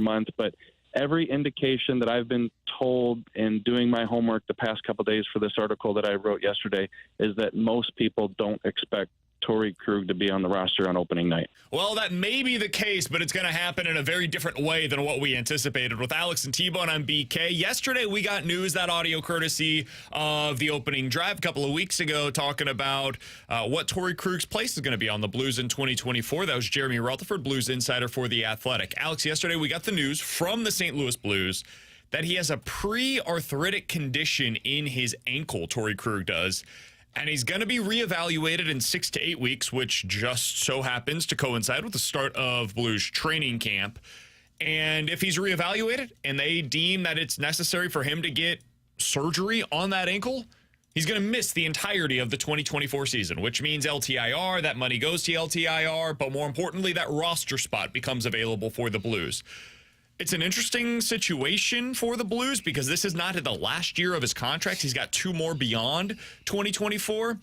month, but every indication that I've been told in doing my homework the past couple of days for this article that I wrote yesterday is that most people don't expect Torey Krug to be on the roster on opening night. Well, that may be the case, but it's going to happen in a very different way than what we anticipated. With Alex and T-Bone on BK, yesterday we got news, that audio courtesy of the opening drive a couple of weeks ago, talking about what Torey Krug's place is going to be on the Blues in 2024. That was Jeremy Rutherford, Blues insider for The Athletic. Alex, yesterday we got the news from the St. Louis Blues that he has a pre-arthritic condition in his ankle, Torey Krug does. And he's going to be reevaluated in 6 to 8 weeks, which just so happens to coincide with the start of Blues training camp. And if he's reevaluated and they deem that it's necessary for him to get surgery on that ankle, he's going to miss the entirety of the 2024 season, which means LTIR, that money goes to LTIR, but more importantly, that roster spot becomes available for the Blues. It's an interesting situation for the Blues because this is not the last year of his contract. He's got 2 more beyond 2024.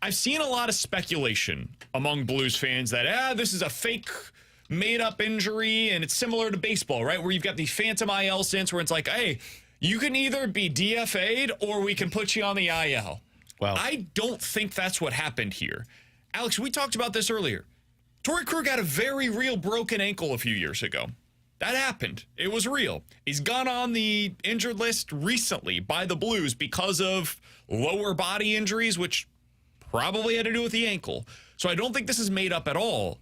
I've seen a lot of speculation among Blues fans that, this is a fake made-up injury, and it's similar to baseball, right, where you've got the phantom IL stints where it's like, hey, you can either be DFA'd or we can put you on the IL. Well, I don't think that's what happened here. Alex, we talked about this earlier. Torey Krug had a very real broken ankle a few years ago. That happened. It was real. He's gone on the injured list recently by the Blues because of lower body injuries, which probably had to do with the ankle. So I don't think this is made up at all.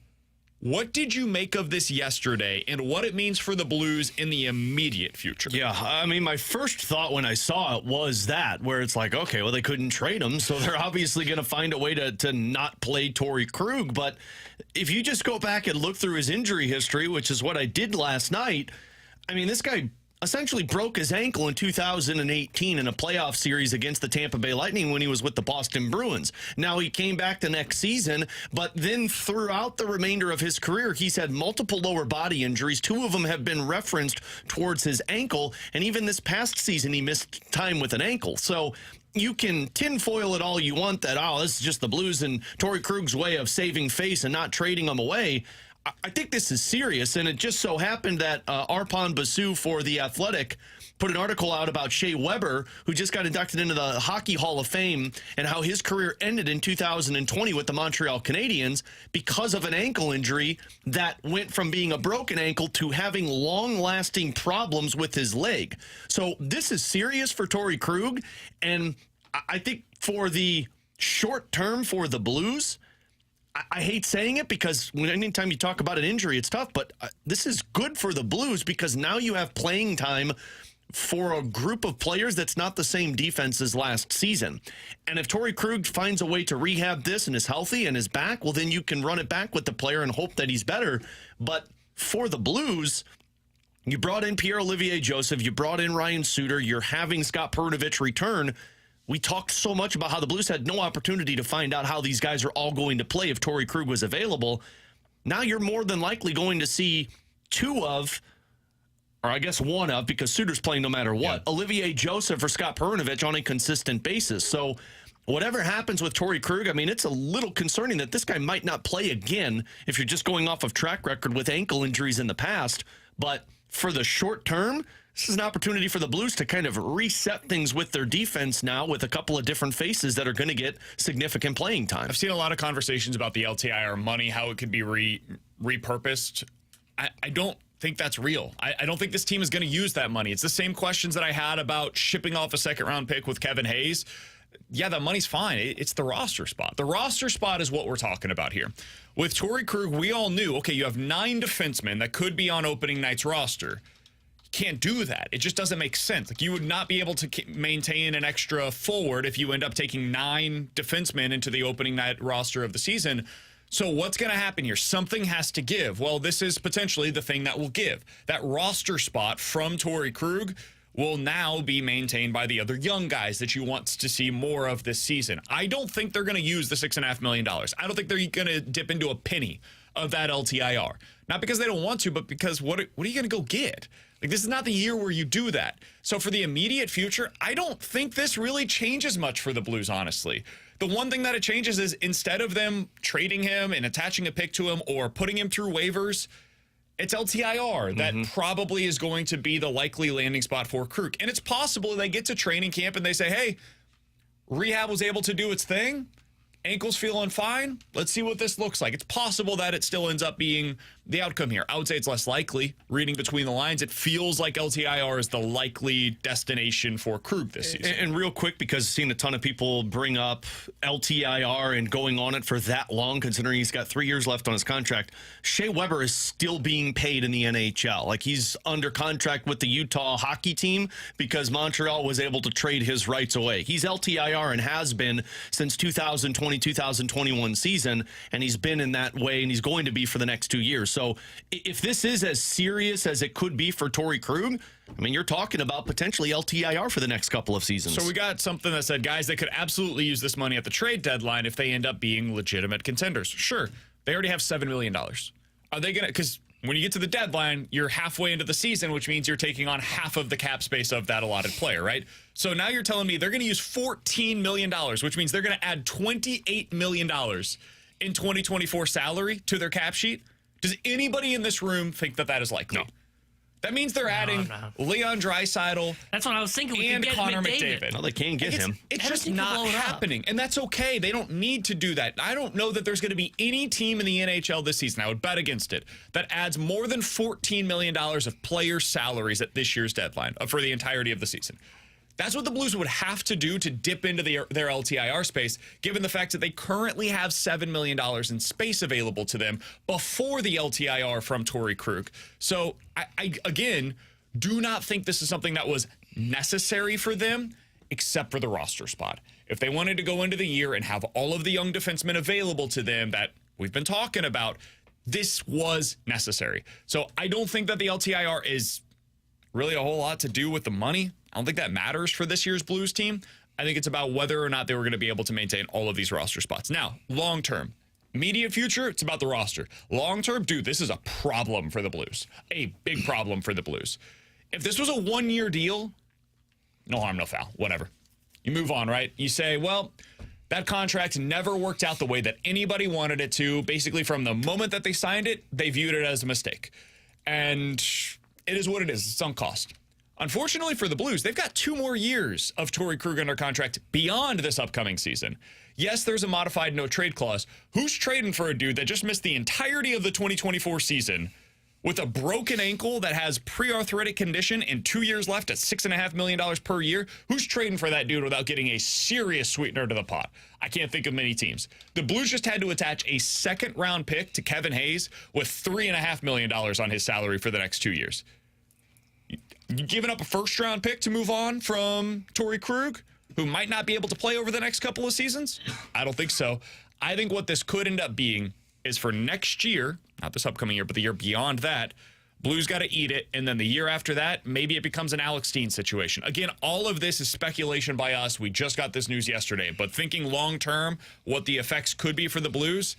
What did you make of this yesterday and what it means for the Blues in the immediate future? Yeah, I mean, my first thought when I saw it was that, where it's like, okay, well, they couldn't trade him, so they're obviously going to find a way to not play Torey Krug. But if you just go back and look through his injury history, which is what I did last night, I mean, this guy essentially broke his ankle in 2018 in a playoff series against the Tampa Bay Lightning when he was with the Boston Bruins. Now, he came back the next season, but then throughout the remainder of his career, he's had multiple lower body injuries. 2 of them have been referenced towards his ankle, and even this past season, he missed time with an ankle. So you can tinfoil it all you want that, this is just the Blues and Torey Krug's way of saving face and not trading him away. I think this is serious, and it just so happened that Arpon Basu for The Athletic put an article out about Shea Weber, who just got inducted into the Hockey Hall of Fame, and how his career ended in 2020 with the Montreal Canadiens because of an ankle injury that went from being a broken ankle to having long-lasting problems with his leg. So this is serious for Torey Krug, and I think for the short term for the Blues, I hate saying it because anytime you talk about an injury, it's tough, but this is good for the Blues because now you have playing time for a group of players that's not the same defense as last season. And if Torey Krug finds a way to rehab this and is healthy and is back, well, then you can run it back with the player and hope that he's better. But for the Blues, you brought in Pierre-Olivier Joseph, you brought in Ryan Suter, you're having Scott Perunovich return. We talked so much about how the Blues had no opportunity to find out how these guys are all going to play if Torey Krug was available. Now you're more than likely going to see 2 of, or I guess 1 of, because Suter's playing no matter what, Olivier Joseph or Scott Perunovich on a consistent basis. So whatever happens with Torey Krug, I mean, it's a little concerning that this guy might not play again if you're just going off of track record with ankle injuries in the past. But for the short term, this is an opportunity for the Blues to kind of reset things with their defense now with a couple of different faces that are going to get significant playing time. I've seen a lot of conversations about the LTIR money, how it could be repurposed. I don't think that's real. I don't think this team is going to use that money. It's the same questions that I had about shipping off a second-round pick with Kevin Hayes. Yeah, that money's fine. It's the roster spot. The roster spot is what we're talking about here. With Torey Krug, we all knew, okay, you have 9 defensemen that could be on opening night's roster. Can't do that. It just doesn't make sense. Like, you would not be able to maintain an extra forward if you end up taking 9 defensemen into the opening night roster of the season. So what's going to happen here? Something has to give. Well, this is potentially the thing that will give. That roster spot from Torey Krug will now be maintained by the other young guys that you want to see more of this season. I don't think they're going to use the $6.5 million. I don't think they're going to dip into a penny of that LTIR. Not because they don't want to, but because what are you going to go get? Like, this is not the year where you do that. So for the immediate future, I don't think this really changes much for the Blues, honestly. The one thing that it changes is instead of them trading him and attaching a pick to him or putting him through waivers, It's LTIR that probably is going to be the likely landing spot for Krug. And it's possible they get to training camp and they say, hey, rehab was able to do its thing. Ankle's feeling fine. Let's see what this looks like. It's possible that it still ends up being the outcome here. I would say it's less likely. Reading between the lines, it feels like LTIR is the likely destination for Krug this season. And real quick, because I've seen a ton of people bring up LTIR and going on it for that long, considering he's got 3 years left on his contract, Shea Weber is still being paid in the NHL. Like, he's under contract with the Utah hockey team because Montreal was able to trade his rights away. He's LTIR and has been since 2020-2021 season, and he's been in that way, and he's going to be for the next 2 years. So if this is as serious as it could be for Torey Krug, I mean, you're talking about potentially LTIR for the next couple of seasons. So we got something that said guys that could absolutely use this money at the trade deadline if they end up being legitimate contenders. Sure, they already have $7 million. Are they going to, because when you get to the deadline, you're halfway into the season, which means you're taking on half of the cap space of that allotted player, right? So now you're telling me they're going to use $14 million, which means they're going to add $28 million in 2024 salary to their cap sheet. Does anybody in this room think that that is likely? No. That means they're adding Leon Draisaitl. That's what I was thinking. We and could get Connor McDavid. McDavid. Well, they can't get him. It's just not happening. And that's okay. They don't need to do that. I don't know that there's going to be any team in the NHL this season, I would bet against it, that adds more than $14 million of player salaries at this year's deadline for the entirety of the season. That's what the Blues would have to do to dip into their LTIR space, given the fact that they currently have $7 million in space available to them before the LTIR from Torey Krug. So, I again, do not think this is something that was necessary for them, except for the roster spot. If they wanted to go into the year and have all of the young defensemen available to them that we've been talking about, this was necessary. So I don't think that the LTIR is really a whole lot to do with the money. I don't think that matters for this year's Blues team. I think it's about whether or not they were going to be able to maintain all of these roster spots. Now, long term, immediate future, it's about the roster. Long term, dude, this is a problem for the Blues. A big problem for the Blues. If this was a one-year deal, no harm, no foul, whatever. You move on, right? You say, well, that contract never worked out the way that anybody wanted it to. Basically, from the moment that they signed it, they viewed it as a mistake. And it is what it is. It's sunk cost. Unfortunately for the Blues, they've got 2 more years of Torey Krug under contract beyond this upcoming season. Yes, there's a modified no-trade clause. Who's trading for a dude that just missed the entirety of the 2024 season with a broken ankle that has pre-arthritic condition and 2 years left at $6.5 million per year? Who's trading for that dude without getting a serious sweetener to the pot? I can't think of many teams. The Blues just had to attach a second-round pick to Kevin Hayes with $3.5 million on his salary for the next 2 years. You giving up a first-round pick to move on from Torey Krug, who might not be able to play over the next couple of seasons? I don't think so. I think what this could end up being is for next year, not this upcoming year, but the year beyond that, Blues got to eat it, and then the year after that, maybe it becomes an Alex Steen situation. Again, all of this is speculation by us. We just got this news yesterday, but thinking long-term, what the effects could be for the Blues,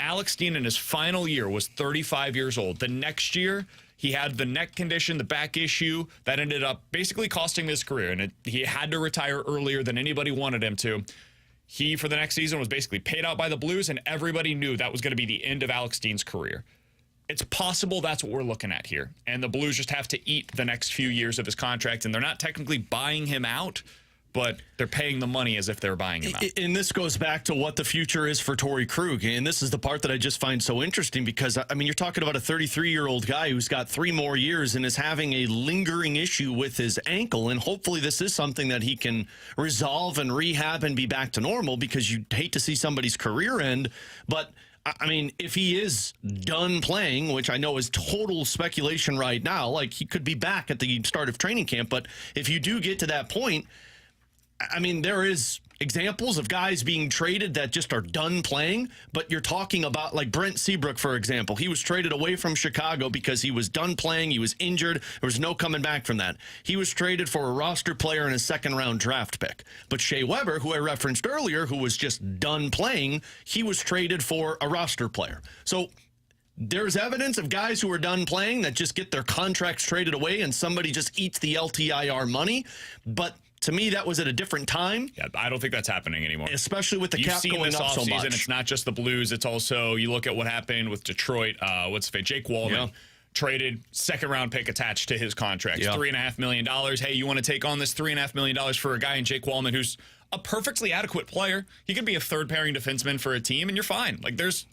Alex Steen in his final year was 35 years old. The next year, he had the neck condition, the back issue, that ended up basically costing his career, and he had to retire earlier than anybody wanted him to. He, for the next season, was basically paid out by the Blues, and everybody knew that was going to be the end of Alex Steen's career. It's possible that's what we're looking at here, and the Blues just have to eat the next few years of his contract, and they're not technically buying him out, but they're paying the money as if they're buying him out. And this goes back to what the future is for Torey Krug. And this is the part that I just find so interesting because, I mean, you're talking about a 33-year-old guy who's got 3 more years and is having a lingering issue with his ankle. And hopefully this is something that he can resolve and rehab and be back to normal, because you hate to see somebody's career end. But I mean, if he is done playing, which I know is total speculation right now, like he could be back at the start of training camp. But if you do get to that point, I mean, there is examples of guys being traded that just are done playing, but you're talking about like Brent Seabrook, for example. He was traded away from Chicago because he was done playing. He was injured. There was no coming back from that. He was traded for a roster player and a second-round draft pick. But Shea Weber, who I referenced earlier, who was just done playing, he was traded for a roster player. So there's evidence of guys who are done playing that just get their contracts traded away and somebody just eats the LTIR money. But to me, that was at a different time. Yeah, I don't think that's happening anymore. Especially with the cap going up so much. It's not just the Blues. It's also, you look at what happened with Detroit. What's his name? Jake Wallman. traded, second-round pick attached to his contract. Yeah. $3.5 million. Hey, you want to take on this $3.5 million for a guy in Jake Wallman who's a perfectly adequate player? He could be a third-pairing defenseman for a team, and you're fine. Like, there's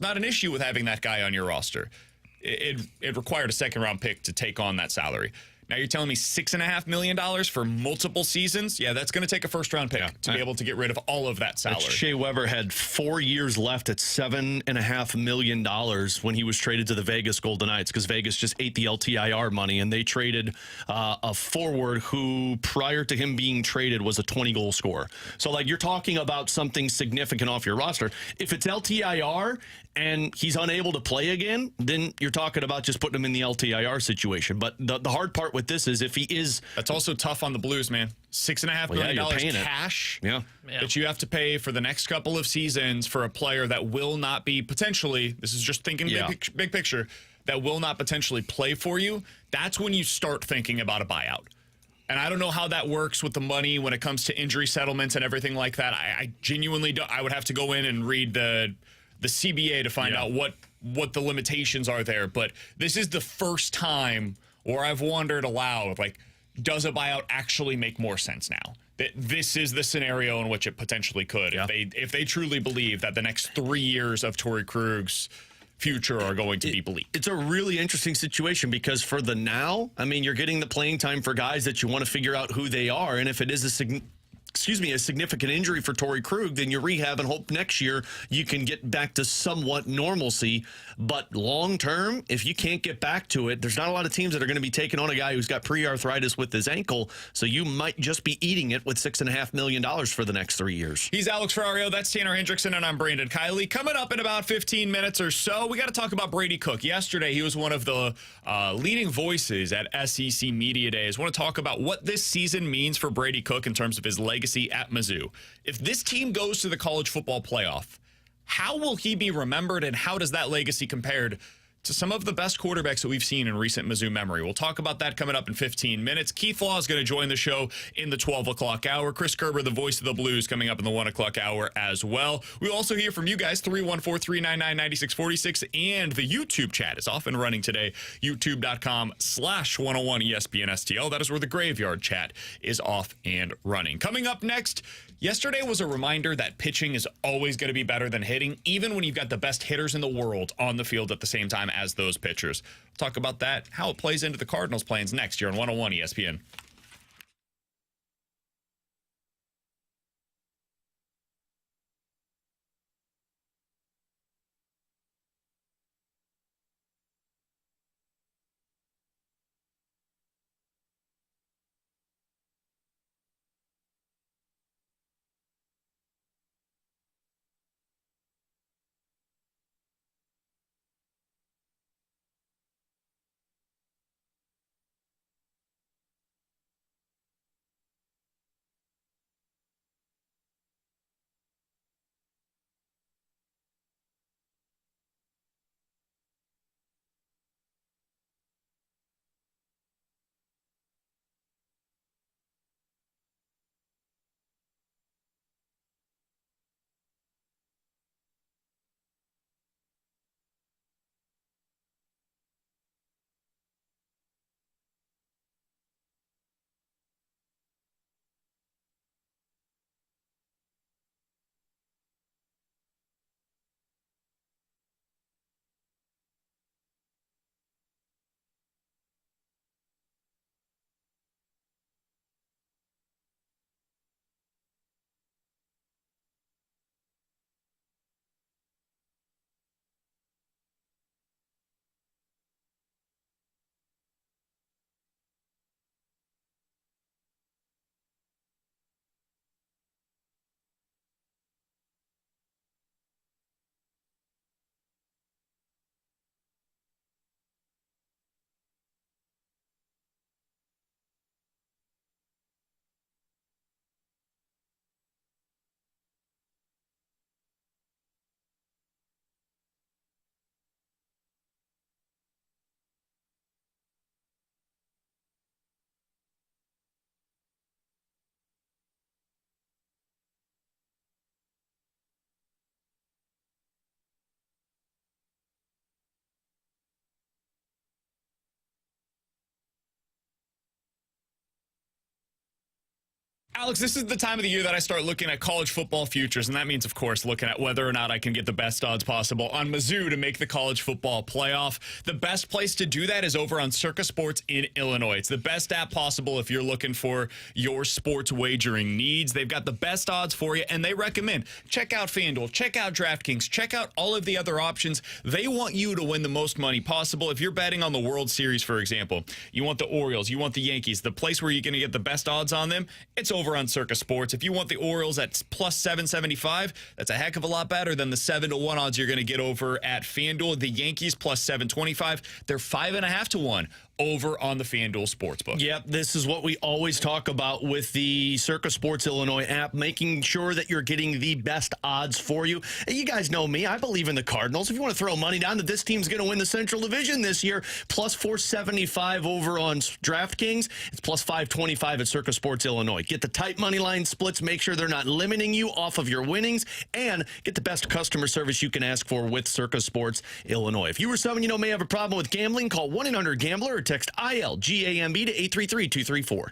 not an issue with having that guy on your roster. It required a second-round pick to take on that salary. Now you're telling me $6.5 million for multiple seasons? Yeah, that's going to take a first-round pick to be able to get rid of all of that salary. Shea Weber had 4 years left at $7.5 million when he was traded to the Vegas Golden Knights, because Vegas just ate the LTIR money, and they traded a forward who, prior to him being traded, was a 20-goal scorer. So, like, you're talking about something significant off your roster. If it's LTIR and he's unable to play again, then you're talking about just putting him in the LTIR situation. But the hard part with this is if he is... That's also tough on the Blues, man. $6.5 million cash that you have to pay for the next couple of seasons for a player that will not be potentially, this is just thinking big picture, that will not potentially play for you. That's when you start thinking about a buyout. And I don't know how that works with the money when it comes to injury settlements and everything like that. I genuinely don't. I would have to go in and read the CBA to find out what the limitations are there. But this is the first time where I've wondered aloud, like, does a buyout actually make more sense now? That this is the scenario in which it potentially could. If they truly believe that the next 3 years of Torey Krug's future are going to be bleak. It's a really interesting situation because for the now, I mean, you're getting the playing time for guys that you want to figure out who they are. And if it is a significant injury for Torey Krug, then you rehab and hope next year you can get back to somewhat normalcy. But long term, if you can't get back to it, there's not a lot of teams that are going to be taking on a guy who's got pre-arthritis with his ankle. So you might just be eating it with $6.5 million for the next 3 years. He's Alex Ferrario. That's Tanner Hendrickson, and I'm Brandon Kiley. Coming up in about 15 minutes or so, we got to talk about Brady Cook. Yesterday, he was one of the leading voices at SEC Media Days. I want to talk about what this season means for Brady Cook in terms of his legacy at Mizzou. If this team goes to the college football playoff, how will he be remembered, and how does that legacy compare to some of the best quarterbacks that we've seen in recent Mizzou memory? We'll talk about that coming up in 15 minutes. Keith Law is going to join the show in the 12 o'clock hour. Chris Kerber, the voice of the Blues, coming up in the 1 o'clock hour as well. We'll also hear from you guys, 314-399-9646, and the YouTube chat is off and running today, youtube.com/101ESPN-STL. That is where the graveyard chat is off and running. Coming up next, yesterday was a reminder that pitching is always going to be better than hitting, even when you've got the best hitters in the world on the field at the same time as those pitchers. We'll talk about that, how it plays into the Cardinals' plans next year on 101 ESPN. Alex, this is the time of the year that I start looking at college football futures, and that means, of course, looking at whether or not I can get the best odds possible on Mizzou to make the college football playoff. The best place to do that is over on Circa Sports in Illinois. It's the best app possible if you're looking for your sports wagering needs. They've got the best odds for you, and they recommend check out FanDuel, check out DraftKings, check out all of the other options. They want you to win the most money possible. If you're betting on the World Series, for example, you want the Orioles, you want the Yankees, the place where you're going to get the best odds on them, it's over on Circa Sports. If you want the Orioles at plus 775, that's a heck of a lot better than the 7-1 odds you're going to get over at FanDuel. The Yankees plus 725, they're 5.5-1 over on the FanDuel Sportsbook. Yep, this is what we always talk about with the Circa Sports Illinois app, making sure that you're getting the best odds for you. And you guys know me. I believe in the Cardinals. If you want to throw money down that this team's going to win the Central Division this year, plus 475 over on DraftKings. It's plus 525 at Circa Sports Illinois. Get the tight money line splits. Make sure they're not limiting you off of your winnings. And get the best customer service you can ask for with Circa Sports Illinois. If you or someone you know may have a problem with gambling, call 1-800-GAMBLER or text ILGAMB to 833-234.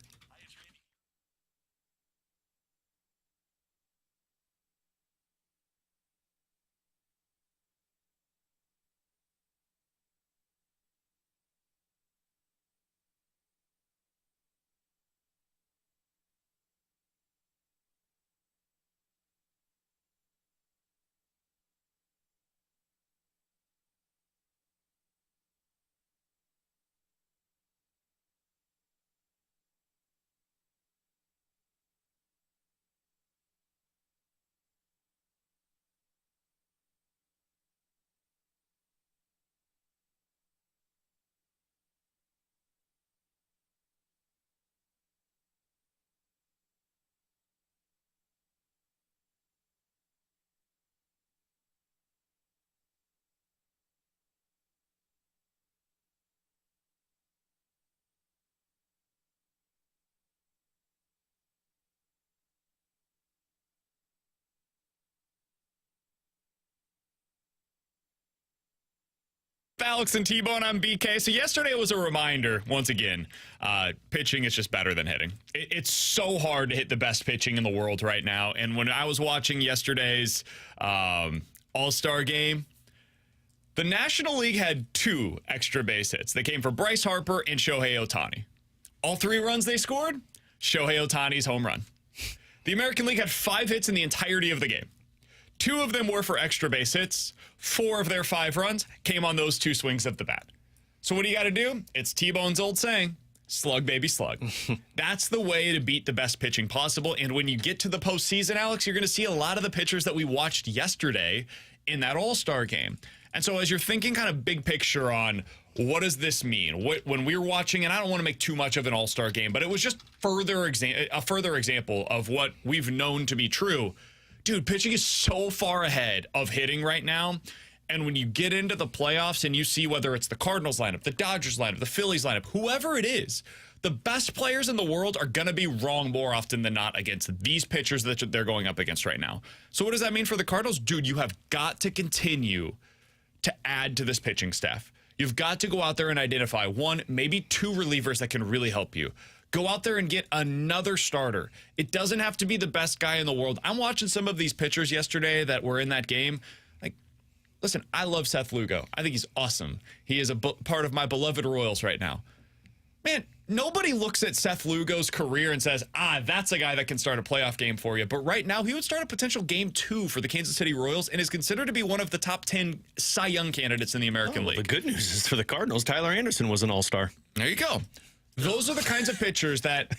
Alex and T-Bone, I'm BK. So yesterday was a reminder, once again, pitching is just better than hitting. It's so hard to hit the best pitching in the world right now. And when I was watching yesterday's All-Star game, the National League had 2 extra base hits. They came from Bryce Harper and Shohei Ohtani. All 3 runs they scored, Shohei Ohtani's home run. The American League had 5 hits in the entirety of the game. 2 of them were for extra base hits. 4 of their 5 runs came on those 2 swings of the bat. So what do you got to do? It's T-Bone's old saying, slug, baby, slug. That's the way to beat the best pitching possible. And when you get to the postseason, Alex, you're going to see a lot of the pitchers that we watched yesterday in that All-Star game. And so as you're thinking kind of big picture on what does this mean? When we were watching, and I don't want to make too much of an All-Star game, but it was just a further example of what we've known to be true. Dude, pitching is so far ahead of hitting right now. And when you get into the playoffs and you see whether it's the Cardinals lineup, the Dodgers lineup, the Phillies lineup, whoever it is, the best players in the world are going to be wrong more often than not against these pitchers that they're going up against right now. So what does that mean for the Cardinals? Dude, you have got to continue to add to this pitching staff. You've got to go out there and identify 1, maybe 2 relievers that can really help you. Go out there and get another starter. It doesn't have to be the best guy in the world. I'm watching some of these pitchers yesterday that were in that game. Like, listen, I love Seth Lugo. I think he's awesome. He is a part of my beloved Royals right now. Man, nobody looks at Seth Lugo's career and says, that's a guy that can start a playoff game for you. But right now, he would start a potential game 2 for the Kansas City Royals and is considered to be one of the top 10 Cy Young candidates in the American League. The good news is for the Cardinals, Tyler Anderson was an all-star. There you go. Those are the kinds of pitchers that,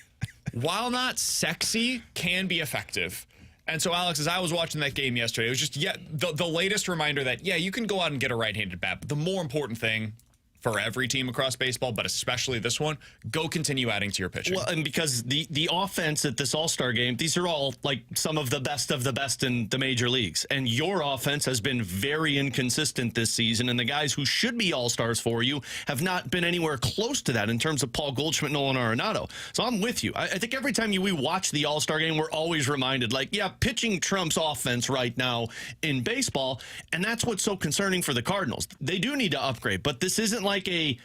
while not sexy, can be effective. And so, Alex, as I was watching that game yesterday, it was just the latest reminder that, you can go out and get a right-handed bat. But the more important thing for every team across baseball, but especially this one, go continue adding to your pitching. Well, and because the offense at this All-Star game, these are all like some of the best in the major leagues. And your offense has been very inconsistent this season. And the guys who should be All-Stars for you have not been anywhere close to that in terms of Paul Goldschmidt, Nolan Arenado. So I'm with you. I think every time we watch the All-Star game, we're always reminded, pitching trumps offense right now in baseball. And that's what's so concerning for the Cardinals. They do need to upgrade, but this isn't like a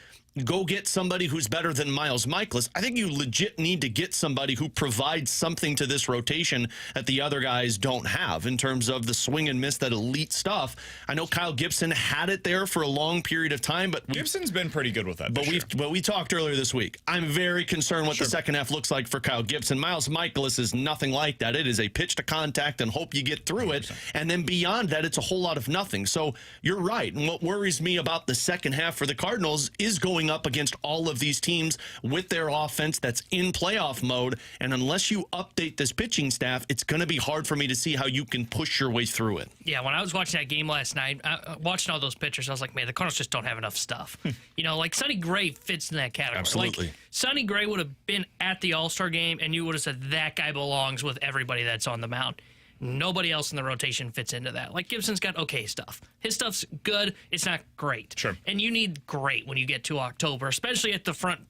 go get somebody who's better than Miles Michaelis. I think you legit need to get somebody who provides something to this rotation that the other guys don't have in terms of the swing and miss, that elite stuff. I know Kyle Gibson had it there for a long period of time, but Gibson's been pretty good with that. But we talked earlier this week. I'm very concerned what the second half looks like for Kyle Gibson. Miles Michaelis is nothing like that. It is a pitch to contact and hope you get through 100%. It. And then beyond that, it's a whole lot of nothing. So you're right. And what worries me about the second half for the Cardinals is going up against all of these teams with their offense that's in playoff mode. And unless you update this pitching staff, it's going to be hard for me to see how you can push your way through it. Yeah, when I was watching that game last night, watching all those pitchers, I was like, man, the Cardinals just don't have enough stuff. Like Sonny Gray fits in that category. Absolutely. Like, Sonny Gray would have been at the All-Star game, and you would have said that guy belongs with everybody that's on the mound. Nobody else in the rotation fits into that. Like, Gibson's got okay stuff. His stuff's good. It's not great. Sure. And you need great when you get to October, especially at the front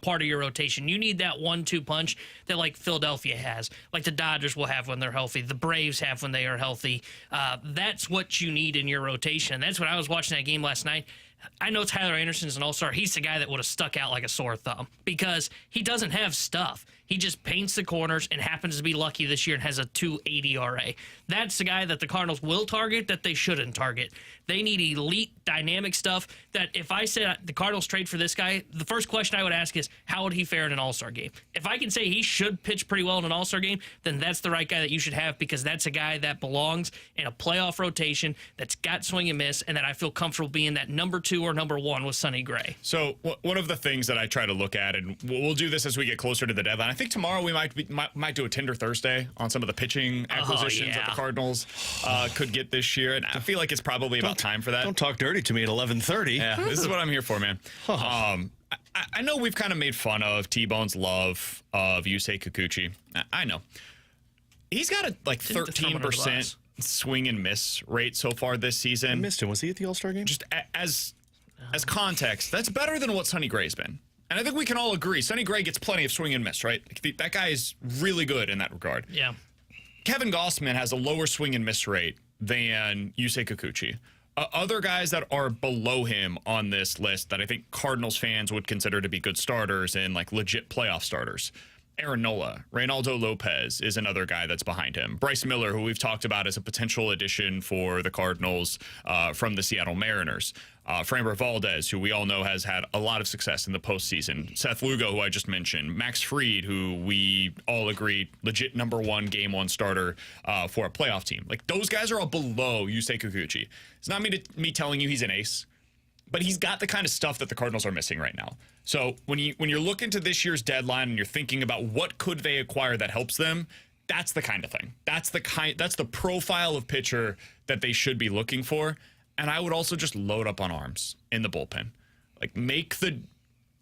part of your rotation. You need that 1-2 punch that, like, Philadelphia has, like the Dodgers will have when they're healthy, the Braves have when they are healthy. That's what you need in your rotation. That's what I was watching that game last night. I know Tyler Anderson's an all-star. He's the guy that would have stuck out like a sore thumb because he doesn't have stuff. He just paints the corners and happens to be lucky this year and has a 2.80 ERA. That's the guy that the Cardinals will target that they shouldn't target. They need elite, dynamic stuff that if I said the Cardinals trade for this guy, the first question I would ask is, how would he fare in an all-star game? If I can say he should pitch pretty well in an all-star game, then that's the right guy that you should have because that's a guy that belongs in a playoff rotation that's got swing and miss and that I feel comfortable being that number 2 or number 1 with Sonny Gray. So one of the things that I try to look at, and we'll do this as we get closer to the deadline, I think tomorrow we might do a Tinder Thursday on some of the pitching acquisitions that the Cardinals could get this year, and I feel like it's probably about time for that. Don't talk dirty to me at 11:30. Yeah, this is what I'm here for, man. I know we've kind of made fun of T-Bone's love of Yusei Kikuchi. I know. He's got a 13% swing and miss rate so far this season. I missed him. Was he at the All-Star game? Just as context, that's better than what Sonny Gray's been. And I think we can all agree, Sonny Gray gets plenty of swing and miss, right? That guy is really good in that regard. Yeah. Kevin Gossman has a lower swing and miss rate than Yusei Kikuchi. Other guys that are below him on this list that I think Cardinals fans would consider to be good starters and like legit playoff starters. Aaron Nola, Reynaldo Lopez is another guy that's behind him. Bryce Miller, who we've talked about as a potential addition for the Cardinals from the Seattle Mariners. Framber Valdez, who we all know has had a lot of success in the postseason. Seth Lugo, who I just mentioned. Max Fried, who we all agree legit number 1 game 1 starter for a playoff team. Like, those guys are all below Yusei Kikuchi. It's not me telling you he's an ace, but he's got the kind of stuff that the Cardinals are missing right now. So when you're looking to this year's deadline and you're thinking about what could they acquire that helps them, that's the kind of thing. That's the profile of pitcher that they should be looking for. And I would also just load up on arms in the bullpen. Like, make the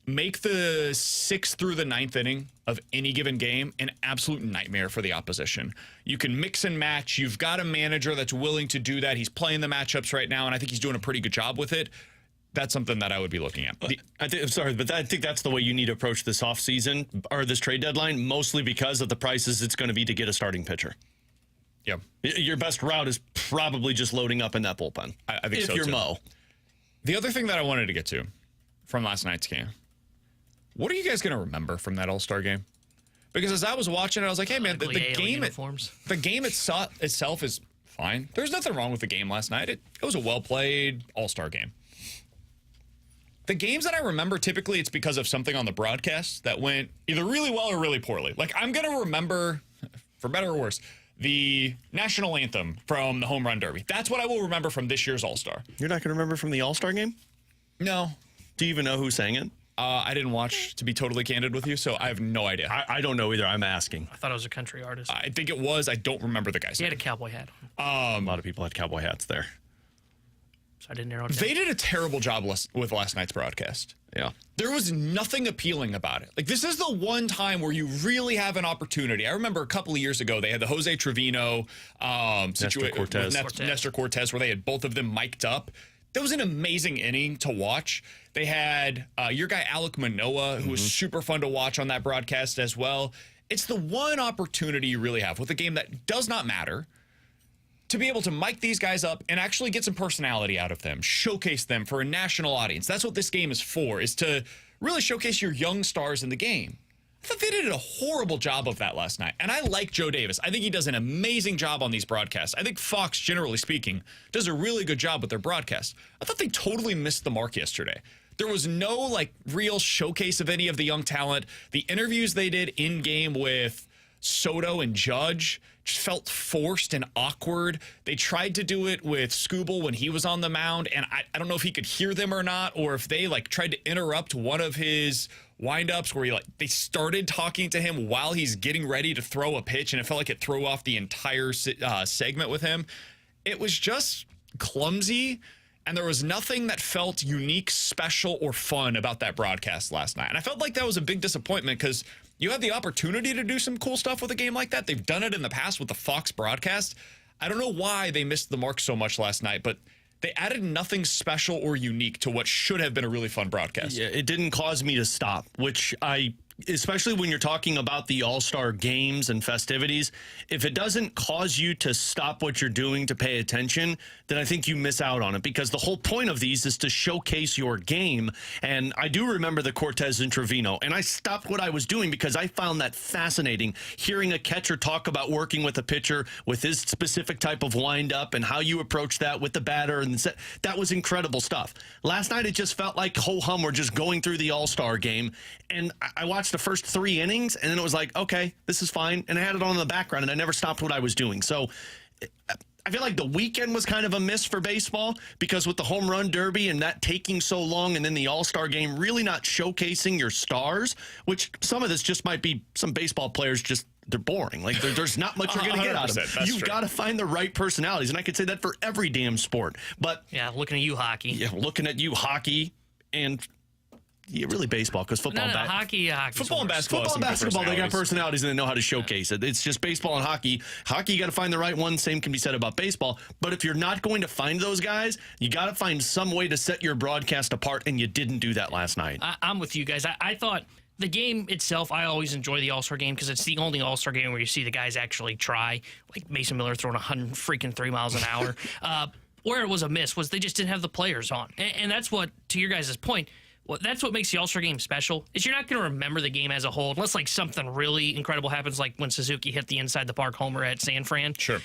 6th through the 9th inning of any given game an absolute nightmare for the opposition. You can mix and match. You've got a manager that's willing to do that. He's playing the matchups right now, and I think he's doing a pretty good job with it. That's something that I would be looking at. I think that's the way you need to approach this offseason or this trade deadline, mostly because of the prices it's going to be to get a starting pitcher. Yeah. Your best route is probably just loading up in that bullpen. I think so, if you're too. Mo. The other thing that I wanted to get to from last night's game, what are you guys going to remember from that All-Star game? Because as I was watching it, I was like, hey, man, the game itself is fine. There's nothing wrong with the game last night. It was a well-played All-Star game. The games that I remember, typically it's because of something on the broadcast that went either really well or really poorly. Like, I'm going to remember, for better or worse, the national anthem from the Home Run Derby. That's what I will remember from this year's All-Star. You're not going to remember from the All-Star game? No. Do you even know who sang it? I didn't watch, to be totally candid with you, so I have no idea. I don't know either. I'm asking. I thought it was a country artist. I think it was. I don't remember the guy's He name. had a cowboy hat A on. lot of people had cowboy hats there. So I didn't narrow it down. They did a terrible job with last night's broadcast. Yeah. There was nothing appealing about it. Like, this is the one time where you really have an opportunity. I remember a couple of years ago, they had the Jose Trevino Nestor Cortez, where they had both of them mic'd up. That was an amazing inning to watch. They had your guy, Alek Manoah, who was super fun to watch on that broadcast as well. It's the one opportunity you really have with a game that does not matter to be able to mic these guys up and actually get some personality out of them, showcase them for a national audience. That's what this game is for, is to really showcase your young stars in the game. I thought they did a horrible job of that last night. And I like Joe Davis. I think he does an amazing job on these broadcasts. I think Fox, generally speaking, does a really good job with their broadcasts. I thought they totally missed the mark yesterday. There was no, like, real showcase of any of the young talent. The interviews they did in-game with Soto and Judge just felt forced and awkward. They tried to do it with Skubal when he was on the mound, and I don't know if he could hear them or not, or if they, like, tried to interrupt one of his windups where they started talking to him while he's getting ready to throw a pitch, and it felt like it threw off the entire segment with him. It was just clumsy, and there was nothing that felt unique, special, or fun about that broadcast last night. And I felt like that was a big disappointment because you have the opportunity to do some cool stuff with a game like that. They've done it in the past with the Fox broadcast. I don't know why they missed the mark so much last night, but they added nothing special or unique to what should have been a really fun broadcast. Yeah, it didn't cause me to stop, which especially when you're talking about the All-Star games and festivities, if it doesn't cause you to stop what you're doing to pay attention, then I think you miss out on it, because the whole point of these is to showcase your game. And I do remember the Cortez and Trevino, and I stopped what I was doing because I found that fascinating, hearing a catcher talk about working with a pitcher with his specific type of windup and how you approach that with the batter. And that was incredible stuff. Last night, it just felt like ho-hum, we're just going through the All-Star game. And I watched the first 3 innings, and then it was like, okay, this is fine. And I had it on in the background, and I never stopped what I was doing. So I feel like the weekend was kind of a miss for baseball, because with the home run derby and that taking so long, and then the All-Star game really not showcasing your stars, which some of this just might be some baseball players just, they're boring. Like, there's not much you're going to get out of them. You've got to find the right personalities, and I could say that for every damn sport. But yeah, looking at you, hockey. Yeah, looking at you, hockey, and yeah, really baseball, because football, hockey, football and basketball, they got personalities and they know how to showcase it. It's just baseball and hockey. Hockey, you got to find the right one. Same can be said about baseball. But if you're not going to find those guys, you got to find some way to set your broadcast apart, and you didn't do that last night. I'm with you guys. I thought the game itself, I always enjoy the All-Star game because it's the only All-Star game where you see the guys actually try, like Mason Miller throwing 103 miles an hour. Where it was a miss was they just didn't have the players on. And that's what, to your guys' point, well, that's what makes the All-Star game special, is you're not going to remember the game as a whole unless, like, something really incredible happens, like when Suzuki hit the inside the park homer at San Fran. Sure.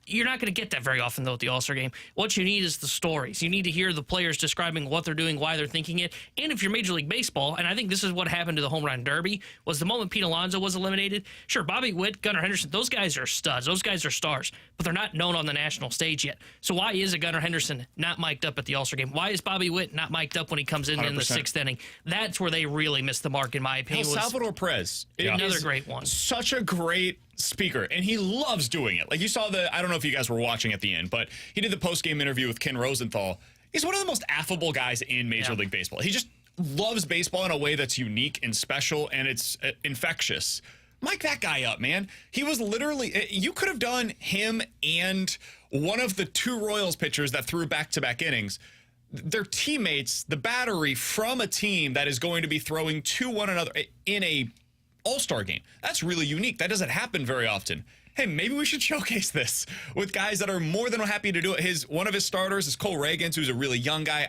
You're not going to get that very often, though, at the All-Star game. What you need is the stories. You need to hear the players describing what they're doing, why they're thinking it. And if you're Major League Baseball, and I think this is what happened to the Home Run Derby, was the moment Pete Alonso was eliminated. Sure, Bobby Witt, Gunnar Henderson, those guys are studs. Those guys are stars. But they're not known on the national stage yet. So why is a Gunnar Henderson not mic'd up at the All-Star game? Why is Bobby Witt not mic'd up when he comes in 100%. in the 6th inning? That's where they really missed the mark, in my opinion. Salvador Perez. Another great one. Such a great speaker, and he loves doing it. Like, you saw I don't know if you guys were watching at the end, but he did the post-game interview with Ken Rosenthal. He's one of the most affable guys in Major League Baseball. He just loves baseball in a way that's unique and special, and it's infectious. Mic that guy up, man. He was literally, you could have done him and one of the 2 Royals pitchers that threw back-to-back innings. They're teammates, the battery from a team that is going to be throwing to one another in a All-Star game. That's really unique. That doesn't happen very often. Hey, maybe we should showcase this with guys that are more than happy to do it. One of his starters is Cole Reagans, who's a really young guy.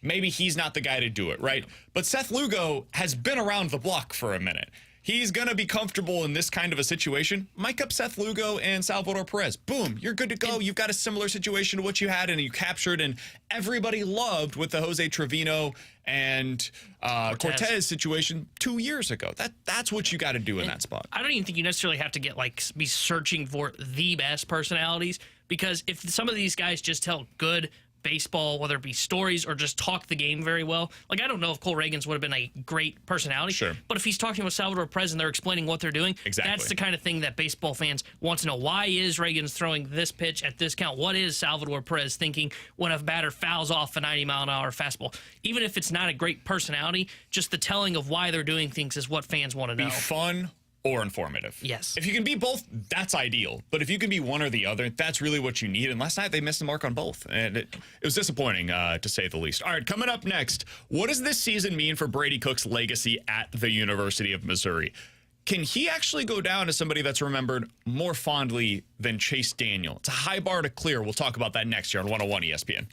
Maybe he's not the guy to do it, right? But Seth Lugo has been around the block for a minute. He's going to be comfortable in this kind of a situation. Mic up Seth Lugo and Salvador Perez. Boom, you're good to go. You've got a similar situation to what you had and you captured, and everybody loved with the Jose Trevino and Cortez situation 2 years ago. That's what you got to do in that spot. I don't even think you necessarily have to be searching for the best personalities, because if some of these guys just tell good baseball, whether it be stories or just talk the game very well. Like, I don't know if Cole Reagans would have been a great personality, sure, but if he's talking with Salvador Perez and they're explaining what they're doing, exactly, that's the kind of thing that baseball fans want to know. Why is Reagans throwing this pitch at this count? What is Salvador Perez thinking when a batter fouls off a 90-mile-an-hour fastball? Even if it's not a great personality, just the telling of why they're doing things is what fans want to know. Be fun or informative. Yes. If you can be both, that's ideal. But if you can be one or the other, that's really what you need. And last night, they missed the mark on both. And it was disappointing, to say the least. All right, coming up next, what does this season mean for Brady Cook's legacy at the University of Missouri? can he actually go down as somebody that's remembered more fondly than Chase Daniel? It's a high bar to clear. We'll talk about that next year on 101 ESPN.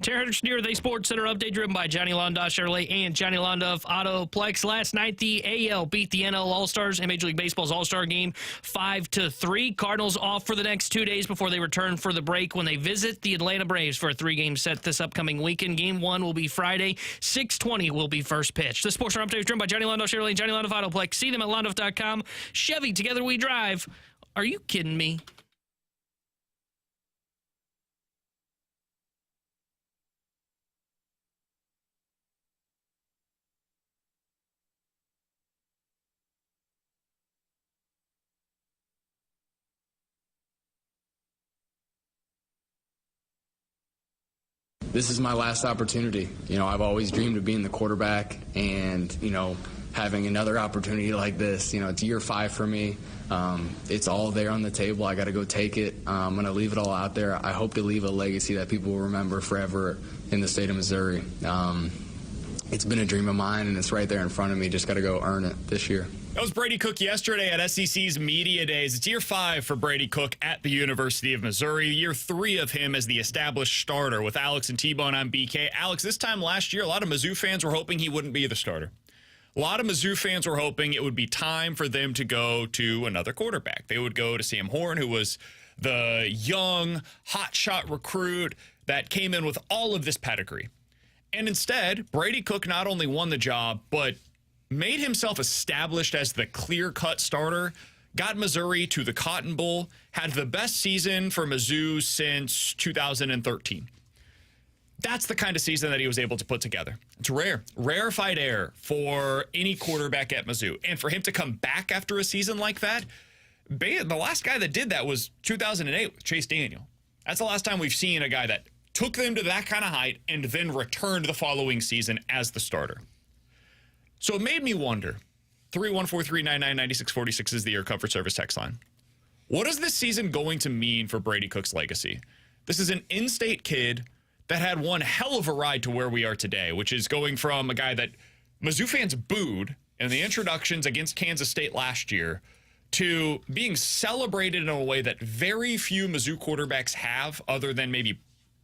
Terry Henderson here with a Sports Center update driven by Johnny Londa Chevrolet and Johnny Londa Autoplex. Last night, the AL beat the NL All-Stars in Major League Baseball's All-Star game 5-3. Cardinals off for the next 2 days before they return for the break when they visit the Atlanta Braves for a 3-game set this upcoming weekend. Game 1 will be Friday. 6:20 will be first pitch. The Sports Center update is driven by Johnny Londa Chevrolet and Johnny Londa Autoplex. See them at londa.com. Chevy, together we drive. Are you kidding me? This is my last opportunity. I've always dreamed of being the quarterback and, having another opportunity like this. It's year 5 for me. It's all there on the table. I got to go take it. I'm going to leave it all out there. I hope to leave a legacy that people will remember forever in the state of Missouri. It's been a dream of mine, and it's right there in front of me. Just got to go earn it this year. That was Brady Cook yesterday at SEC's Media Days. It's year 5 for Brady Cook at the University of Missouri. Year 3 of him as the established starter with Alex and T-Bone on BK. Alex, this time last year, a lot of Mizzou fans were hoping he wouldn't be the starter. A lot of Mizzou fans were hoping it would be time for them to go to another quarterback. They would go to Sam Horn, who was the young, hotshot recruit that came in with all of this pedigree. And instead, Brady Cook not only won the job, but made himself established as the clear-cut starter, got Missouri to the Cotton Bowl, had the best season for Mizzou since 2013. That's the kind of season that he was able to put together. It's rare, rarefied air for any quarterback at Mizzou. And for him to come back after a season like that, the last guy that did that was 2008 with Chase Daniel. That's the last time we've seen a guy that took them to that kind of height and then returned the following season as the starter. So it made me wonder, 314-399-9646 is the Air Comfort Service text line. What is this season going to mean for Brady Cook's legacy? This is an in-state kid that had one hell of a ride to where we are today, which is going from a guy that Mizzou fans booed in the introductions against Kansas State last year to being celebrated in a way that very few Mizzou quarterbacks have, other than maybe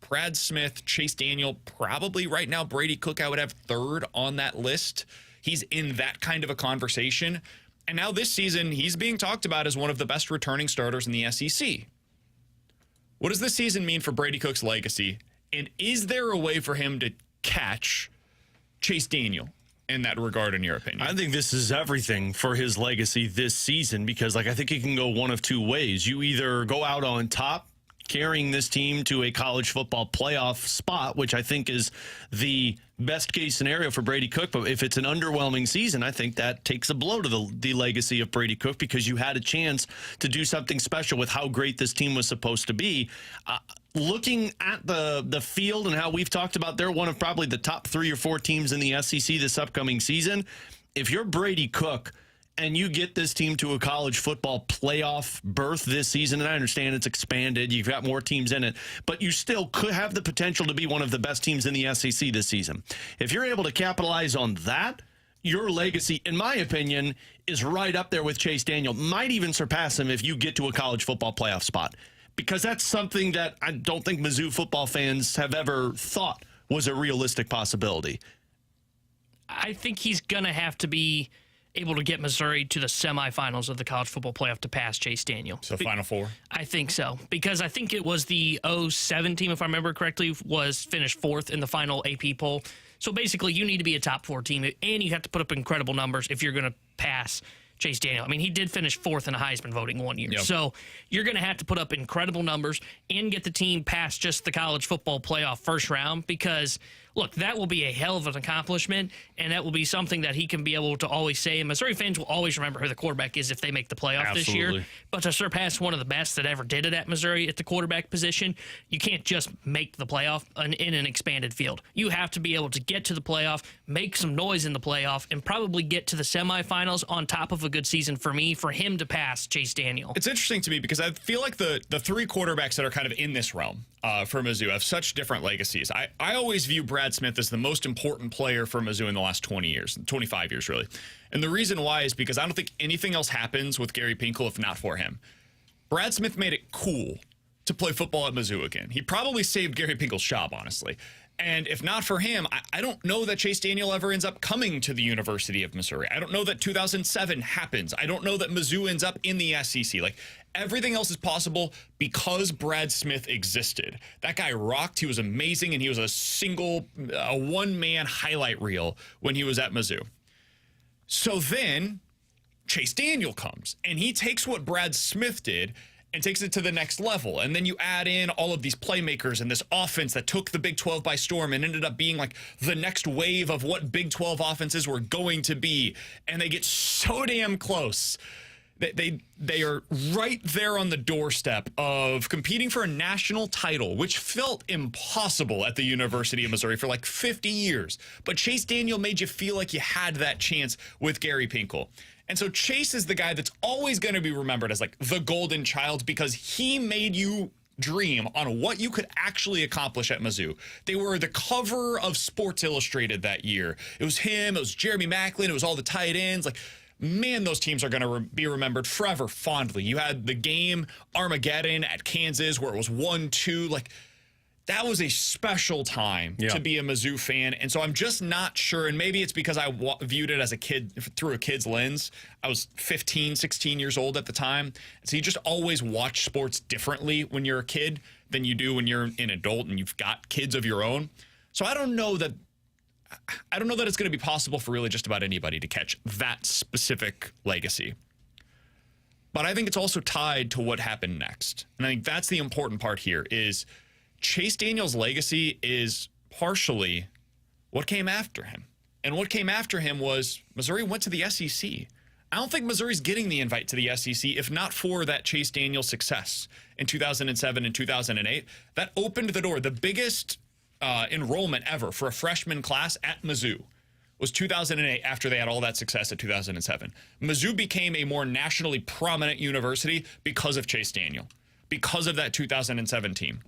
Brad Smith, Chase Daniel, probably right now Brady Cook I would have third on that list. He's in that kind of a conversation. And now this season, he's being talked about as one of the best returning starters in the SEC. What does this season mean for Brady Cook's legacy? And is there a way for him to catch Chase Daniel in that regard, in your opinion? I think this is everything for his legacy this season because, I think it can go one of two ways. You either go out on top, carrying this team to a college football playoff spot, which I think is the best case scenario for Brady Cook. But if it's an underwhelming season, I think that takes a blow to the legacy of Brady Cook because you had a chance to do something special with how great this team was supposed to be. Looking at the field and how we've talked about, they're one of probably the top 3 or 4 teams in the SEC this upcoming season. If you're Brady Cook and you get this team to a college football playoff berth this season, and I understand it's expanded, you've got more teams in it, but you still could have the potential to be one of the best teams in the SEC this season. If you're able to capitalize on that, your legacy, in my opinion, is right up there with Chase Daniel. Might even surpass him if you get to a college football playoff spot, because that's something that I don't think Mizzou football fans have ever thought was a realistic possibility. I think he's going to have to be able to get Missouri to the semifinals of the college football playoff to pass Chase Daniel. So Final Four? I think so. Because I think it was the 07 team, if I remember correctly, was finished 4th in the final AP poll. So basically, you need to be a top 4 team, and you have to put up incredible numbers if you're going to pass Chase Daniel. I mean, he did finish 4th in the Heisman voting one year. Yep. So you're going to have to put up incredible numbers and get the team past just the college football playoff first round because, look, that will be a hell of an accomplishment, and that will be something that he can be able to always say. And Missouri fans will always remember who the quarterback is if they make the playoff this year. But to surpass one of the best that ever did it at Missouri at the quarterback position, you can't just make the playoff in an expanded field. You have to be able to get to the playoff, make some noise in the playoff, and probably get to the semifinals on top of a good season for him to pass Chase Daniel. It's interesting to me because I feel like the 3 quarterbacks that are kind of in this realm for Mizzou have such different legacies. I always view Brad Smith as the most important player for Mizzou in the last 20 years, 25 years really. And the reason why is because I don't think anything else happens with Gary Pinkel if not for him. Brad Smith made it cool to play football at Mizzou again. He probably saved Gary Pinkel's job, honestly. And if not for him, I don't know that Chase Daniel ever ends up coming to the University of Missouri. I don't know that 2007 happens. I don't know that Mizzou ends up in the SEC. Like, everything else is possible because Brad Smith existed. That guy rocked. He was amazing, and he was a one-man highlight reel when he was at Mizzou. So then Chase Daniel comes, and he takes what Brad Smith did and takes it to the next level. And then you add in all of these playmakers and this offense that took the Big 12 by storm and ended up being like the next wave of what Big 12 offenses were going to be. And they get so damn close. They are right there on the doorstep of competing for a national title, which felt impossible at the University of Missouri for like 50 years. But Chase Daniel made you feel like you had that chance with Gary Pinkel. And so Chase is the guy that's always going to be remembered as like the golden child because he made you dream on what you could actually accomplish at Mizzou. They were the cover of Sports Illustrated that year. It was him, it was Jeremy Macklin, it was all the tight ends. Like, man, those teams are going to be remembered forever fondly. You had the game Armageddon at Kansas where it was 1-2. Like, that was a special time to be a Mizzou fan. And so I'm just not sure. And maybe it's because I viewed it as a kid through a kid's lens. I was 15, 16 years old at the time. So you just always watch sports differently when you're a kid than you do when you're an adult and you've got kids of your own. So I don't know that it's going to be possible for really just about anybody to catch that specific legacy. But I think it's also tied to what happened next. And I think that's the important part here is Chase Daniel's legacy is partially what came after him. And what came after him was Missouri went to the SEC. I don't think Missouri's getting the invite to the SEC if not for that Chase Daniel success in 2007 and 2008. That opened the door. The biggest enrollment ever for a freshman class at Mizzou was 2008 after they had all that success at 2007. Mizzou became a more nationally prominent university because of Chase Daniel, because of that 2007 team.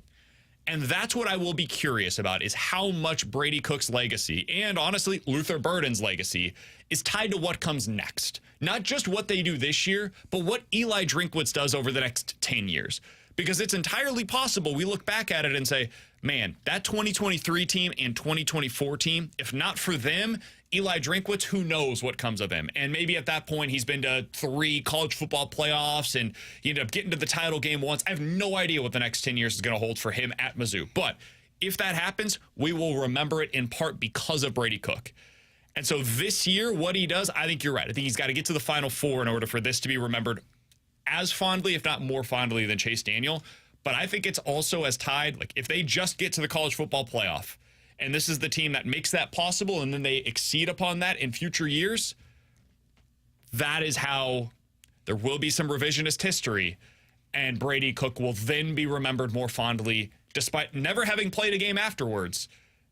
And that's what I will be curious about is how much Brady Cook's legacy and honestly Luther Burden's legacy is tied to what comes next. Not just what they do this year, but what Eli Drinkwitz does over the next 10 years. Because it's entirely possible we look back at it and say, man, that 2023 team and 2024 team, if not for them, Eli Drinkwitz, who knows what comes of him. And maybe at that point, he's been to 3 college football playoffs and he ended up getting to the title game once. I have no idea what the next 10 years is going to hold for him at Mizzou. But if that happens, we will remember it in part because of Brady Cook. And so this year, what he does, I think you're right. I think he's got to get to the Final Four in order for this to be remembered as fondly, if not more fondly, than Chase Daniel. But I think it's also as tied, like if they just get to the college football playoff, and this is the team that makes that possible, and then they exceed upon that in future years, that is how there will be some revisionist history, and Brady Cook will then be remembered more fondly, despite never having played a game afterwards,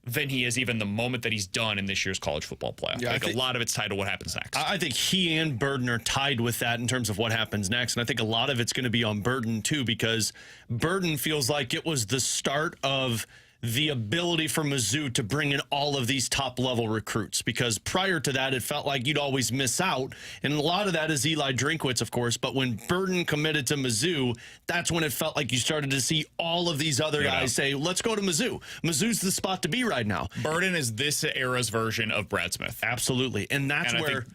than he is even the moment that he's done in this year's college football playoff. Yeah, I think a lot of it's tied to what happens next. I think he and Burden are tied with that in terms of what happens next. And I think a lot of it's going to be on Burden, too, because Burden feels like it was the start of the ability for Mizzou to bring in all of these top-level recruits, because prior to that, it felt like you'd always miss out. And a lot of that is Eli Drinkwitz, of course, but when Burden committed to Mizzou, that's when it felt like you started to see all of these other guys say, let's go to Mizzou. Mizzou's the spot to be right now. Burden is this era's version of Brad Smith. Absolutely. And that's where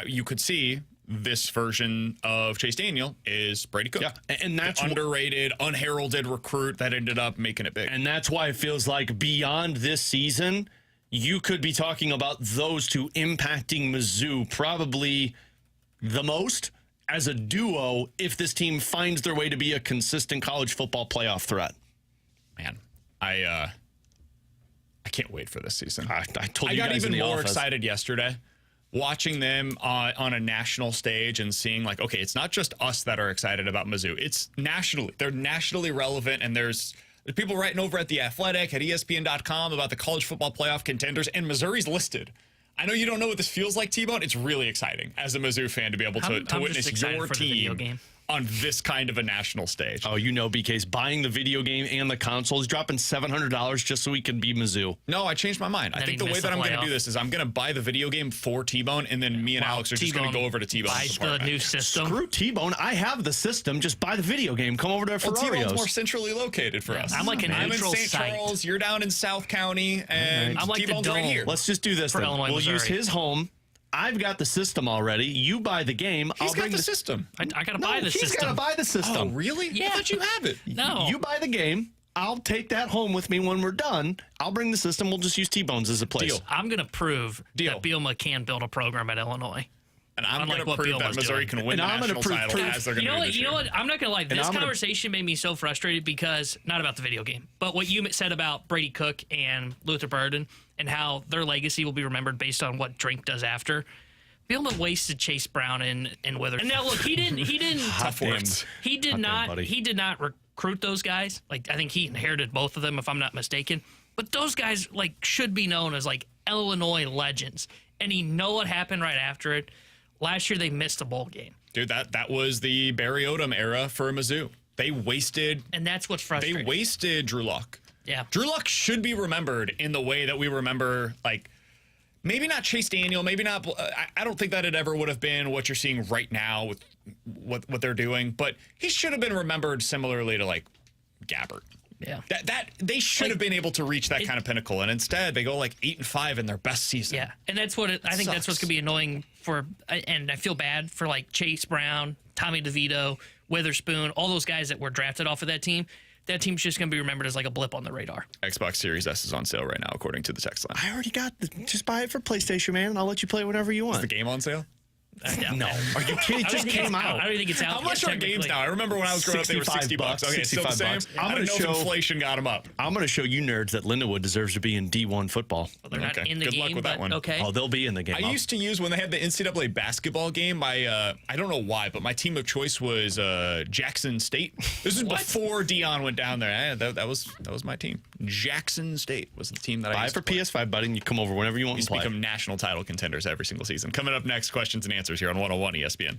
you could see this version of Chase Daniel is Brady Cook. Yeah, and that's the underrated, unheralded recruit that ended up making it big. And that's why it feels like beyond this season, you could be talking about those two impacting Mizzou probably the most as a duo if this team finds their way to be a consistent college football playoff threat. Man, I can't wait for this season. I told you I got guys even in the more office. excited yesterday watching them on a national stage and seeing like, okay, it's not just us that are excited about Mizzou. It's nationally. They're nationally relevant, and there's people writing over at The Athletic, at ESPN.com about the college football playoff contenders, and Missouri's listed. I know you don't know what this feels like, T-Bone. It's really exciting as a Mizzou fan to be able to I'm witness just excited your for the video team game. on this kind of a national stage. Oh, BK's buying the video game and the console. He's dropping $700 just so he can be Mizzou. No, I changed my mind. I think the way that I'm going to do this is I'm going to buy the video game for T-Bone, and then me and Alex are just going to go over to T-Bone's buys the apartment. new system. Screw T-Bone. I have the system. Just buy the video game. Come over to Well, T-Bone's more Ferrario's. centrally located for us. I'm like a I'm in neutral St. site. Charles. You're down in South County, and I'm like the T-Bone's right dome. here. Let's just do this For then. Illinois, We'll use Missouri. his home. I've got the system already. You buy the game. He's I'll got bring the system. I got to No, buy the he's system. got to buy the system. Oh, really? Yeah. I thought you have it. No. You buy the game. I'll take that home with me when we're done. I'll bring the system. We'll just use T-Bones as a place. Deal. I'm going to prove Deal. that Bielema can build a program at Illinois. And I'm Unlike going to what prove that Bielema's Missouri doing. can win And the I'm gonna national title prove- as they're going to do this You know year. what? I'm not going to lie. This I'm gonna- conversation made me so frustrated because, not about the video game, but what you said about Brady Cook and Luther Burden and how their legacy will be remembered based on what Drink does after. Bielema wasted Chase Brown and Withers. And now look, he didn't Tough words. he did Hot damn, not buddy. he did not recruit those guys. Like I think he inherited both of them if I'm not mistaken. But those guys like should be known as like Illinois legends. And you know what happened right after it? Last year they missed a bowl game. Dude, that was the Barry Odom era for Mizzou. They wasted And that's what's frustrating. Drew Luck. Yeah. Drew Luck should be remembered in the way that we remember, like, maybe not Chase Daniel, maybe not. I don't think that it ever would have been what you're seeing right now with what they're doing, but he should have been remembered similarly to like Gabbert. Yeah. That they should have been able to reach that kind of pinnacle, and instead they go like 8-5 in their best season. Yeah, and that's what I think. That's what's Sucks. gonna be annoying for, and I feel bad for like Chase Brown, Tommy DeVito, Witherspoon, all those guys that were drafted off of that team. That team's just gonna be remembered as like a blip on the radar. Xbox Series S is on sale right now, according to the text line. I already got the. Just buy it for PlayStation, man, and I'll let you play whenever you Is want. the game on sale? No. Are you kidding? It I don't just think came it's out. I don't think it's out. How much yet, are games technically. now? I remember when I was growing up, they were 60 bucks. Okay, still the same. $65. I don't know if inflation got them up. I'm going to show you nerds that Lindenwood deserves to be in D1 football. Well, they're not Okay, in the good luck game, with that but one. okay. Oh, they'll be in the game. I used to use when they had the NCAA basketball game. I don't know why, but my team of choice was Jackson State. This is before Dion went down there. That was my team. Jackson State was the team that I buy used for to play. PS5, buddy, and you come over whenever you want Used to to play. become national title contenders every single season. Coming up next, questions and answers here on 101 ESPN.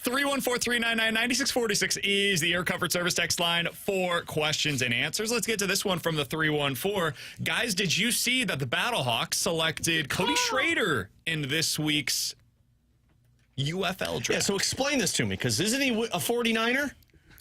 314-399-9646 is the Air Comfort Service text line for questions and answers. Let's get to this one from the 314. Guys, did you see that the Battlehawks selected Cody Schrader in this week's UFL draft? Yeah, so explain this to me, because isn't he a 49er?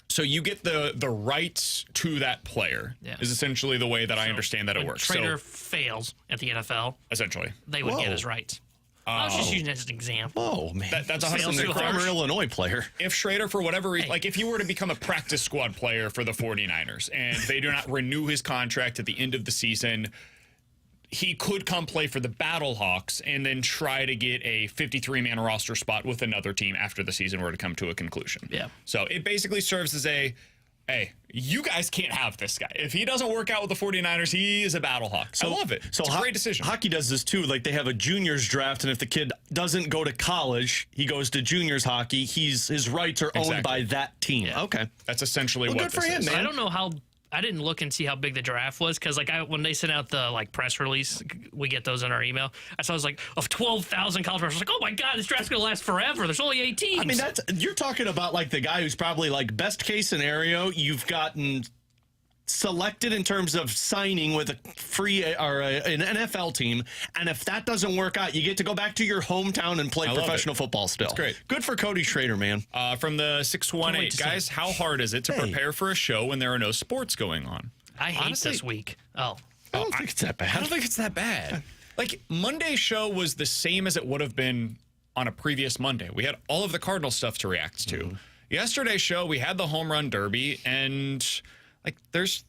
So you get the rights to that player, is essentially the way that I understand that it works. Schrader fails at the NFL, essentially, they would get his rights. I was just using that as an example. Oh, man. That's a former Illinois player. If Schrader, for whatever reason, like if he were to become a practice squad player for the 49ers and they do not renew his contract at the end of the season, he could come play for the Battlehawks and then try to get a 53-man roster spot with another team after the season were to come to a conclusion. Yeah. So it basically serves as a, hey, you guys can't have this guy. If he doesn't work out with the 49ers, he is a Battlehawk. So, I love it. So it's a great decision. Hockey does this too. Like, they have a juniors draft, and if the kid doesn't go to college, he goes to juniors hockey. His rights are owned by that team. Yeah. Okay. That's essentially what good for him, is. man. I don't know how. I didn't look and see how big the draft was, because when they sent out the press release, we get those in our email. I saw it was of 12,000 college players. I was like, oh my god, this draft's gonna last forever. There's only 8 teams. I mean, you're talking about the guy who's probably best case scenario. You've gotten selected in terms of signing with a free or an NFL team, and if that doesn't work out, you get to go back to your hometown and play professional football still. That's great. Good for Cody Schrader, man. From the 618, guys, how hard is it to prepare for a show when there are no sports going on? I hate this week. I don't think it's that bad. I don't think it's that bad. Monday's show was the same as it would have been on a previous Monday. We had all of the Cardinal stuff to react to. Yesterday's show, we had the home run derby, and there's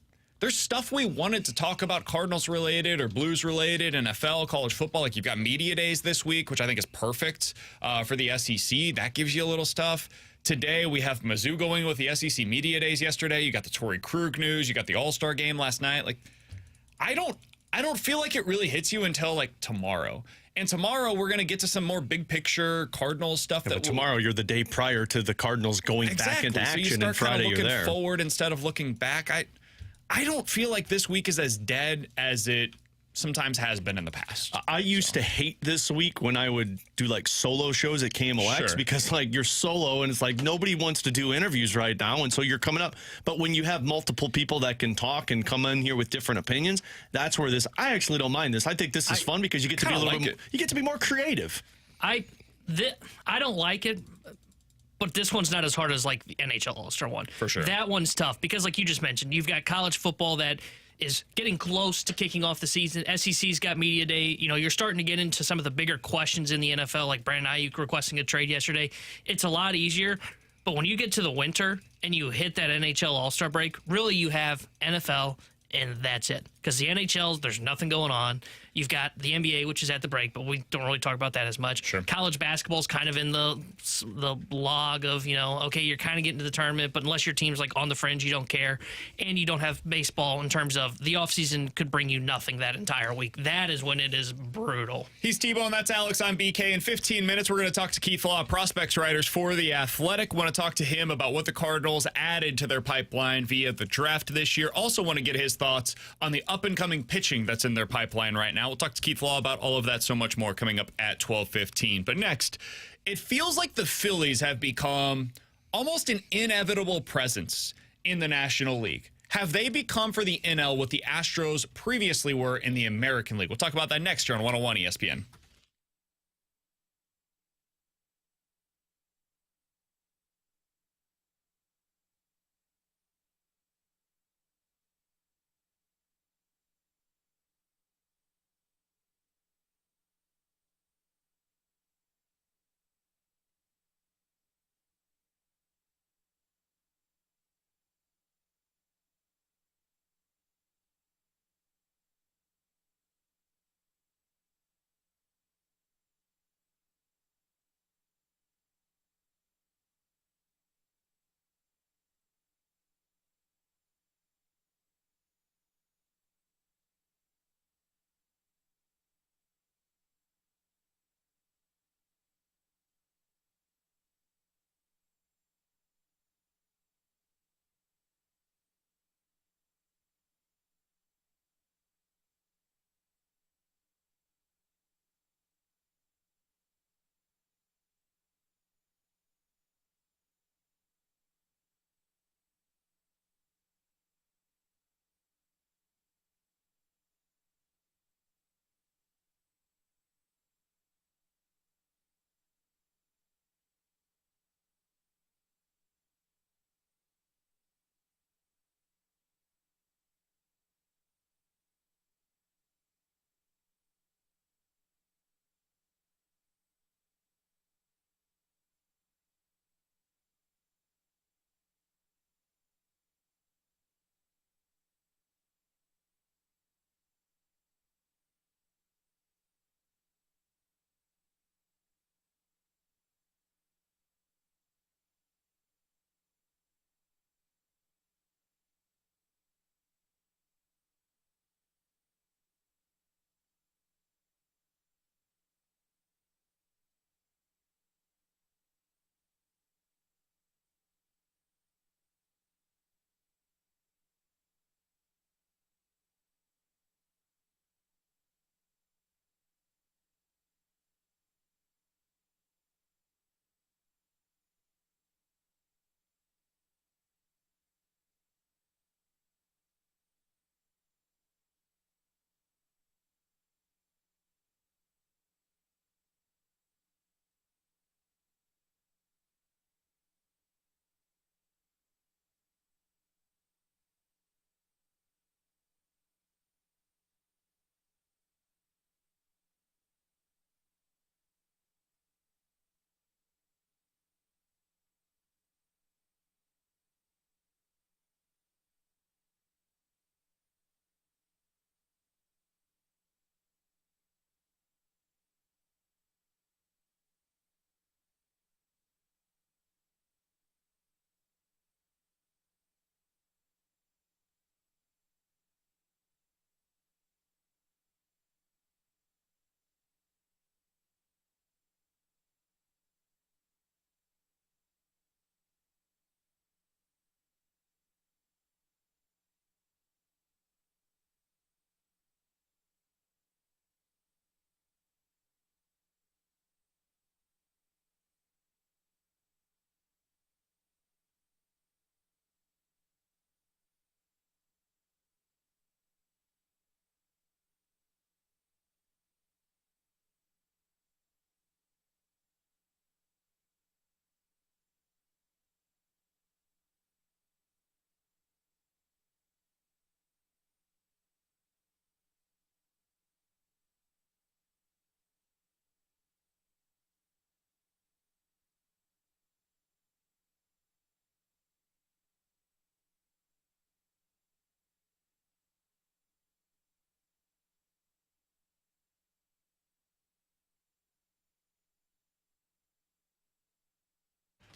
stuff we wanted to talk about, Cardinals related or Blues related, NFL, college football. You've got media days this week, which I think is perfect for the SEC. That gives you a little stuff. Today we have Mizzou going with the SEC media days yesterday. You got the Torey Krug news. You got the All-Star game last night. I don't feel like it really hits you until tomorrow. And tomorrow we're going to get to some more big picture Cardinals stuff. But tomorrow you're the day prior to the Cardinals going back into action, and Friday you're there. Looking forward instead of looking back. I don't feel like this week is as dead as it sometimes has been in the past. I used to hate this week when I would do solo shows at KMOX because you're solo and it's nobody wants to do interviews right now, and so you're coming up. But when you have multiple people that can talk and come in here with different opinions, that's where I actually don't mind this. I think this is fun because you get to be a little bit you get to be more creative. I don't like it. But this one's not as hard as the NHL All-Star one. For sure. That one's tough because you just mentioned, you've got college football that is getting close to kicking off the season. SEC's got media day. You're starting to get into some of the bigger questions in the NFL, like Brandon Ayuk requesting a trade yesterday. It's a lot easier. But when you get to the winter and you hit that NHL All-Star break, really you have NFL and that's it. Because the NHL, there's nothing going on. You've got the NBA, which is at the break, but we don't really talk about that as much. Sure. College basketball's kind of in the log of, okay, you're kind of getting to the tournament, but unless your team's on the fringe, you don't care. And you don't have baseball in terms of the offseason could bring you nothing that entire week. That is when it is brutal. He's T-Bone, that's Alex. I'm BK. In 15 minutes, we're going to talk to Keith Law, prospects writers for The Athletic. Want to talk to him about what the Cardinals added to their pipeline via the draft this year. Also want to get his thoughts on the up-and-coming pitching that's in their pipeline right now. We'll talk to Keith Law about all of that, so much more coming up at 12:15. But next, it feels like the Phillies have become almost an inevitable presence in the National League. Have they become for the NL what the Astros previously were in the American League? We'll talk about that next year on 101 ESPN.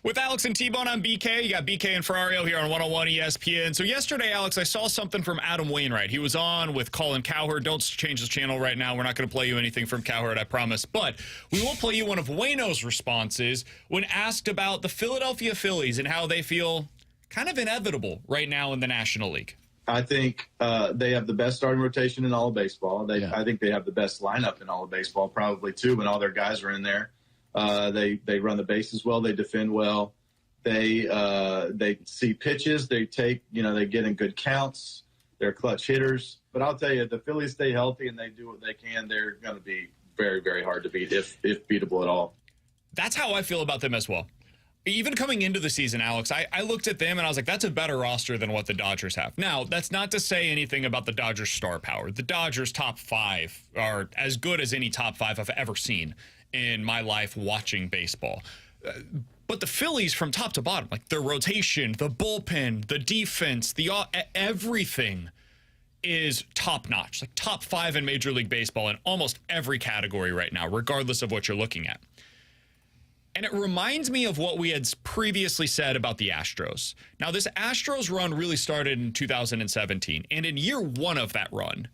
With Alex and T-Bone on BK, you got BK and Ferrario here on 101 ESPN. So yesterday, Alex, I saw something from Adam Wainwright. He was on with Colin Cowherd. Don't change the channel right now. We're not going to play you anything from Cowherd, I promise. But we will play you one of Waino's responses when asked about the Philadelphia Phillies and how they feel kind of inevitable right now in the National League. I think they have the best starting rotation in all of baseball. I think they have the best lineup in all of baseball, probably too, when all their guys are in there. They run the bases well. They defend well. They see pitches. They take, they get in good counts. They're clutch hitters. But I'll tell you, if the Phillies stay healthy and they do what they can, they're going to be very, very hard to beat, if beatable at all. That's how I feel about them as well. Even coming into the season, Alex, I looked at them and I was like, that's a better roster than what the Dodgers have. Now, that's not to say anything about the Dodgers' star power. The Dodgers' top five are as good as any top five I've ever seen in my life watching baseball. But the Phillies from top to bottom, like their rotation, the bullpen, the defense, everything is top notch, like top five in Major League Baseball in almost every category right now, regardless of what you're looking at. And it reminds me of what we had previously said about the Astros. Now, this Astros run really started in 2017. And in year one of that run,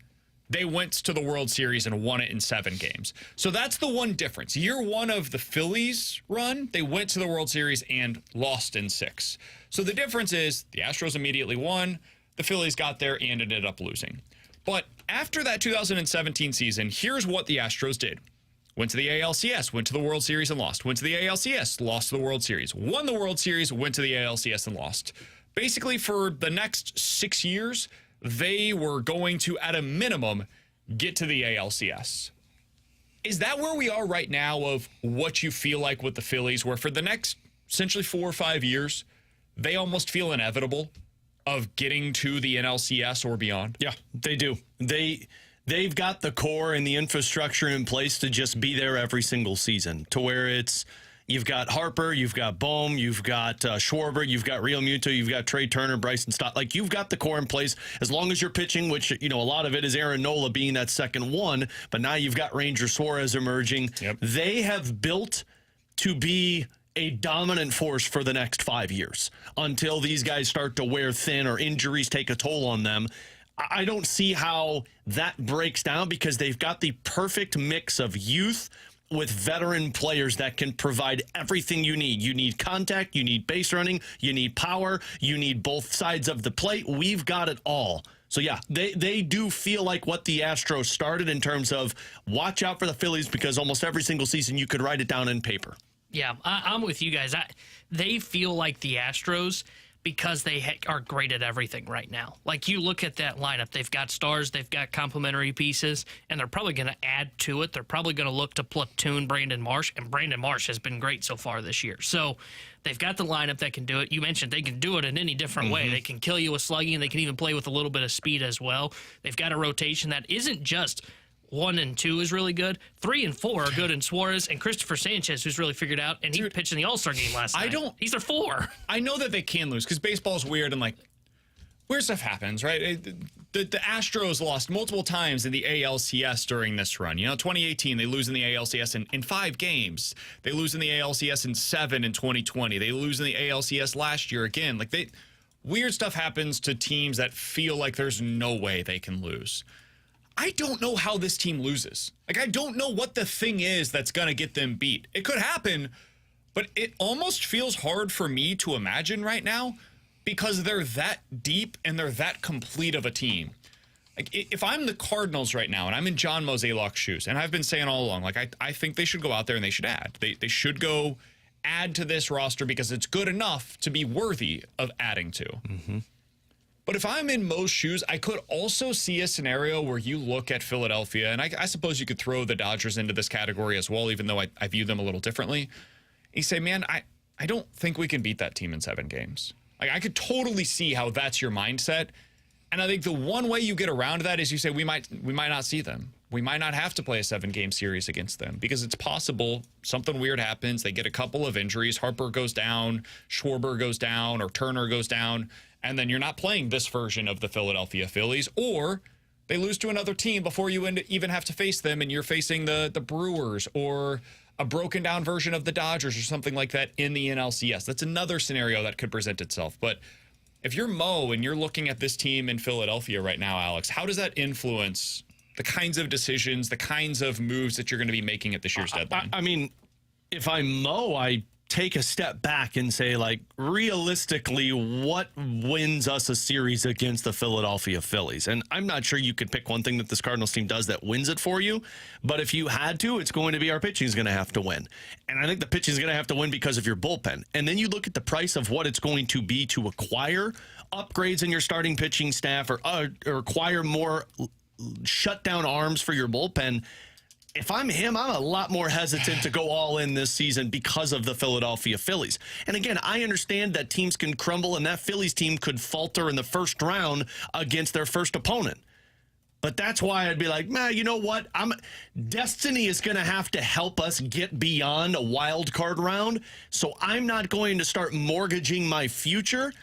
they went to the World Series and won it in 7 games. So that's the one difference. Year one of the Phillies run, they went to the World Series and lost in 6. So the difference is the Astros immediately won. The Phillies got there and ended up losing. But after that 2017 season, here's what the Astros did. Went to the ALCS, went to the World Series and lost. Went to the ALCS, lost to the World Series. Won the World Series, went to the ALCS and lost. Basically, for the next 6 years, they were going to, at a minimum, get to the ALCS. Is that where we are right now of what you feel like with the Phillies, where for the next essentially 4 or 5 years, they almost feel inevitable of getting to the NLCS or beyond? Yeah, they do. They've got the core and the infrastructure in place to just be there every single season, to where it's you've got Harper, you've got Bohm, you've got Schwarber, you've got Real Muto, you've got Trey Turner, Bryson Stott. Like, you've got the core in place as long as you're pitching, which, a lot of it is Aaron Nola being that second one, but now you've got Ranger Suarez emerging. Yep. They have built to be a dominant force for the next 5 years until these guys start to wear thin or injuries take a toll on them. I don't see how that breaks down because they've got the perfect mix of youth with veteran players that can provide everything you need. You need contact, you need base running, you need power, you need both sides of the plate. We've got it all. So, yeah, they do feel like what the Astros started in terms of watch out for the Phillies because almost every single season you could write it down in paper. Yeah, I'm with you guys. They feel like the Astros because they are great at everything right now. Like, you look at that lineup, they've got stars, they've got complementary pieces, and they're probably going to add to it. They're probably going to look to platoon Brandon Marsh, and Brandon Marsh has been great so far this year. So they've got the lineup that can do it. You mentioned they can do it in any different way. They can kill you with slugging, and they can even play with a little bit of speed as well. They've got a rotation that isn't just 1 and 2 is really good. 3 and 4 are good in Suarez and Christopher Sanchez, who's really figured out, and he pitched in the All-Star game last night. He's their 4. I know that they can lose because baseball's weird and, like, weird stuff happens, right? The Astros lost multiple times in the ALCS during this run. 2018, they lose in the ALCS in 5 games. They lose in the ALCS in 7 in 2020. They lose in the ALCS last year again. Like, weird stuff happens to teams that feel like there's no way they can lose. I don't know how this team loses. Like, I don't know what the thing is that's going to get them beat. It could happen, but it almost feels hard for me to imagine right now because they're that deep and they're that complete of a team. Like, if I'm the Cardinals right now and I'm in John Mozeliak's shoes, and I've been saying all along, like, I think they should go out there and they should add. They should go add to this roster because it's good enough to be worthy of adding to. Mm-hmm. But if I'm in Mo's shoes, I could also see a scenario where you look at Philadelphia, and I suppose you could throw the Dodgers into this category as well, even though I view them a little differently. You say, man, I don't think we can beat that team in 7 games. Like, I could totally see how that's your mindset. And I think the one way you get around that is you say we might not see them. We might not have to play a 7-game series against them because it's possible something weird happens. They get a couple of injuries. Harper goes down, Schwarber goes down, or Turner goes down. And then you're not playing this version of the Philadelphia Phillies, or they lose to another team before you even have to face them, and you're facing the Brewers or a broken down version of the Dodgers or something like that in the NLCS. That's another scenario that could present itself. But if you're Mo and you're looking at this team in Philadelphia right now, Alex, how does that influence the kinds of decisions, the kinds of moves that you're going to be making at this year's deadline? I mean, if I'm Mo, I take a step back and say, like, realistically, what wins us a series against the Philadelphia Phillies? And I'm not sure you could pick one thing that this Cardinals team does that wins it for you. But if you had to, it's going to be our pitching is going to have to win. And I think the pitching is going to have to win because of your bullpen. And then you look at the price of what it's going to be to acquire upgrades in your starting pitching staff or acquire more shutdown arms for your bullpen. If I'm him, I'm a lot more hesitant to go all in this season because of the Philadelphia Phillies. And again, I understand that teams can crumble and that Phillies team could falter in the first round against their first opponent. But that's why I'd be like, man, you know what? Destiny is going to have to help us get beyond a wild card round. So I'm not going to start mortgaging my future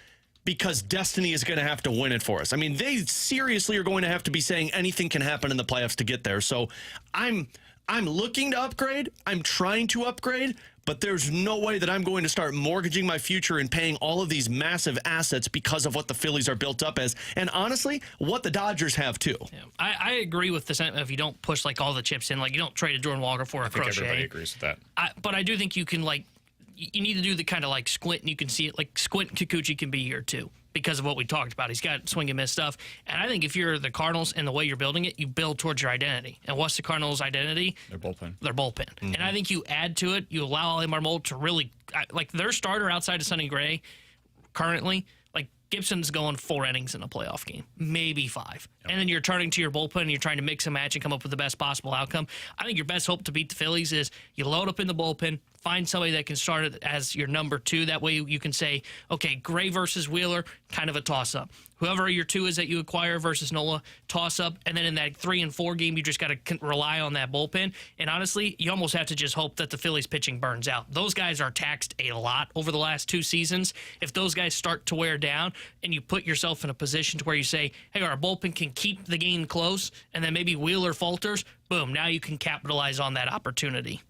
because Destiny is going to have to win it for us. I mean, they seriously are going to have to be saying anything can happen in the playoffs to get there. So I'm looking to upgrade. I'm trying to upgrade, but there's no way that I'm going to start mortgaging my future and paying all of these massive assets because of what the Phillies are built up as. And honestly, what the Dodgers have too. Yeah. I agree with the sentiment if you don't push like all the chips in, like you don't trade a Jordan Walker for a Crochet. I think everybody agrees with that. But I do think you can you need to do the kind of like squint and you can see it. Like squint Kikuchi can be here too because of what we talked about. He's got swing and miss stuff. And I think if you're the Cardinals and the way you're building it, you build towards your identity. And what's the Cardinals' identity? Their bullpen. Their bullpen. Mm-hmm. And I think you add to it, you allow Ali Marmol to really, like their starter outside of Sonny Gray currently, like Gibson's going 4 innings in a playoff game, maybe 5. Yep. And then you're turning to your bullpen and you're trying to mix and match and come up with the best possible outcome. I think your best hope to beat the Phillies is you load up in the bullpen, find somebody that can start it as your number 2. That way you can say, okay, Gray versus Wheeler, kind of a toss-up. Whoever your 2 is that you acquire versus Nola, toss-up. And then in that 3 and 4 game, you just got to rely on that bullpen. And honestly, you almost have to just hope that the Phillies pitching burns out. Those guys are taxed a lot over the last 2 seasons. If those guys start to wear down and you put yourself in a position to where you say, hey, our bullpen can keep the game close, and then maybe Wheeler falters, boom, now you can capitalize on that opportunity.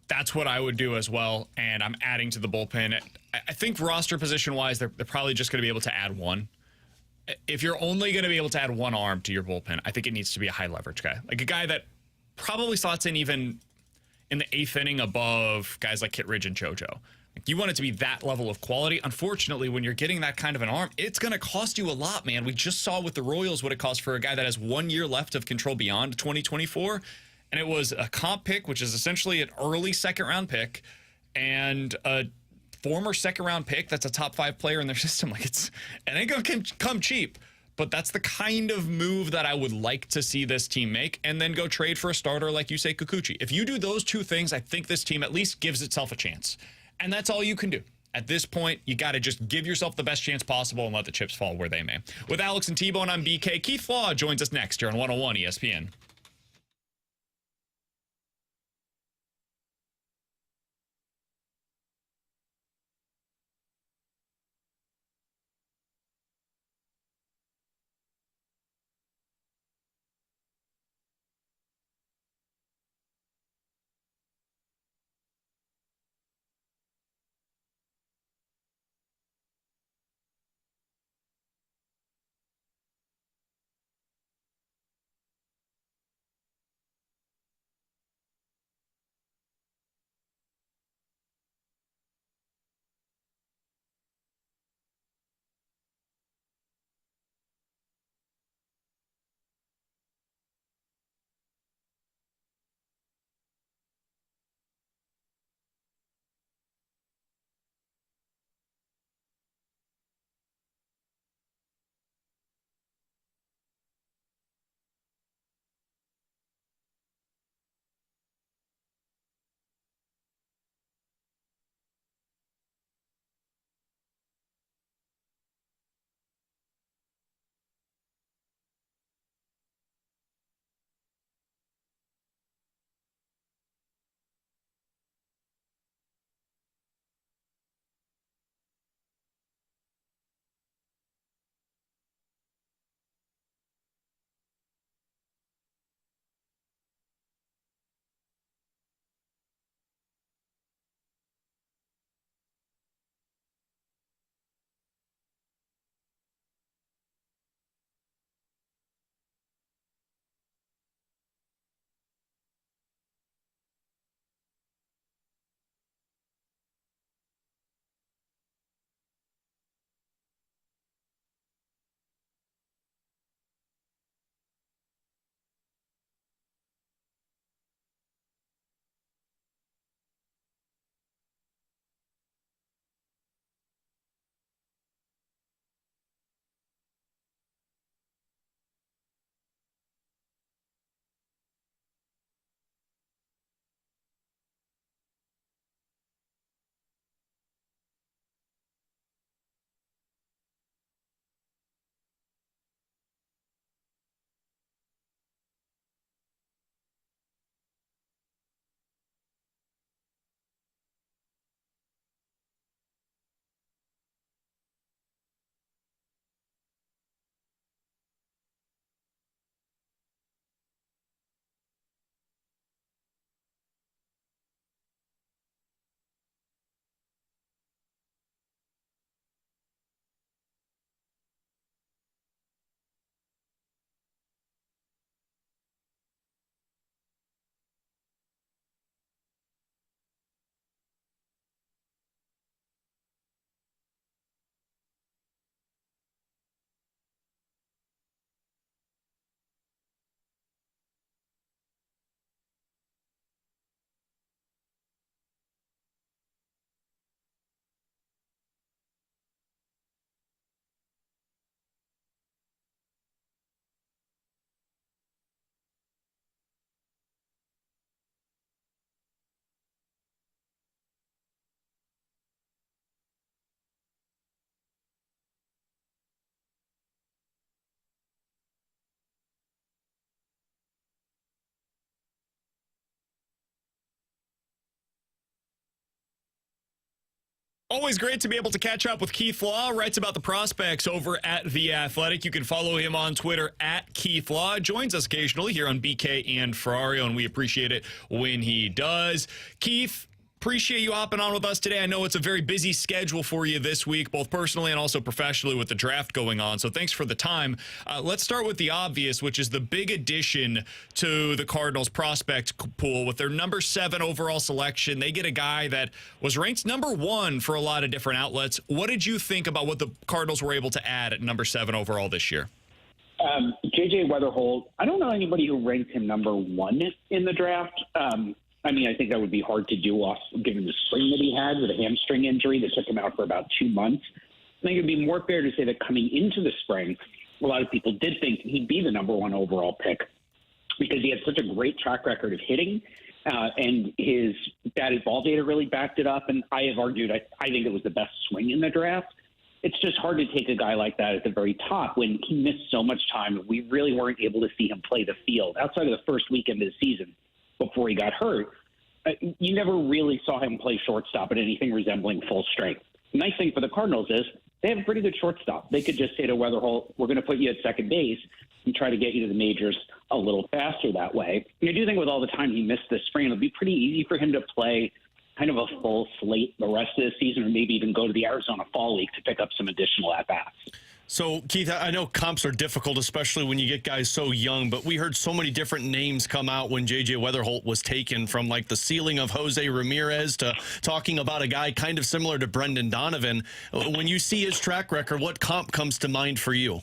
That's what I would do as well, and I'm adding to the bullpen. I think roster position-wise, they're probably just going to be able to add 1. If you're only going to be able to add 1 arm to your bullpen, I think it needs to be a high-leverage guy. Like a guy that probably slots in even in the 8th inning above guys like Kittredge and JoJo. Like you want it to be that level of quality. Unfortunately, when you're getting that kind of an arm, it's going to cost you a lot, man. We just saw with the Royals what it costs for a guy that has 1 year left of control beyond 2024. And it was a comp pick, which is essentially an early second-round pick, and a former second-round pick that's a top 5 player in their system. Like it ain't going to come cheap, but that's the kind of move that I would like to see this team make, and then go trade for a starter like you say, Kikuchi. If you do those 2 things, I think this team at least gives itself a chance. And that's all you can do. At this point, you got to just give yourself the best chance possible and let the chips fall where they may. With Alex and T-Bone, I'm BK. Keith Flaw joins us next here on 101 ESPN. Always great to be able to catch up with Keith Law. Writes about the prospects over at The Athletic. You can follow him on Twitter at Keith Law. Joins us occasionally here on BK and Ferrario, and we appreciate it when he does. Keith, appreciate you hopping on with us today. I know it's a very busy schedule for you this week, both personally and also professionally with the draft going on. So thanks for the time. Let's start with the obvious, which is the big addition to the Cardinals prospect pool with their number 7 overall selection. They get a guy that was ranked number 1 for a lot of different outlets. What did you think about what the Cardinals were able to add at number 7 overall this year? J.J. Weatherholt, I don't know anybody who ranked him number 1 in the draft. I think that would be hard to do given the spring that he had with a hamstring injury that took him out for about 2 months. I think it would be more fair to say that coming into the spring, a lot of people did think he'd be the number 1 overall pick because he had such a great track record of hitting, and his batted ball data really backed it up. And I have argued I think it was the best swing in the draft. It's just hard to take a guy like that at the very top when he missed so much time and we really weren't able to see him play the field outside of the first weekend of the season. Before he got hurt, you never really saw him play shortstop at anything resembling full strength. The nice thing for the Cardinals is they have a pretty good shortstop. They could just say to Weatherholt, we're going to put you at second base and try to get you to the majors a little faster that way. And I do think with all the time he missed this spring, it'll be pretty easy for him to play kind of a full slate the rest of the season or maybe even go to the Arizona Fall League to pick up some additional at-bats. So, Keith, I know comps are difficult, especially when you get guys so young, but we heard so many different names come out when J.J. Weatherholt was taken, from like the ceiling of Jose Ramirez to talking about a guy kind of similar to Brendan Donovan. When you see his track record, what comp comes to mind for you?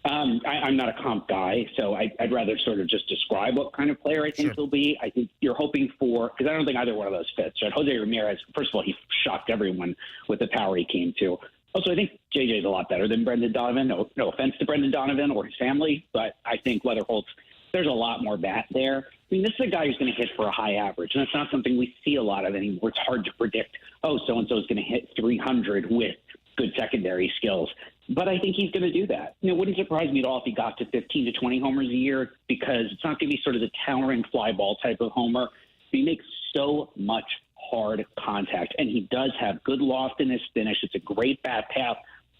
I'm not a comp guy, so I'd rather sort of just describe what kind of player I think he'll be. I think you're hoping for, because I don't think either one of those fits. Right? Jose Ramirez, first of all, he shocked everyone with the power he came to. Also, I think JJ is a lot better than Brendan Donovan. No offense to Brendan Donovan or his family, but I think Weatherholt's, there's a lot more bat there. I mean, this is a guy who's going to hit for a high average, and that's not something we see a lot of anymore. It's hard to predict, so-and-so is going to hit 300 with good secondary skills. But I think he's going to do that. It wouldn't surprise me at all if he got to 15 to 20 homers a year, because it's not going to be sort of the towering fly ball type of homer. He makes so much hard contact, and he does have good loft in his finish. It's a great bat path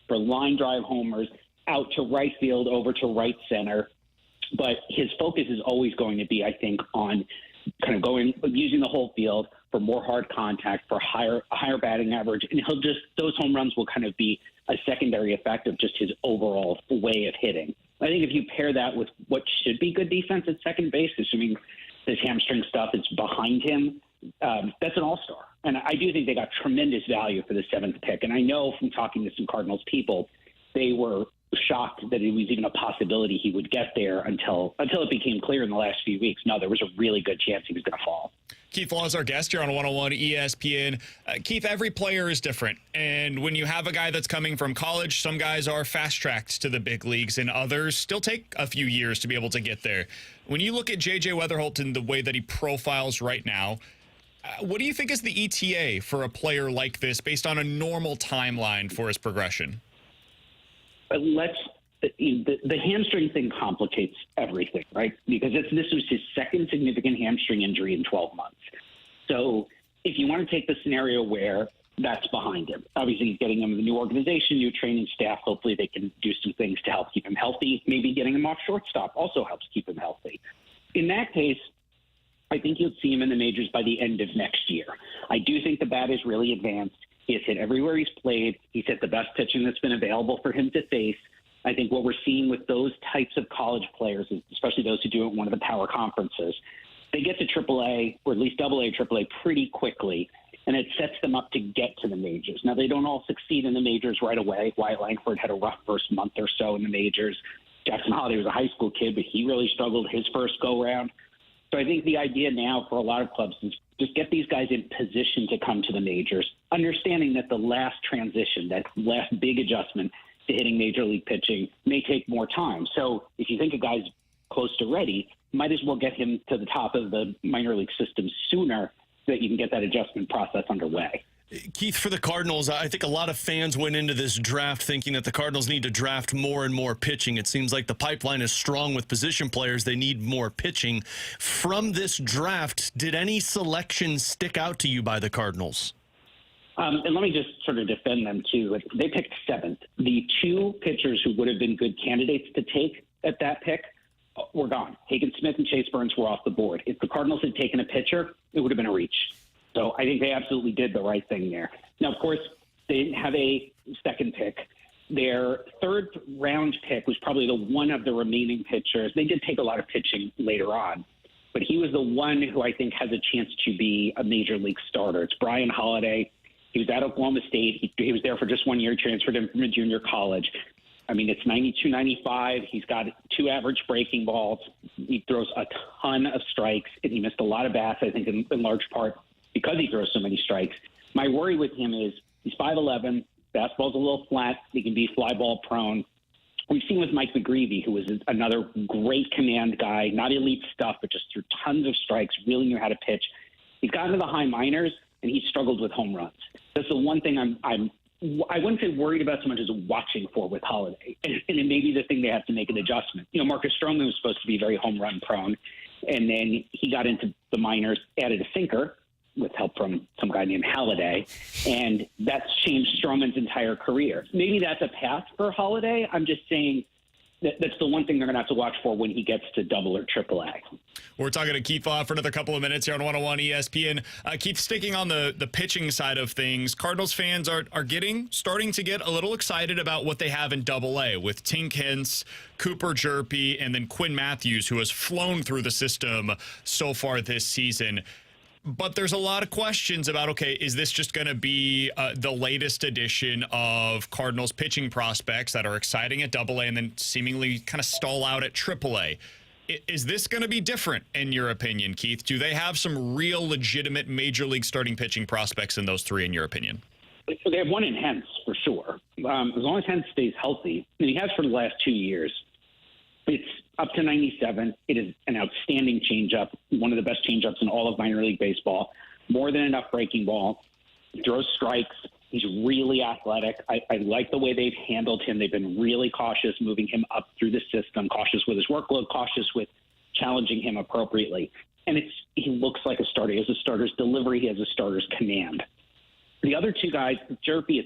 for line drive homers out to right field, over to right center. But his focus is always going to be, I think, on kind of using the whole field for more hard contact, for higher batting average, and those home runs will kind of be a secondary effect of just his overall way of hitting. I think if you pair that with what should be good defense at second base, assuming this hamstring stuff is behind him, that's an all-star. And I do think they got tremendous value for the 7th pick. And I know from talking to some Cardinals people, they were shocked that it was even a possibility he would get there until it became clear in the last few weeks. No, there was a really good chance he was going to fall. Keith Law is our guest here on 101 ESPN. Keith, every player is different. And when you have a guy that's coming from college, some guys are fast-tracked to the big leagues and others still take a few years to be able to get there. When you look at J.J. Weatherholt and the way that he profiles right now, what do you think is the ETA for a player like this based on a normal timeline for his progression? The hamstring thing complicates everything, right? Because this was his second significant hamstring injury in 12 months. So if you want to take the scenario where that's behind him, obviously he's getting him a new organization, new training staff. Hopefully they can do some things to help keep him healthy. Maybe getting him off shortstop also helps keep him healthy. In that case, I think you'll see him in the majors by the end of next year. I do think the bat is really advanced. He has hit everywhere he's played. He's hit the best pitching that's been available for him to face. I think what we're seeing with those types of college players, especially those who do it in one of the power conferences, they get to AAA or at least AA, AAA pretty quickly, and it sets them up to get to the majors. Now, they don't all succeed in the majors right away. Wyatt Langford had a rough first month or so in the majors. Jackson Holliday was a high school kid, but he really struggled his first go-round. So I think the idea now for a lot of clubs is just get these guys in position to come to the majors, understanding that the last transition, that last big adjustment to hitting major league pitching may take more time. So if you think a guy's close to ready, might as well get him to the top of the minor league system sooner so that you can get that adjustment process underway. Keith, for the Cardinals, I think a lot of fans went into this draft thinking that the Cardinals need to draft more and more pitching. It seems like the pipeline is strong with position players. They need more pitching. From this draft, did any selections stick out to you by the Cardinals? And let me just sort of defend them, too. They picked 7th. The 2 pitchers who would have been good candidates to take at that pick were gone. Hagen Smith and Chase Burns were off the board. If the Cardinals had taken a pitcher, it would have been a reach. So I think they absolutely did the right thing there. Now, of course, they didn't have a second pick. Their 3rd round pick was probably the one of the remaining pitchers. They did take a lot of pitching later on, but he was the one who I think has a chance to be a major league starter. It's Brian Holiday. He was at Oklahoma State. He was there for just 1 year, transferred him from a junior college. I mean, it's 92, 95. He's got 2 average breaking balls. He throws a ton of strikes, and he missed a lot of bats, I think, in large part because he throws so many strikes. My worry with him is he's 5'11". Basketball's a little flat. He can be fly ball prone. We've seen with Mike McGreevy, who was another great command guy, not elite stuff, but just threw tons of strikes, really knew how to pitch. He's gotten to the high minors, and he's struggled with home runs. That's the one thing I wouldn't say worried about so much as watching for with Holiday. And it may be the thing they have to make an adjustment. You know, Marcus Stroman was supposed to be very home run prone, and then he got into the minors, added a sinker with help from some guy named Halliday, and that's changed Stroman's entire career. Maybe that's a path for Holiday. I'm just saying that's the one thing they're going to have to watch for when he gets to Double or Triple A. We're talking to Keith for another couple of minutes here on 101 ESPN. Keith, sticking on the pitching side of things, Cardinals fans are starting to get a little excited about what they have in Double A with Tink Hintz, Cooper Jerpy, and then Quinn Matthews, who has flown through the system so far this season. But there's a lot of questions about, okay, is this just going to be the latest edition of Cardinals pitching prospects that are exciting at Double A and then seemingly kind of stall out at Triple A? Is this going to be different, in your opinion, Keith? Do they have some real legitimate major league starting pitching prospects in those 3, in your opinion? They have one in Hentz, for sure. As long as Hentz stays healthy, and he has for the last 2 years, it's up to 97. It is an outstanding changeup, one of the best changeups in all of minor league baseball. More than enough breaking ball. Throws strikes. He's really athletic. I like the way they've handled him. They've been really cautious moving him up through the system, cautious with his workload, cautious with challenging him appropriately. And he looks like a starter. He has a starter's delivery. He has a starter's command. The other 2 guys, Jerpy,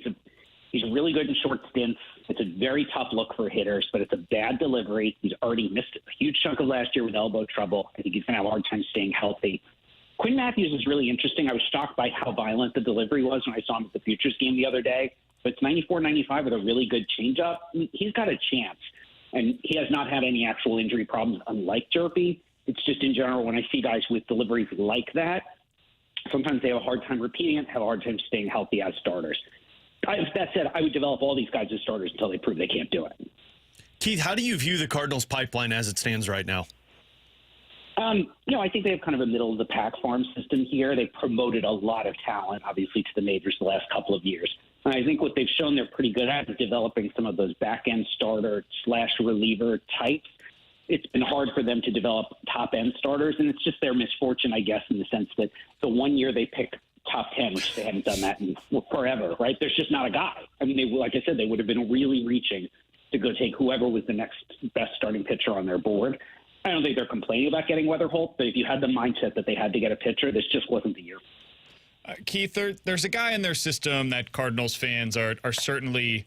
he's really good in short stints. It's a very tough look for hitters, but it's a bad delivery. He's already missed a huge chunk of last year with elbow trouble. I think he's going to have a hard time staying healthy. Quinn Matthews is really interesting. I was shocked by how violent the delivery was when I saw him at the Futures game the other day. But it's 94, 95 with a really good changeup. He's got a chance. And he has not had any actual injury problems, unlike Jerpy. It's just in general, when I see guys with deliveries like that, sometimes they have a hard time repeating it, have a hard time staying healthy as starters. That said, I would develop all these guys as starters until they prove they can't do it. Keith, how do you view the Cardinals pipeline as it stands right now? I think they have kind of a middle-of-the-pack farm system here. They promoted a lot of talent, obviously, to the majors the last couple of years. And I think what they've shown they're pretty good at is developing some of those back-end starter/reliever types. It's been hard for them to develop top-end starters, and it's just their misfortune, I guess, in the sense that the one year they picked top 10, which they haven't done that in forever, right? There's just not a guy. I mean, like I said, they would have been really reaching to go take whoever was the next best starting pitcher on their board. I don't think they're complaining about getting Weatherholt, but if you had the mindset that they had to get a pitcher, this just wasn't the year. Keith, there's a guy in their system that Cardinals fans are certainly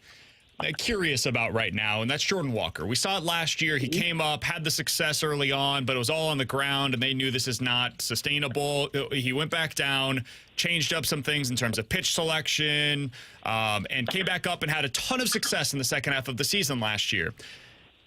curious about right now, and that's Jordan Walker. We saw it last year. He came up, had the success early on, but it was all on the ground, and they knew this is not sustainable. He went back down, changed up some things in terms of pitch selection, and came back up and had a ton of success in the second half of the season last year.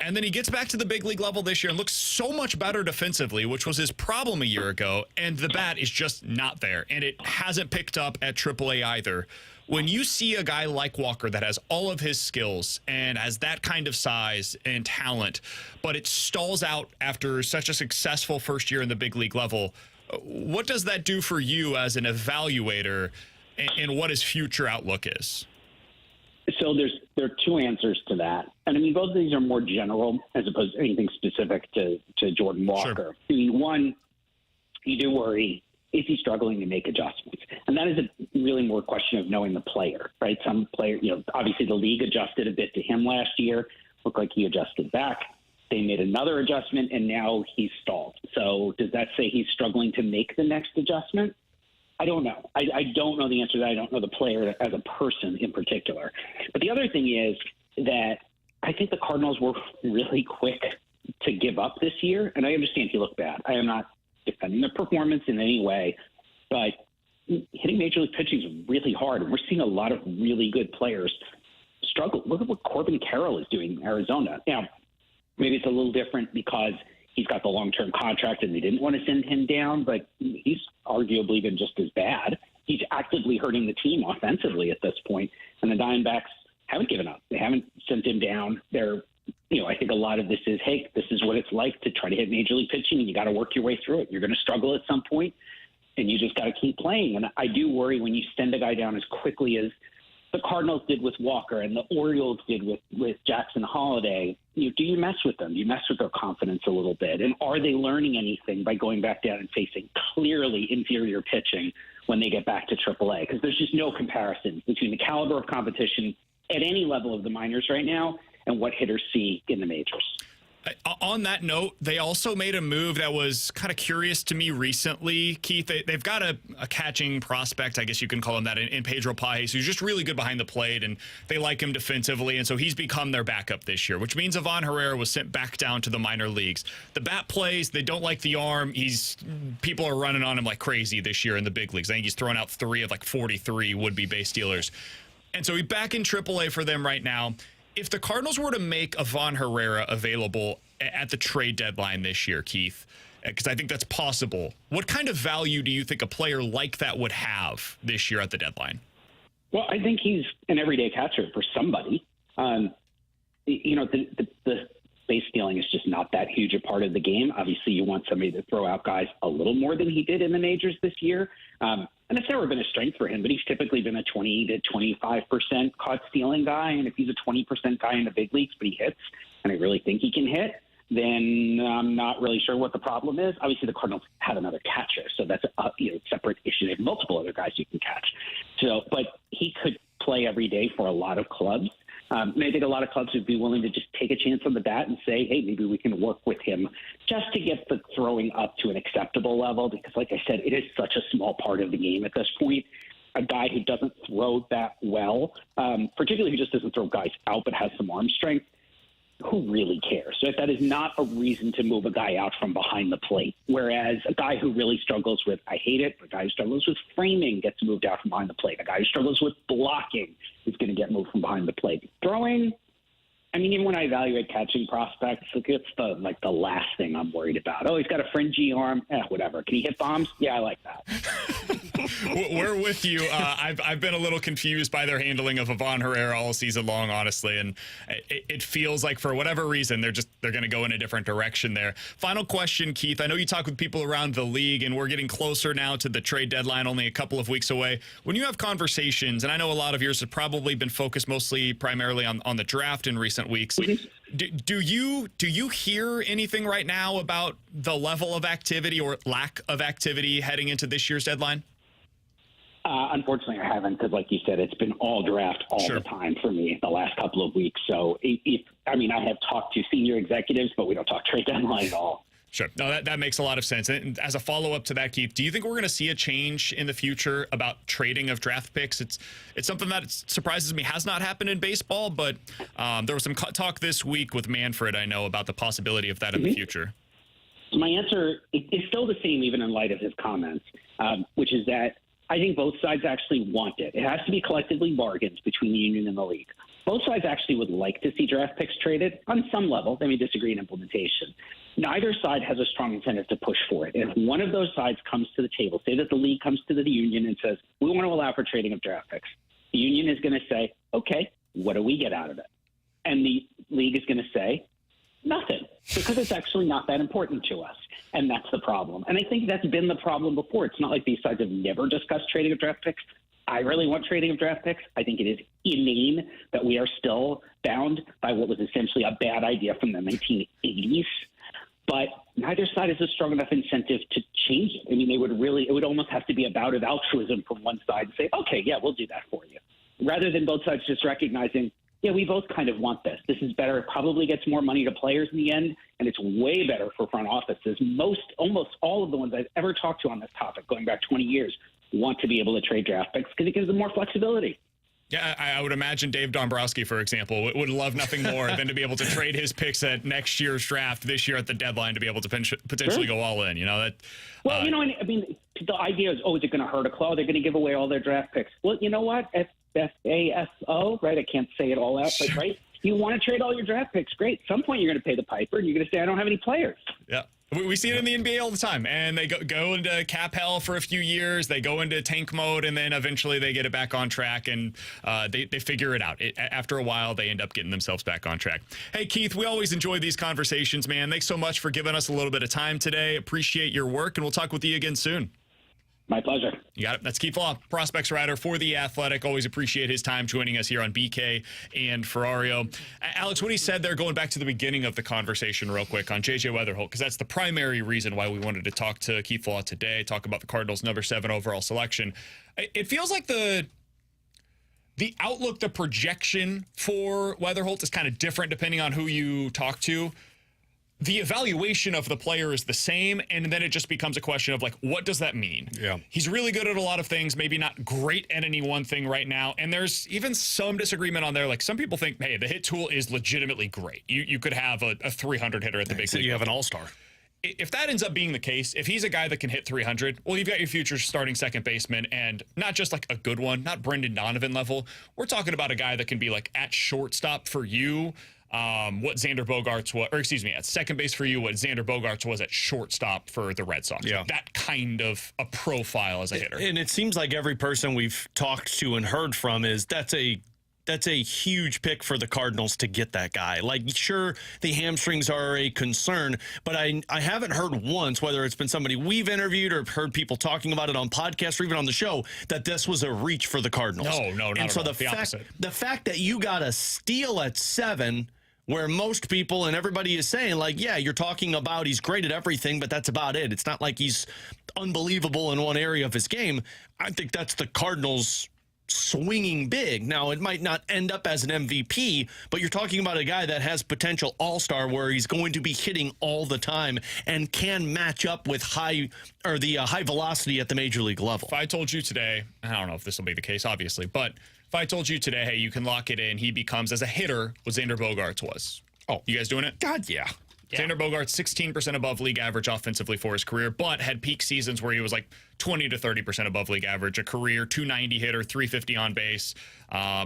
And then he gets back to the big league level this year and looks so much better defensively, which was his problem a year ago, and the bat is just not there, and it hasn't picked up at AAA either. When you see a guy like Walker that has all of his skills and has that kind of size and talent, but it stalls out after such a successful first year in the big league level, what does that do for you as an evaluator and what his future outlook is? So there are 2 answers to that. And I mean, both of these are more general as opposed to anything specific to Jordan Walker. Sure. I mean, one, you do worry, is he struggling to make adjustments? And that is a really more question of knowing the player, right? Some player, obviously the league adjusted a bit to him last year. Looked like he adjusted back. They made another adjustment, and now he's stalled. So does that say he's struggling to make the next adjustment? I don't know. I don't know the answer to that. I don't know the player as a person in particular. But the other thing is that I think the Cardinals were really quick to give up this year. And I understand he looked bad. I am not defending the performance in any way, but hitting major league pitching is really hard. And we're seeing a lot of really good players struggle. Look at what Corbin Carroll is doing in Arizona. Now, maybe it's a little different because he's got the long-term contract and they didn't want to send him down, but he's arguably been just as bad. He's actively hurting the team offensively at this point, and the Diamondbacks haven't given up. They haven't sent him down. I think a lot of this is, hey, this is what it's like to try to hit major league pitching, and you got to work your way through it. You're going to struggle at some point, and you just got to keep playing. And I do worry when you send a guy down as quickly as the Cardinals did with Walker and the Orioles did with Jackson Holiday. Do you mess with them? Do you mess with their confidence a little bit? And are they learning anything by going back down and facing clearly inferior pitching when they get back to AAA? Because there's just no comparison between the caliber of competition at any level of the minors right now and what hitters see in the majors. On that note, they also made a move that was kind of curious to me recently, Keith. They've got a catching prospect, I guess you can call him that, in Pedro Pajes, who's just really good behind the plate, and they like him defensively, and so he's become their backup this year, which means Ivan Herrera was sent back down to the minor leagues. The bat plays, they don't like the arm. People are running on him like crazy this year in the big leagues. I think he's thrown out 3 of like 43 would-be base stealers. And so he's back in AAA for them right now. If the Cardinals were to make Ivan Herrera available at the trade deadline this year, Keith, because I think that's possible, what kind of value do you think a player like that would have this year at the deadline? Well, I think he's an everyday catcher for somebody. The base stealing is just not that huge a part of the game. Obviously, you want somebody to throw out guys a little more than he did in the majors this year. And it's never been a strength for him, but he's typically been a 20 to 25% caught stealing guy. And if he's a 20% guy in the big leagues, but he hits, and I really think he can hit, then I'm not really sure what the problem is. Obviously, the Cardinals have another catcher, so that's a separate issue. They have multiple other guys you can catch. But he could play every day for a lot of clubs. And I think a lot of clubs would be willing to just take a chance on the bat and say, hey, maybe we can work with him just to get the throwing up to an acceptable level. Because, like I said, it is such a small part of the game at this point. A guy who doesn't throw that well, particularly who just doesn't throw guys out but has some arm strength, who really cares? So that is not a reason to move a guy out from behind the plate. Whereas a guy who really struggles with, I hate it, a guy who struggles with framing gets moved out from behind the plate. A guy who struggles with blocking is going to get moved from behind the plate. Throwing, I mean, even when I evaluate catching prospects, it's the last thing I'm worried about. Oh, he's got a fringy arm. Whatever. Can he hit bombs? Yeah, I like that. We're with you. I've been a little confused by their handling of Ivan Herrera all season long, honestly, and it feels like for whatever reason they're going to go in a different direction there. Final question, Keith. I know you talk with people around the league, and we're getting closer now to the trade deadline, only a couple of weeks away. When you have conversations, and I know a lot of yours have probably been focused primarily on the draft in recent weeks. Do you hear anything right now about the level of activity or lack of activity heading into this year's deadline? Unfortunately, I haven't, because like you said, it's been all draft all the time for me the last couple of weeks. So I have talked to senior executives, but we don't talk trade deadline at all. Sure. No, that makes a lot of sense. And as a follow-up to that, Keith, do you think we're going to see a change in the future about trading of draft picks? It's something that surprises me has not happened in baseball, but there was some talk this week with Manfred, I know, about the possibility of that in the future. My answer is still the same, even in light of his comments, which is that I think both sides actually want it. It has to be collectively bargained between the union and the league. Both sides actually would like to see draft picks traded on some level. They may disagree in implementation. Neither side has a strong incentive to push for it. And if one of those sides comes to the table, say that the league comes to the union and says, we want to allow for trading of draft picks, the union is going to say, okay, what do we get out of it? And the league is going to say, nothing, because it's actually not that important to us. And that's the problem. And I think that's been the problem before. It's not like these sides have never discussed trading of draft picks. I really want trading of draft picks. I think it is inane that we are still bound by what was essentially a bad idea from the 1980s. But neither side has a strong enough incentive to change it. I mean, it would almost have to be a bout of altruism from one side and say, okay, yeah, we'll do that for you. Rather than both sides just recognizing, yeah, we both kind of want this. This is better. It probably gets more money to players in the end, and it's way better for front offices. Almost all of the ones I've ever talked to on this topic, going back 20 years, want to be able to trade draft picks because it gives them more flexibility. Yeah, I would imagine Dave Dombrowski, for example, would love nothing more than to be able to trade his picks at next year's draft this year at the deadline to be able to potentially go all in. Well, I mean, the idea is, is it going to hurt a club? They're going to give away all their draft picks. Well, you know what? FASO, right? I can't say it all out, but right? You want to trade all your draft picks? Great. At some point, you're going to pay the piper, and you're going to say, I don't have any players. Yeah. We see it in the NBA all the time, and they go into cap hell for a few years. They go into tank mode, and then eventually they get it back on track, and they figure it out. After a while, they end up getting themselves back on track. Hey, Keith, we always enjoy these conversations, man. Thanks so much for giving us a little bit of time today. Appreciate your work, and we'll talk with you again soon. My pleasure. You got it. That's Keith Law, prospects writer for The Athletic. Always appreciate his time joining us here on BK and Ferrario. Alex, what he said there, going back to the beginning of the conversation real quick on J.J. Weatherholt, because that's the primary reason why we wanted to talk to Keith Law today, talk about the Cardinals' number 7 overall selection. It feels like the outlook, the projection for Weatherholt is kind of different depending on who you talk to. The evaluation of the player is the same, and then it just becomes a question of, like, what does that mean? Yeah. He's really good at a lot of things, maybe not great at any one thing right now, and there's even some disagreement on there. Like, some people think, hey, the hit tool is legitimately great. You could have a 300 hitter at the big league. You have an all-star. If that ends up being the case, if he's a guy that can hit 300, well, you've got your future starting second baseman, and not just like a good one, not Brendan Donovan level. We're talking about a guy that can be like at shortstop for you, what Xander Bogaerts was, or excuse me, at second base for you, what Xander Bogaerts was at shortstop for the Red Sox. Yeah. That kind of a profile as a hitter. And it seems like every person we've talked to and heard from is that's a huge pick for the Cardinals to get that guy. Like, sure, the hamstrings are a concern, but I haven't heard once, whether it's been somebody we've interviewed or heard people talking about it on podcasts or even on the show, that this was a reach for the Cardinals. No, not and so at all. The fact that you got a steal at 7, where most people and everybody is saying, like, yeah, you're talking about he's great at everything, but that's about it. It's not like he's unbelievable in one area of his game. I think that's the Cardinals swinging big. Now, it might not end up as an MVP, but you're talking about a guy that has potential all-star where he's going to be hitting all the time and can match up with high velocity at the major league level. If I told you today, I don't know if this will be the case, obviously, but if I told you today, hey, you can lock it in, he becomes, as a hitter, what Xander Bogaerts was. Oh, you guys doing it? God, yeah. Xander Bogaerts, 16% above league average offensively for his career, but had peak seasons where he was like 20 to 30% above league average. A career 290 hitter, 350 on base,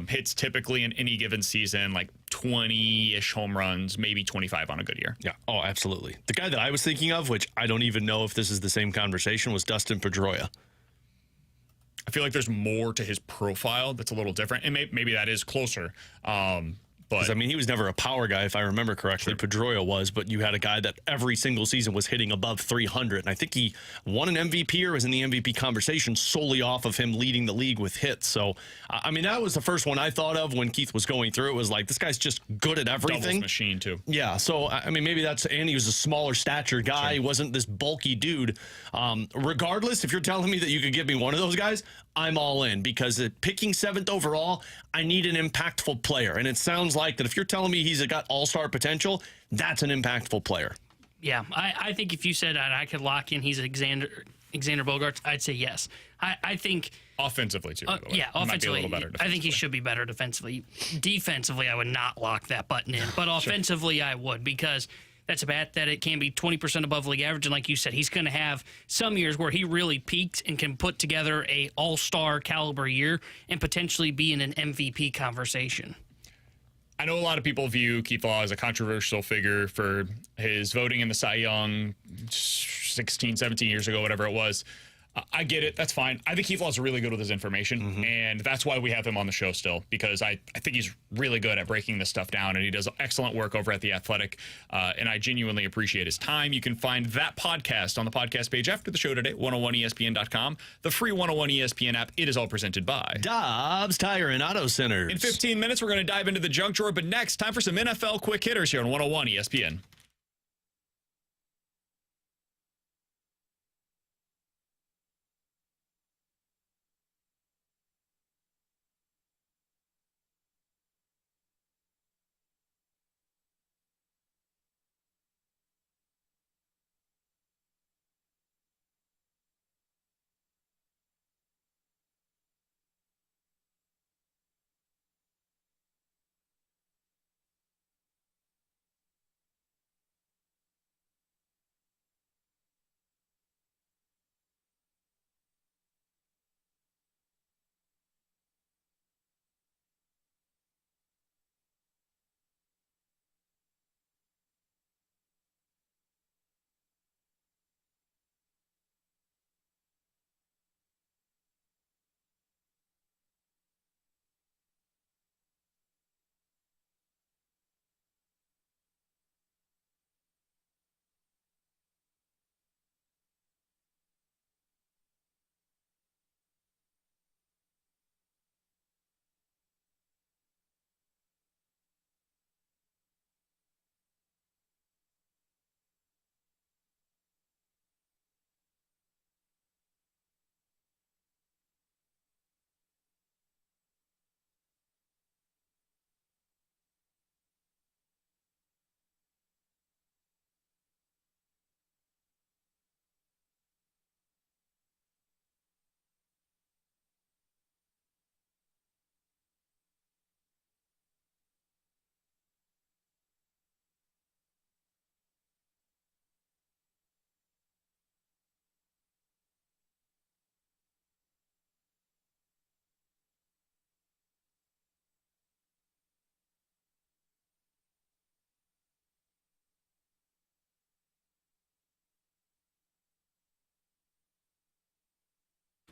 hits typically in any given season like 20-ish home runs, maybe 25 on a good year. Yeah. Oh, absolutely. The guy that I was thinking of, which I don't even know if this is the same conversation, was Dustin Pedroia. I feel like there's more to his profile that's a little different, and maybe that is closer. But I mean, he was never a power guy, if I remember correctly. Sure. Pedroia was, but you had a guy that every single season was hitting above 300. And I think he won an MVP or was in the MVP conversation solely off of him leading the league with hits. So, I mean, that was the first one I thought of when Keith was going through. It was like, this guy's just good at everything. Doubles machine, too. Yeah, so, I mean, maybe that's, and he was a smaller stature guy. Sure. He wasn't this bulky dude. Regardless, if you're telling me that you could give me one of those guys, I'm all in, because at picking 7th overall, I need an impactful player. And it sounds like that if you're telling me he's got all-star potential, that's an impactful player. Yeah, I think if you said I could lock in he's Xander Bogaerts, I'd say yes. I think offensively too. Yeah, offensively. I think he should be better defensively. Defensively, I would not lock that button in, but offensively, I would, because that's a bat that it can be 20% above league average, and like you said, he's going to have some years where he really peaks and can put together a all-star caliber year and potentially be in an MVP conversation. I know a lot of people view Keith Law as a controversial figure for his voting in the Cy Young 16, 17 years ago, whatever it was. I get it. That's fine. I think Keith Law's really good with his information, and that's why we have him on the show still, because I think he's really good at breaking this stuff down, and he does excellent work over at The Athletic, and I genuinely appreciate his time. You can find that podcast on the podcast page after the show today, 101ESPN.com, the free 101 ESPN app. It is all presented by Dobbs Tire and Auto Centers. In 15 minutes, we're going to dive into the junk drawer, but next, time for some NFL quick hitters here on 101 ESPN.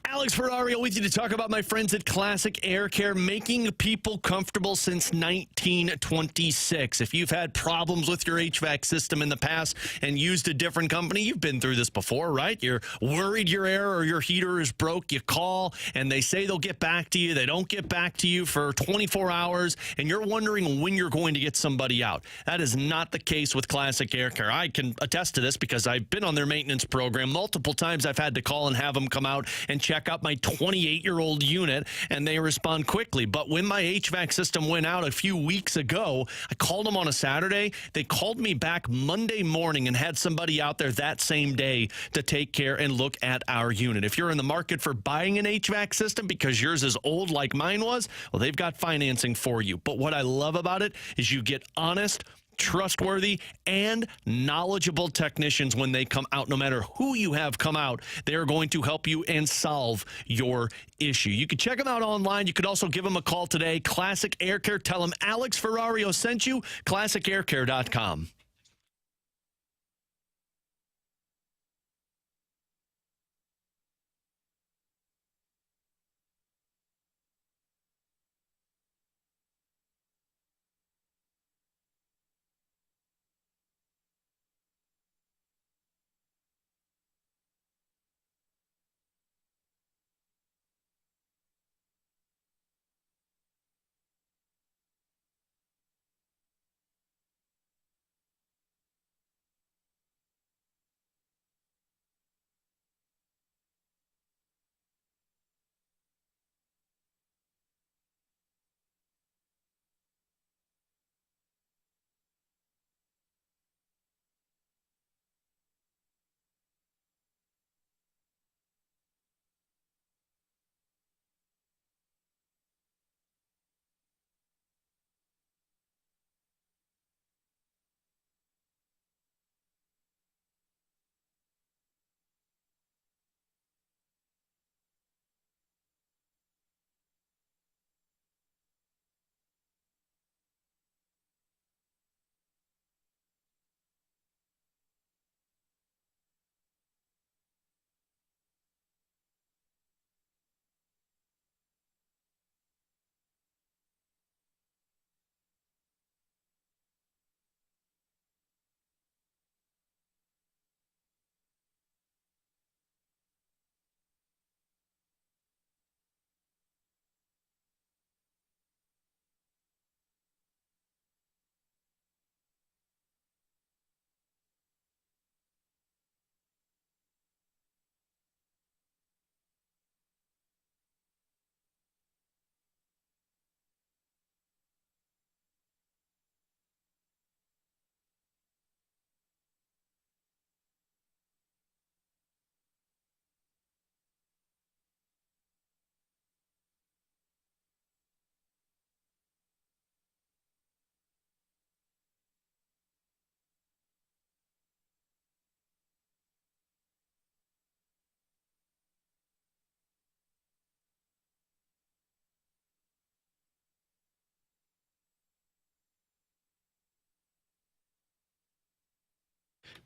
Alex Ferrario with you to talk about my friends at Classic Air Care, making people comfortable since 1926. If you've had problems with your HVAC system in the past and used a different company, you've been through this before, right? You're worried your air or your heater is broke. You call and they say they'll get back to you. They don't get back to you for 24 hours, and you're wondering when you're going to get somebody out. That is not the case with Classic Air Care. I can attest to this because I've been on their maintenance program multiple times. I've had to call and have them come out and check out my 28-year-old unit, and they respond quickly. But when my HVAC system went out a few weeks ago, I called them on a Saturday. They called me back Monday morning and had somebody out there that same day to take care and look at our unit. If you're in the market for buying an HVAC system because yours is old like mine was, well, they've got financing for you. But what I love about it is you get honest, trustworthy, and knowledgeable technicians when they come out. No matter who you have come out, they're going to help you and solve your issue. You can check them out online. You could also give them a call today. Classic Air Care. Tell them Alex Ferrario sent you. ClassicAirCare.com.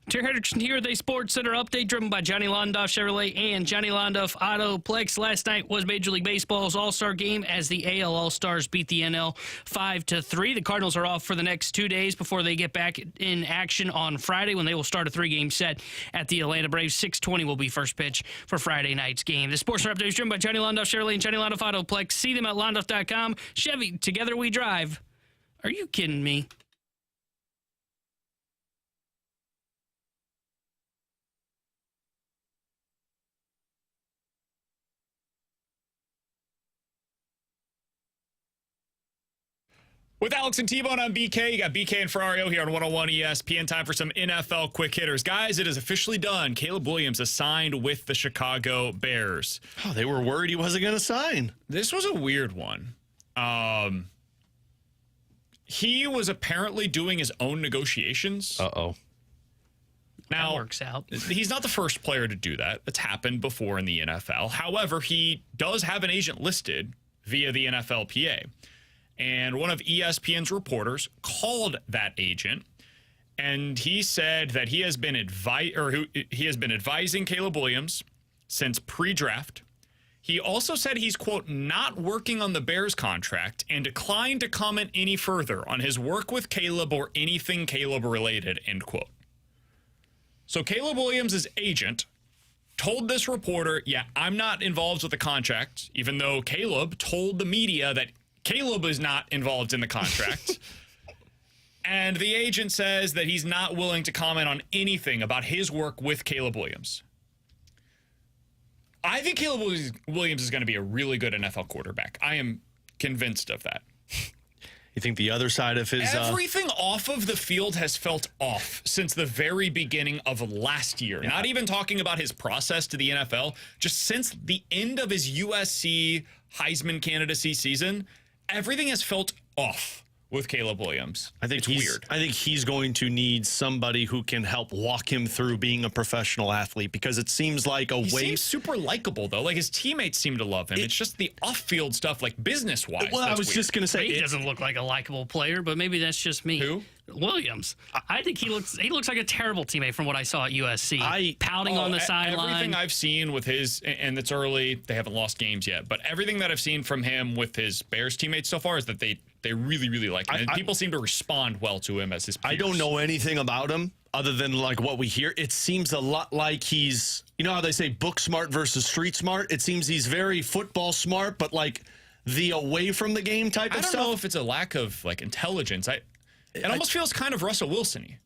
Terry Hendrickson here with a Sports Center update driven by Johnny Londoff Chevrolet and Johnny Londoff Autoplex. Last night was Major League Baseball's All-Star game as the AL All-Stars beat the NL 5-3. The Cardinals are off for the next 2 days before they get back in action on Friday when they will start a 3-game set at the Atlanta Braves. 6:20 will be first pitch for Friday night's game. The Sports Center update is driven by Johnny Londoff Chevrolet and Johnny Londoff Autoplex. See them at londoff.com. Chevy, together we drive. Are you kidding me? With Alex and T-Bone on BK, you got BK and Ferrario here on 101 ESPN. Time for some NFL quick hitters. Guys, it is officially done. Caleb Williams has signed with the Chicago Bears. Oh, they were worried he wasn't going to sign. This was a weird one. He was apparently doing his own negotiations. Uh-oh. Now, that works out. He's not the first player to do that. It's happened before in the NFL. However, he does have an agent listed via the NFLPA. And one of ESPN's reporters called that agent, and he said that he has been advising Caleb Williams since pre-draft. He also said he's, quote, not working on the Bears contract and declined to comment any further on his work with Caleb or anything Caleb related, end quote. So Caleb Williams' agent told this reporter, yeah, I'm not involved with the contract, even though Caleb told the media that Caleb is not involved in the contract. And the agent says that he's not willing to comment on anything about his work with Caleb Williams. I think Caleb Williams is going to be a really good NFL quarterback. I am convinced of that. You think the other side of his... Everything off of the field has felt off since the very beginning of last year. Yeah. Not even talking about his process to the NFL. Just since the end of his USC Heisman candidacy season, everything has felt off with Caleb Williams. I think it's weird. I think he's going to need somebody who can help walk him through being a professional athlete, because it seems like he seems super likable, though. Like, his teammates seem to love him. It's just the off-field stuff, like business-wise. Well, I was just going to say, he doesn't look like a likable player, but maybe that's just me. Who? Williams. I think he looks like a terrible teammate from what I saw at USC. Pouting on the sideline. Everything I've seen with his, and it's early, they haven't lost games yet, but everything that I've seen from him with his Bears teammates so far is that they really, really like him. And people seem to respond well to him as his peers. I don't know anything about him other than like what we hear. It seems a lot like he's, you know how they say book smart versus street smart? It seems he's very football smart, but like the away from the game type of stuff. I don't know if it's a lack of like intelligence. It almost feels kind of Russell Wilson-y.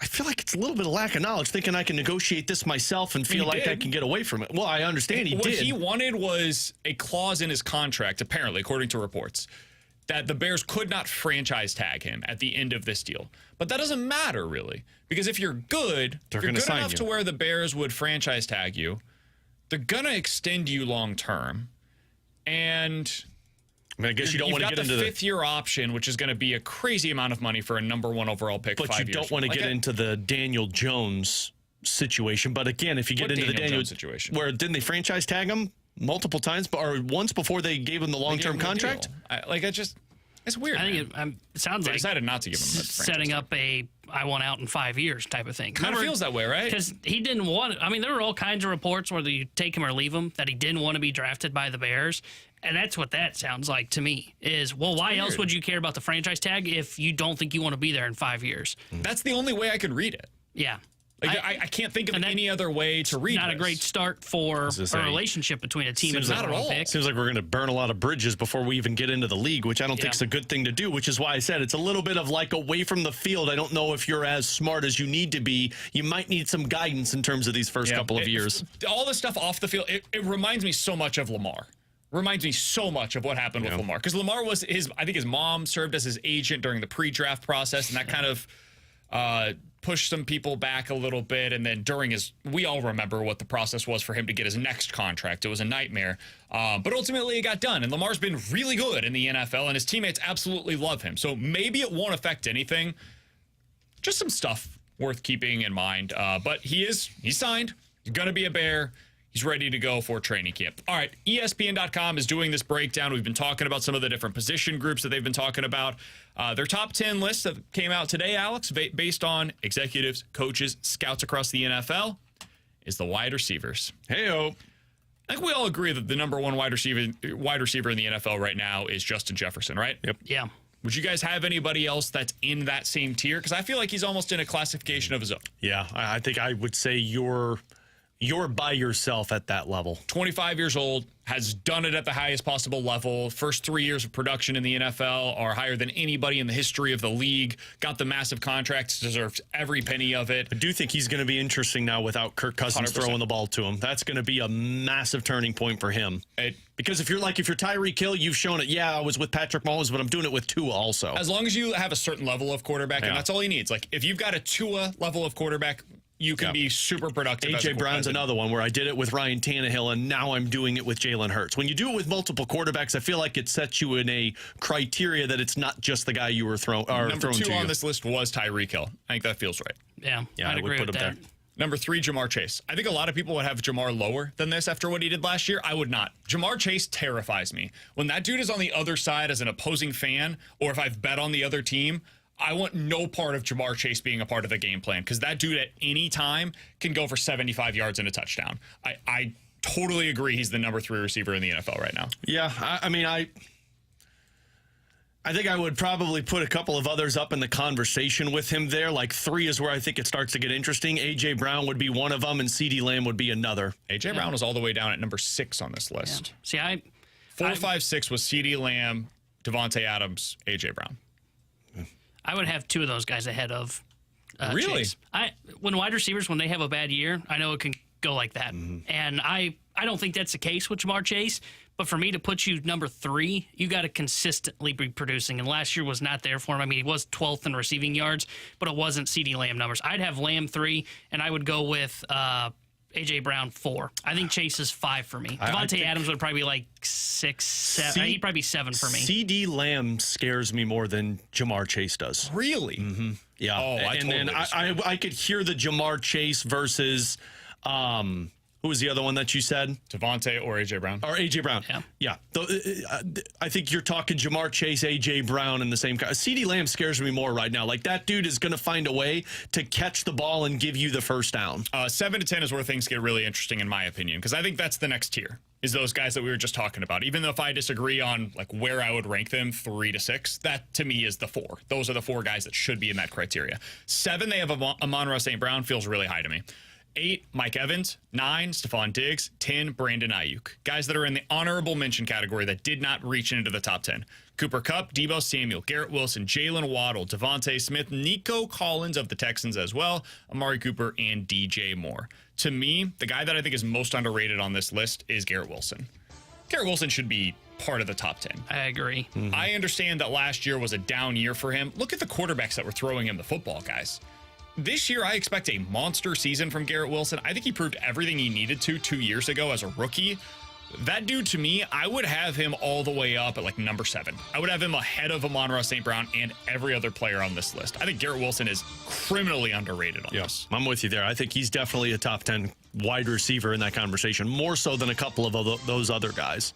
I feel like it's a little bit of lack of knowledge, thinking I can negotiate this myself and feel like I can get away from it. Well, I understand he did. What he wanted was a clause in his contract, apparently, according to reports, that the Bears could not franchise tag him at the end of this deal. But that doesn't matter, really, because if you're good, if you're good enough to where the Bears would franchise tag you, they're going to extend you long term. And I mean, I guess you don't want to get into the fifth-year option, which is going to be a crazy amount of money for a number 1 overall pick. But you don't want to get into the Daniel Jones situation. But again, if you get into the Daniel Jones situation, where didn't they franchise tag him multiple times, or once before they gave him the long-term contract? It's weird. I think it sounds like decided not to give him setting up a I want out in 5 years type of thing. Kind of feels that way, right? Because he didn't want. I mean, there were all kinds of reports whether you take him or leave him that he didn't want to be drafted by the Bears. And that's what that sounds like to me is, well, why else would you care about the franchise tag if you don't think you want to be there in 5 years? That's the only way I could read it. Yeah. Like, I can't think of any other way to read Not this. a great start for a relationship between a team and not at all. pick. Seems like we're going to burn a lot of bridges before we even get into the league, which I don't think is a good thing to do, which is why I said it's a little bit of like away from the field. I don't know if you're as smart as you need to be. You might need some guidance in terms of these first couple of years. All the stuff off the field, it reminds me so much of Lamar. Reminds me so much of what happened with Lamar. Because Lamar was I think his mom served as his agent during the pre-draft process, and that kind of pushed some people back a little bit. And then during we all remember what the process was for him to get his next contract. It was a nightmare. But ultimately it got done. And Lamar's been really good in the NFL, and his teammates absolutely love him. So maybe it won't affect anything. Just some stuff worth keeping in mind. But he's signed. He's going to be a Bear. He's ready to go for training camp. All right, ESPN.com is doing this breakdown. We've been talking about some of the different position groups that they've been talking about. Their top 10 list that came out today, Alex, based on executives, coaches, scouts across the NFL, is the wide receivers. Hey-o. I think we all agree that the number 1 wide receiver in the NFL right now is Justin Jefferson, right? Yep. Yeah. Would you guys have anybody else that's in that same tier? Because I feel like he's almost in a classification of his own. Yeah, I think I would say you're by yourself at that level. 25 years old, has done it at the highest possible level. First 3 years of production in the NFL are higher than anybody in the history of the league. Got the massive contracts, deserves every penny of it. I do think he's going to be interesting now without Kirk Cousins 100%. throwing the ball to him. That's going to be a massive turning point for him. Because if you're Tyreek Hill, you've shown it. Yeah, I was with Patrick Mahomes, but I'm doing it with Tua also. As long as you have a certain level of quarterback, and that's all he needs. Like, if you've got a Tua level of quarterback, you can be super productive. A.J. Brown's another one where I did it with Ryan Tannehill, and now I'm doing it with Jalen Hurts. When you do it with multiple quarterbacks, I feel like it sets you in a criteria that it's not just the guy you were thrown to. Number 2 on this list was Tyreek Hill. I think that feels right. Yeah, I'd agree with that. Number 3, Jamar Chase. I think a lot of people would have Jamar lower than this after what he did last year. I would not. Jamar Chase terrifies me. When that dude is on the other side as an opposing fan, or if I've bet on the other team, I want no part of Jamar Chase being a part of the game plan, because that dude at any time can go for 75 yards and a touchdown. I totally agree he's the number 3 receiver in the NFL right now. Yeah, I mean, I think I would probably put a couple of others up in the conversation with him there. Like 3 is where I think it starts to get interesting. A.J. Brown would be one of them, and CeeDee Lamb would be another. A.J. Brown was all the way down at number 6 on this list. Yeah. See, 4, 5, 6 was CeeDee Lamb, Devontae Adams, A.J. Brown. I would have 2 of those guys ahead of Really? Chase. When wide receivers, when they have a bad year, I know it can go like that. And I don't think that's the case with Jamar Chase. But for me to put you number 3, you got to consistently be producing. And last year was not there for him. I mean, he was 12th in receiving yards, but it wasn't CeeDee Lamb numbers. I'd have Lamb 3, and I would go with A.J. Brown 4. I think Chase is 5 for me. Devontae Adams would probably be like 6, 7. He'd probably be 7 for me. CeeDee Lamb scares me more than Jamar Chase does. Really? Mm-hmm. Yeah. Oh, I could hear the Jamar Chase versus who was the other one that you said? Devontae or A.J. Brown? Or A.J. Brown. Yeah. I think you're talking Jamar Chase, A.J. Brown in the same kind. CeeDee Lamb scares me more right now. Like, that dude is going to find a way to catch the ball and give you the first down. 7 to 10 is where things get really interesting, in my opinion, because I think that's the next tier, is those guys that we were just talking about. Even though if I disagree on like where I would rank them, 3 to 6, that to me is the 4. Those are the 4 guys that should be in that criteria. 7, they have Amon-Ra St. Brown, feels really high to me. 8, Mike Evans. 9, Stephon Diggs. 10, Brandon Ayuk. Guys that are in the honorable mention category that did not reach into the top 10. Cooper Kupp, Deebo Samuel, Garrett Wilson, Jalen Waddle, Devontae Smith, Nico Collins of the Texans as well, Amari Cooper, and DJ Moore. To me, the guy that I think is most underrated on this list is Garrett Wilson. Garrett Wilson should be part of the top 10. I agree. Mm-hmm. I understand that last year was a down year for him. Look at the quarterbacks that were throwing him the football, guys. This year, I expect a monster season from Garrett Wilson. I think he proved everything he needed to 2 years ago as a rookie. That dude, to me, I would have him all the way up at like number 7. I would have him ahead of Amon-Ra St. Brown and every other player on this list. I think Garrett Wilson is criminally underrated on this. I'm with you there. I think he's definitely a top 10 wide receiver in that conversation, more so than a couple of those other guys.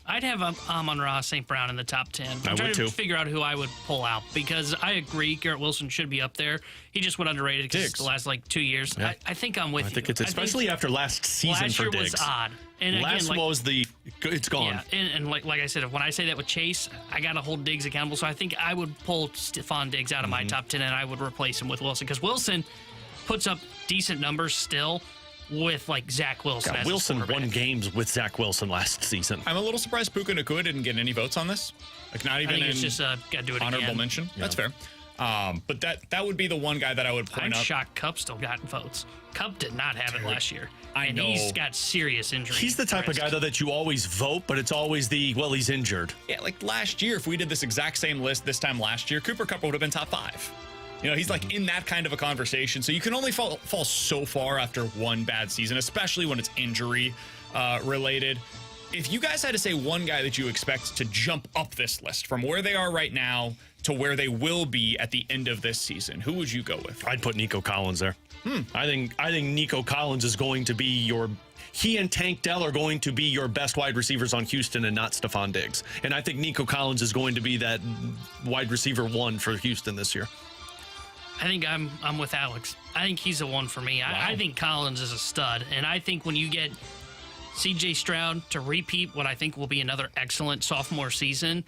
I'd have Amon-Ra St. Brown in the top 10. I'm trying to figure out who I would pull out because I agree Garrett Wilson should be up there. He just went underrated because the last 2 years. Yeah. I think I'm with you. I think it's especially after last season for Diggs. Last year was odd. And last again, was it's gone. Yeah, and like I said, when I say that with Chase, I got to hold Diggs accountable. So I think I would pull Stephon Diggs out of my top 10 and I would replace him with Wilson because Wilson puts up decent numbers still. With like Zach Wilson. God, as Wilson won games with Zach Wilson last season. I'm a little surprised Puka Nacua didn't get any votes on this. Like not even it's just got to do it honorable again. mention. Yeah. That's fair. But that would be the one guy that I would point up. I'm shocked Kupp still got votes. Kupp did not have it last year. I know. He's got serious injuries. He's the type of guy, though, that you always vote, but it's always he's injured. Yeah, like last year, if we did this exact same list this time last year, Cooper Kupp would have been top 5. You know, he's like in that kind of a conversation. So you can only fall so far after one bad season, especially when it's injury related. If you guys had to say one guy that you expect to jump up this list from where they are right now to where they will be at the end of this season, who would you go with? I'd put Nico Collins there. I think Nico Collins is going to be he and Tank Dell are going to be your best wide receivers on Houston and not Stephon Diggs. And I think Nico Collins is going to be that wide receiver 1 for Houston this year. I think I'm with Alex. I think he's the one for me. Wow. I think Collins is a stud. And I think when you get C.J. Stroud to repeat what I think will be another excellent sophomore season,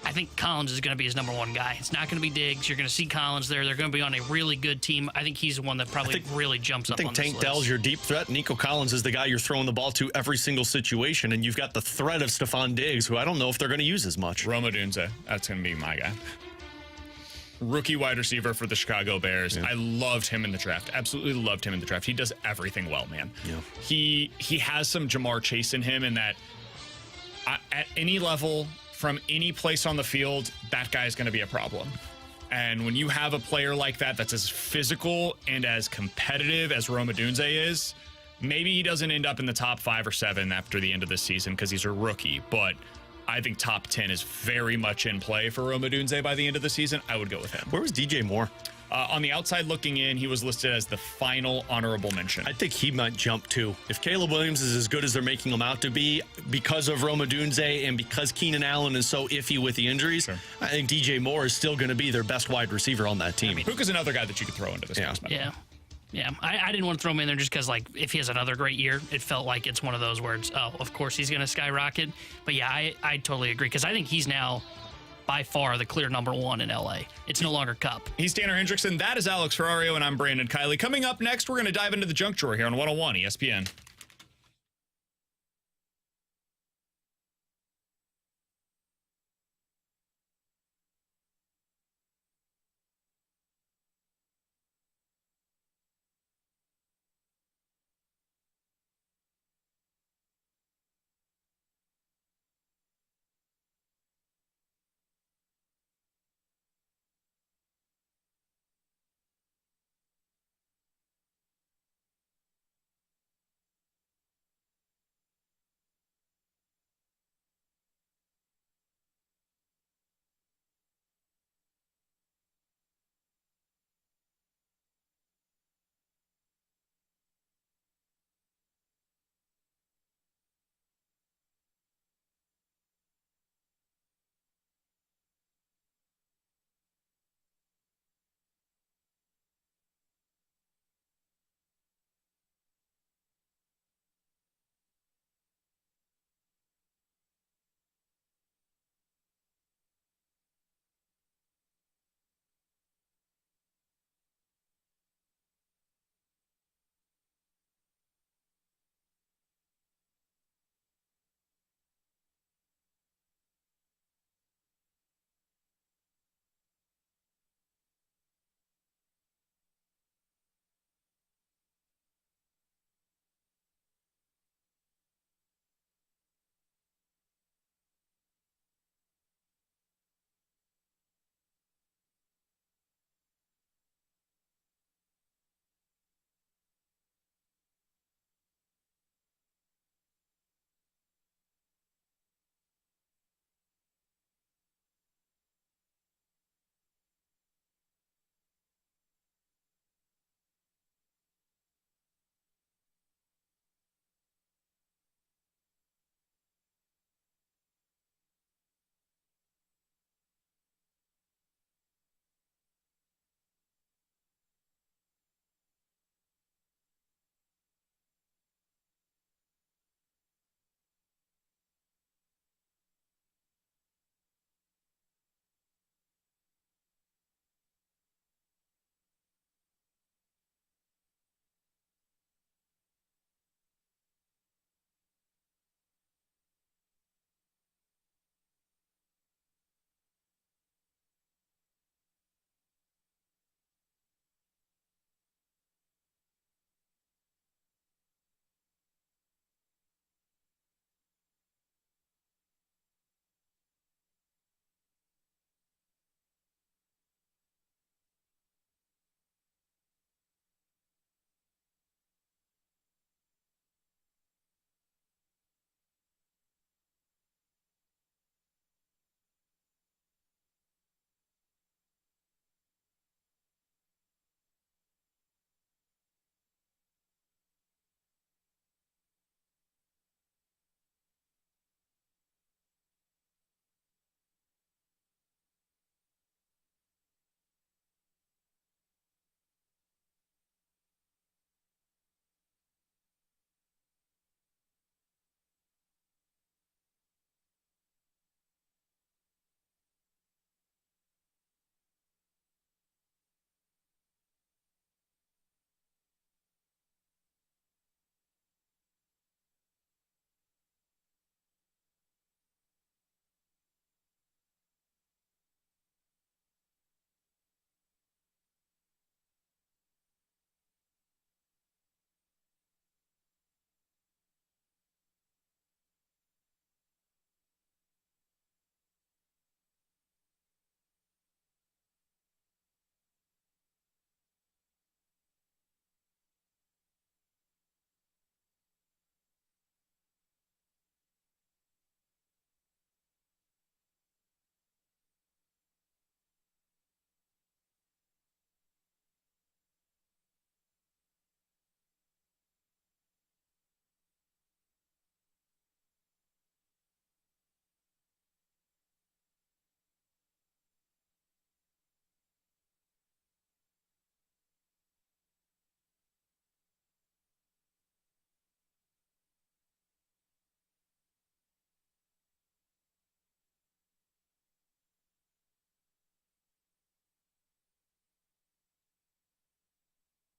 I think Collins is going to be his number 1 guy. It's not going to be Diggs. You're going to see Collins there. They're going to be on a really good team. I think he's the one that probably really jumps up on this list. I think Tank Dell's your deep threat. Nico Collins is the guy you're throwing the ball to every single situation. And you've got the threat of Stephon Diggs, who I don't know if they're going to use as much. Roma Dunze. That's going to be my guy. Rookie wide receiver for the Chicago Bears. Yeah. I loved him in the draft. Absolutely loved him in the draft. He does everything well, man. Yeah. He has some Jamar Chase in him in that at any level, from any place on the field, that guy is going to be a problem. And when you have a player like that that's as physical and as competitive as Roma Dunze is, maybe he doesn't end up in the top 5 or 7 after the end of this season because he's a rookie, but I think top 10 is very much in play for Roma Dunze by the end of the season. I would go with him. Where was DJ Moore? On the outside looking in, he was listed as the final honorable mention. I think he might jump too. If Caleb Williams is as good as they're making him out to be because of Roma Dunze and because Keenan Allen is so iffy with the injuries, sure. I think DJ Moore is still going to be their best wide receiver on that team. I mean, Puka's another guy that you could throw into this. Yeah. Yeah, I didn't want to throw him in there just because, like, if he has another great year, it felt like it's one of those words. Oh, of course he's going to skyrocket. But yeah, I totally agree because I think he's now by far the clear number one in LA. It's no longer Cup. He's Tanner Hendrickson. That is Alex Ferrario, and I'm Brandon Kiley. Coming up next, we're going to dive into the junk drawer here on 101 ESPN.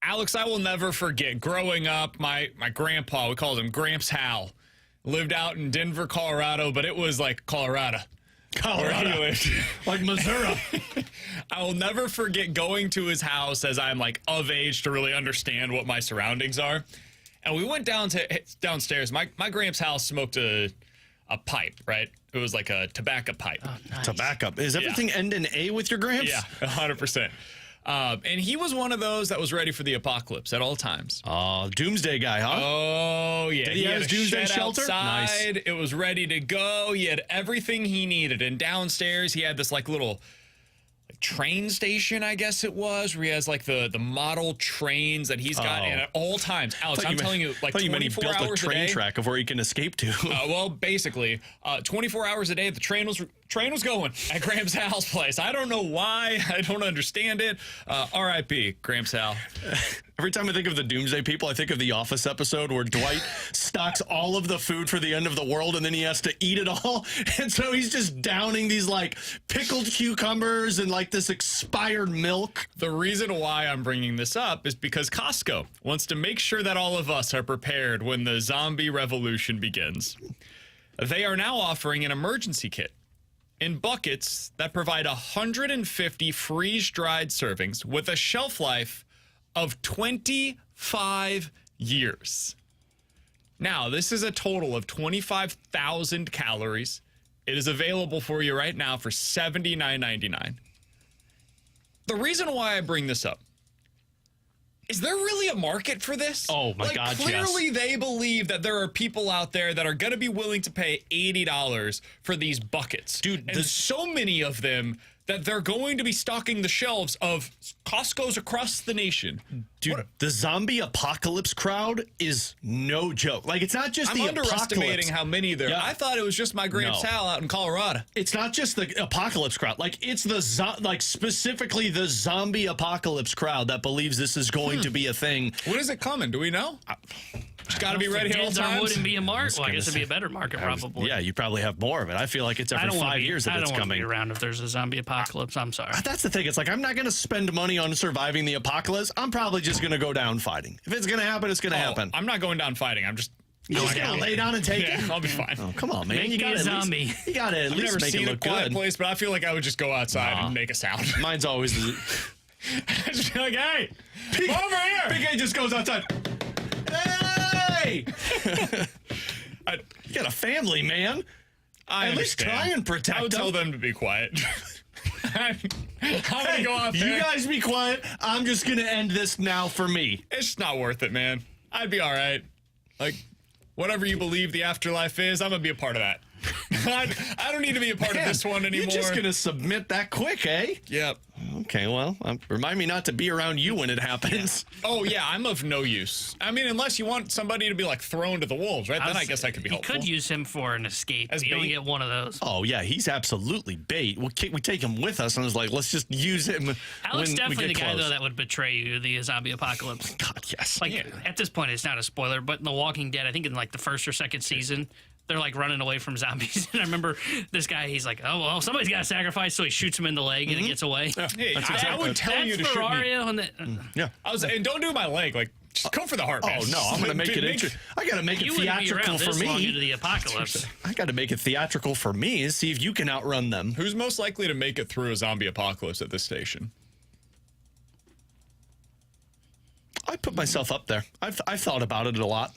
Alex, I will never forget growing up, my grandpa, we called him Gramps Hal, lived out in Denver, Colorado, but it was like Colorado. Where he lived. Like Missouri. I will never forget going to his house as I'm like of age to really understand what my surroundings are. And we went downstairs. My Gramps' house smoked a pipe, right? It was like a tobacco pipe. Oh, nice. Tobacco. Is everything end in A with your Gramps? Yeah, 100%. And he was one of those that was ready for the apocalypse at all times. Oh, doomsday guy, huh? Oh, yeah. Did he have his doomsday shed shelter? Outside. Nice. It was ready to go. He had everything he needed. And downstairs, he had this like little train station, I guess it was, where he has like the model trains that he's got in at all times. Alex, I'm telling you, like 24 hours a day. A train track of where he can escape to. Well, basically, 24 hours a day, the train was going at Gramps Hal's place. I don't know why. I don't understand it. R.I.P. Gramps Hal. Every time I think of the Doomsday People, I think of the Office episode where Dwight stocks all of the food for the end of the world and then he has to eat it all. And so he's just downing these like pickled cucumbers and like this expired milk. The reason why I'm bringing this up is because Costco wants to make sure that all of us are prepared when the zombie revolution begins. They are now offering an emergency kit in buckets that provide 150 freeze-dried servings with a shelf life of 25 years. Now, this is a total of 25,000 calories. It is available for you right now for $79.99. The reason why I bring this up, is there really a market for this? Oh, my God, clearly they believe that there are people out there that are going to be willing to pay $80 for these buckets. Dude, and so many of them that they're going to be stocking the shelves of Costco's across the nation. Dude, the zombie apocalypse crowd is no joke. Like, it's not just I'm the underestimating apocalypse. how many there are. Yeah. I thought it was just my Gramps Hal out in Colorado. It's not just the apocalypse crowd. Like, it's the specifically the zombie apocalypse crowd that believes this is going to be a thing. When is it coming? Do we know? It's got to be ready at all There times. wouldn't be a market. Well, I guess it'd be a better market, probably. Yeah, you probably have more of it. I feel like it's I every don't want 5 years that it's I don't want to coming. be around if there's a zombie apocalypse. I'm sorry. That's the thing. It's like, I'm not going to spend money on surviving the apocalypse. I'm probably just going to go down fighting. If it's going to happen, it's going to happen. I'm not going down fighting. I'm just You're just going to lay down and take it? I'll be fine. Oh, come on, man. Make you me got a zombie. You got to at I've least never make seen it a look quiet good. place, but I feel like I would just go outside and make a sound. Mine's always the... Just be like, hey, come over here. Big A just goes outside. Hey! You got a family, man. I At least understand. try and protect I would them. tell them to be quiet. I'm going to go out there. You guys be quiet. I'm just going to end this now for me. It's just not worth it, man. I'd be all right. Like, whatever you believe the afterlife is, I'm going to be a part of that. I don't need to be a part of this one anymore. You're just going to submit that quick, eh? Yep. Okay, well, remind me not to be around you when it happens. Oh, yeah, I'm of no use. I mean, unless you want somebody to be, like, thrown to the wolves, right? Then I guess I could be helpful. You could use him for an escape. As You only bait? get one of those. Oh, yeah, he's absolutely bait. We take him with us, and I was like, let's just use him Alex when definitely we the get guy, close. though, that would betray you, the zombie apocalypse. God, yes. Like, at this point, it's not a spoiler, but in The Walking Dead, I think in, like, the first or second season, they're, like, running away from zombies. And I remember this guy, he's like, oh, well, somebody's got to sacrifice, so he shoots him in the leg, and it gets away. Hey, I would tell you to shoot me. Ferrario and Yeah. And don't do my leg. Like, just go for the heart, man. Oh, no, I'm going to make it interesting. I got to make it You wouldn't be theatrical around for this long into me. the apocalypse. I got to make it theatrical for me and see if you can outrun them. Who's most likely to make it through a zombie apocalypse at this station? I put myself up there. I've thought about it a lot.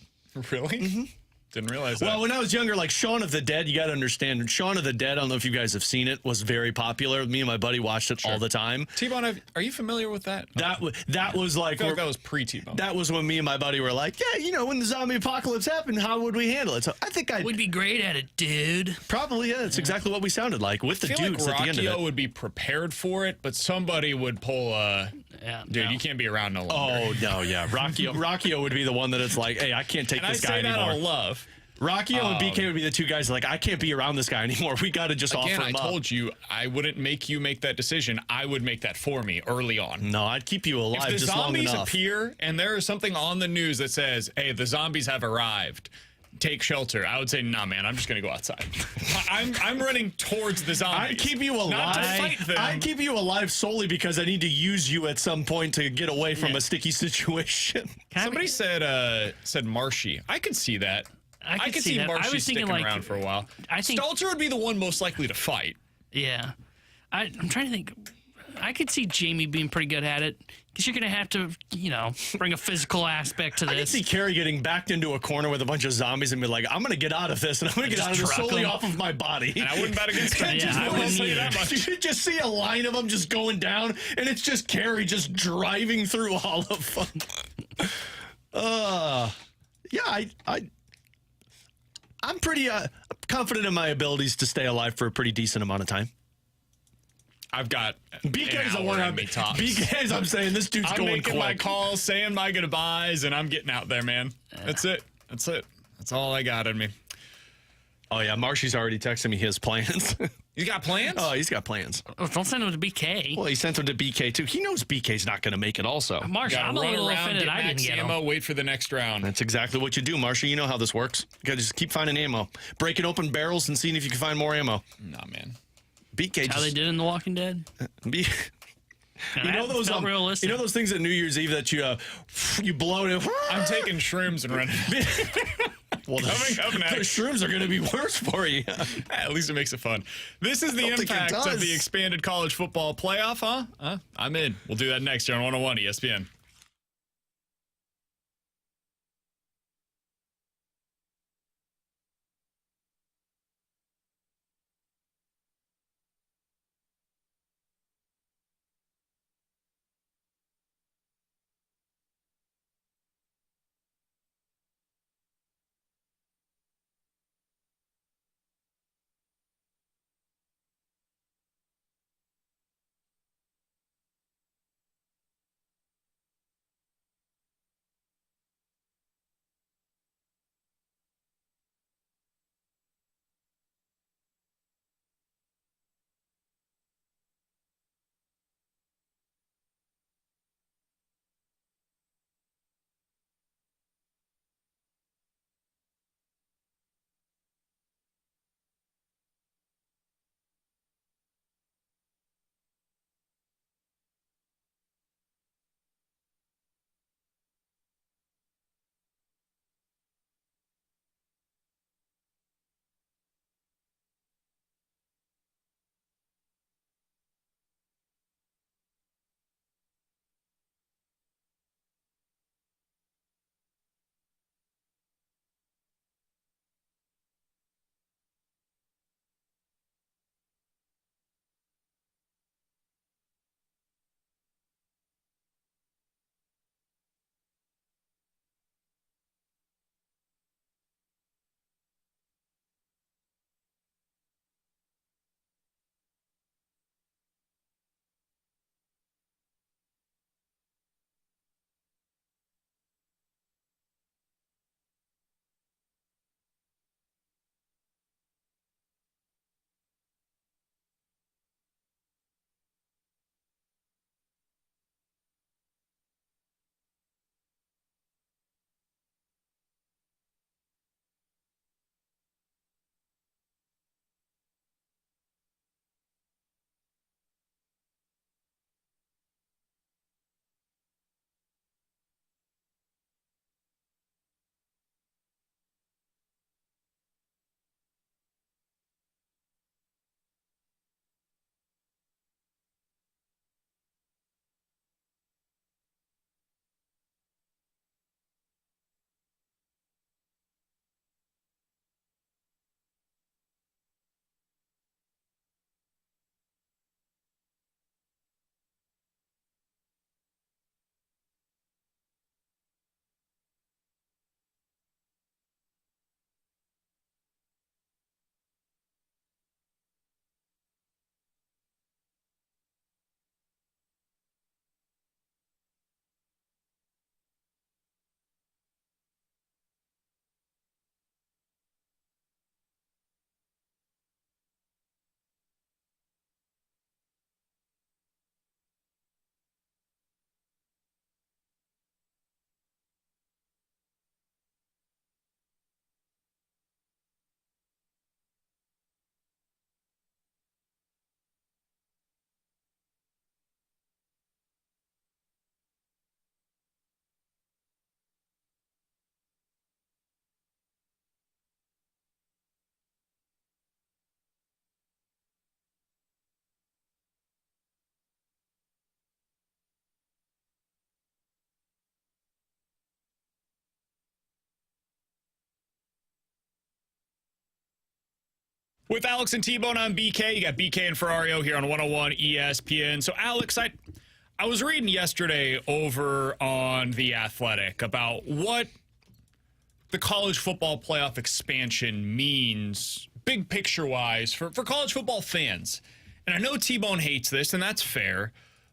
Really? Didn't realize that. Well, when I was younger, like Shaun of the Dead, you got to understand. Shaun of the Dead, I don't know if you guys have seen it, was very popular. Me and my buddy watched it all the time. T-Bone, are you familiar with that? That was I like, feel like that was pre-T-Bone. that was when me and my buddy were like, yeah, you know, when the zombie apocalypse happened, how would we handle it? So I think We'd be great at it, dude. probably, yeah, that's exactly what we sounded like with the I feel dudes like at the end of Rockio it. would be prepared for it, but somebody would pull Yeah, dude, no. you can't be around no longer. Oh, no, yeah. Rockio would be the one that it's like, hey, I can't take and I this say guy that anymore. out of love. Rockio and BK would be the two guys that like, I can't be around this guy anymore. We got to just Again, offer I him up. told you I wouldn't make you make that decision. I would make that for me early on. No, I'd keep you alive If the just long zombies enough. appear and there is something on the news that says, hey, the zombies have arrived, take shelter, I would say, nah, man, I'm just going to go outside. I'm running towards the zombies. I'd keep you alive. Not to fight them. I'd keep you alive solely because I need to use you at some point to get away from a sticky situation. Somebody said Marshy. I could see that. I could see that. Marshy sticking around for a while. I think Stelter would be the one most likely to fight. Yeah. I'm trying to think. I could see Jamie being pretty good at it because you're going to have to, bring a physical aspect to this. I can see Kerry getting backed into a corner with a bunch of zombies and be like, I'm going to get out of this, and I'm going to get out of this solely off of my body. And I wouldn't bet against him. I wouldn't tell you that much. You just see a line of them just going down, and it's just Kerry just driving through all of them. I'm pretty confident in my abilities to stay alive for a pretty decent amount of time. I've got BK's the one BK's I'm saying this dude's I'm going making quick. my calls, saying my goodbyes, and I'm getting out there, man. That's it. That's all I got in me. Oh yeah, Marshy's already texting me his plans. You got plans? Oh, he's got plans. Oh, don't send him to BK. Well, he sent them to BK too. He knows BK's not going to make it also. Marsha, I'm a little offended I didn't get him. Wait for the next round. That's exactly what you do, Marsha. You know how this works. You got to just keep finding ammo. Breaking open barrels and seeing if you can find more ammo. Nah, man. BK That's how they did in The Walking Dead. You know those realistic. you know those things at New Year's Eve that you blow it. I'm taking shrooms and running. Well, the shrooms are going to be worse for you. At least it makes it fun. This is the impact of the expanded college football playoff, huh? I'm in. We'll do that next year on 101 ESPN. With Alex and T-Bone on BK, you got BK and Ferrario here on 101 ESPN. So, Alex, I was reading yesterday over on The Athletic about what the college football playoff expansion means, big picture-wise, for college football fans. And I know T-Bone hates this, and that's fair,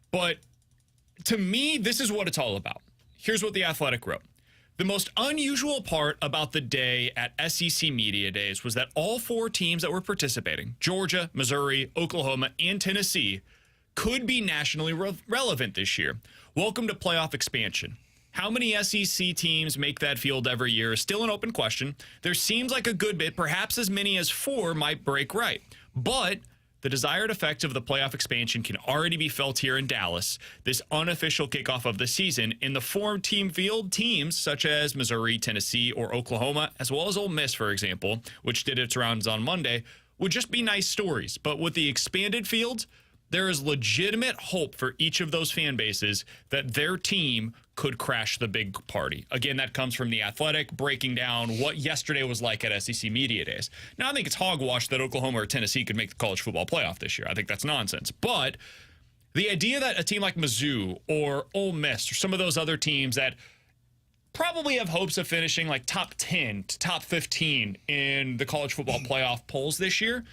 but to me, this is what it's all about. Here's what The Athletic wrote. The most unusual part about the day at SEC Media Days was that all 4 teams that were participating, Georgia, Missouri, Oklahoma, and Tennessee, could be nationally relevant this year. Welcome to playoff expansion. How many SEC teams make that field every year is still an open question. There seems like a good bit, perhaps as many as 4 might break right. But the desired effects of the playoff expansion can already be felt here in Dallas, this unofficial kickoff of the season, in the 4-team field teams such as Missouri, Tennessee, or Oklahoma, as well as Ole Miss, for example, which did its rounds on Monday, would just be nice stories. But with the expanded field, there is legitimate hope for each of those fan bases that their team could crash the big party. Again, that comes from The Athletic, breaking down what yesterday was like at SEC Media Days. Now, I think it's hogwash that Oklahoma or Tennessee could make the college football playoff this year. I think that's nonsense. But the idea that a team like Mizzou or Ole Miss or some of those other teams that probably have hopes of finishing like top 10 to top 15 in the college football playoff polls this year,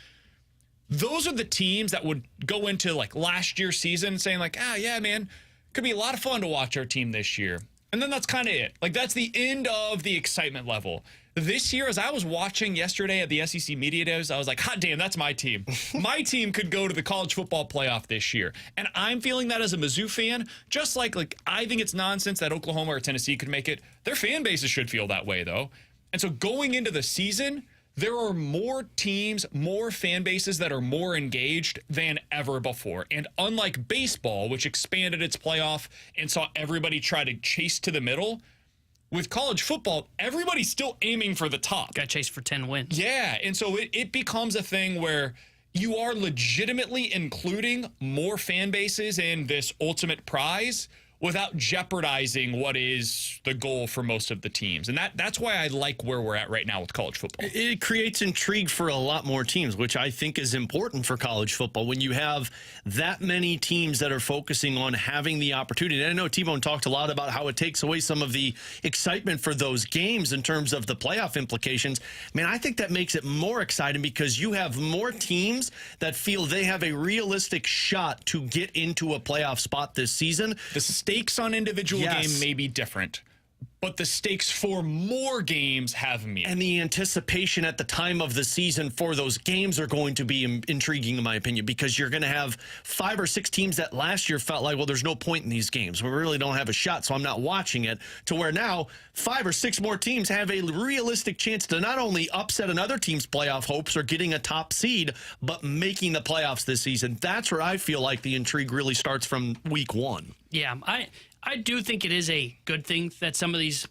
those are the teams that would go into like last year's season saying like, yeah, man, could be a lot of fun to watch our team this year. And then that's kind of it. Like, that's the end of the excitement level. This year, as I was watching yesterday at the SEC Media Days, I was like, hot damn, that's my team. My team could go to the college football playoff this year. And I'm feeling that as a Mizzou fan, just like I think it's nonsense that Oklahoma or Tennessee could make it. Their fan bases should feel that way, though. And so going into the season, there are more teams, more fan bases that are more engaged than ever before. And unlike baseball, which expanded its playoff and saw everybody try to chase to the middle, with college football, everybody's still aiming for the top. Got chased for 10 wins. Yeah, and so it becomes a thing where you are legitimately including more fan bases in this ultimate prize without jeopardizing what is the goal for most of the teams. And that's why I like where we're at right now with college football. It creates intrigue for a lot more teams, which I think is important for college football. When you have that many teams that are focusing on having the opportunity. And I know T-Bone talked a lot about how it takes away some of the excitement for those games in terms of the playoff implications. Man, I think that makes it more exciting because you have more teams that feel they have a realistic shot to get into a playoff spot this season. The stakes on individual game may be different, but the stakes for more games have meaning. And the anticipation at the time of the season for those games are going to be intriguing, in my opinion, because you're going to have 5 or 6 teams that last year felt like, well, there's no point in these games. We really don't have a shot, so I'm not watching it, to where now 5 or 6 more teams have a realistic chance to not only upset another team's playoff hopes or getting a top seed, but making the playoffs this season. That's where I feel like the intrigue really starts from week 1. Yeah, I do think it is a good thing that some of these,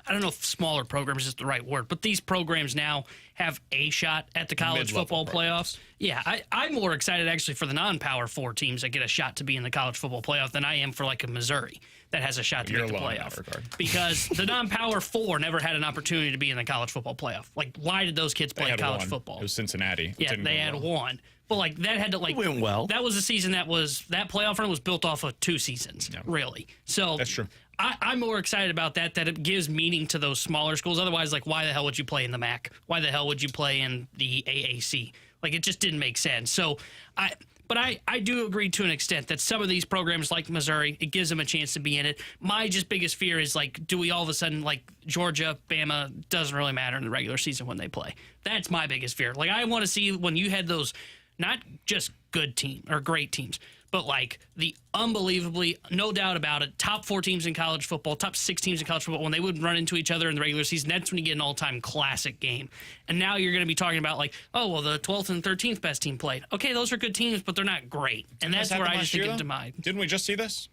I don't know if smaller programs is the right word, but these programs now have a shot at the college football playoffs. Yeah, I'm more excited actually for the non-Power 4 teams that get a shot to be in the college football playoff than I am for like a Missouri that has a shot to make the playoff. Because the non-Power 4 never had an opportunity to be in the college football playoff. Like, why did those kids play college football? It was Cincinnati. Yeah, they had one. But like that had to like went well. That was a season that playoff run was built off of 2 seasons, really. So that's true. I'm more excited about that it gives meaning to those smaller schools. Otherwise, like, why the hell would you play in the MAC? Why the hell would you play in the AAC? Like, it just didn't make sense. So I do agree to an extent that some of these programs like Missouri, it gives them a chance to be in it. My just biggest fear is, like, do we all of a sudden, like, Georgia, Bama, doesn't really matter in the regular season when they play. That's my biggest fear. Like, I want to see when you had those not just good team or great teams, but like the unbelievably, no doubt about it, top 4 teams in college football, top 6 teams in college football, when they would run into each other in the regular season, that's when you get an all-time classic game. And now you're going to be talking about like, oh, well, the 12th and 13th best team played. Okay, those are good teams, but they're not great. And that's where I just think it's demise. Didn't we just see this?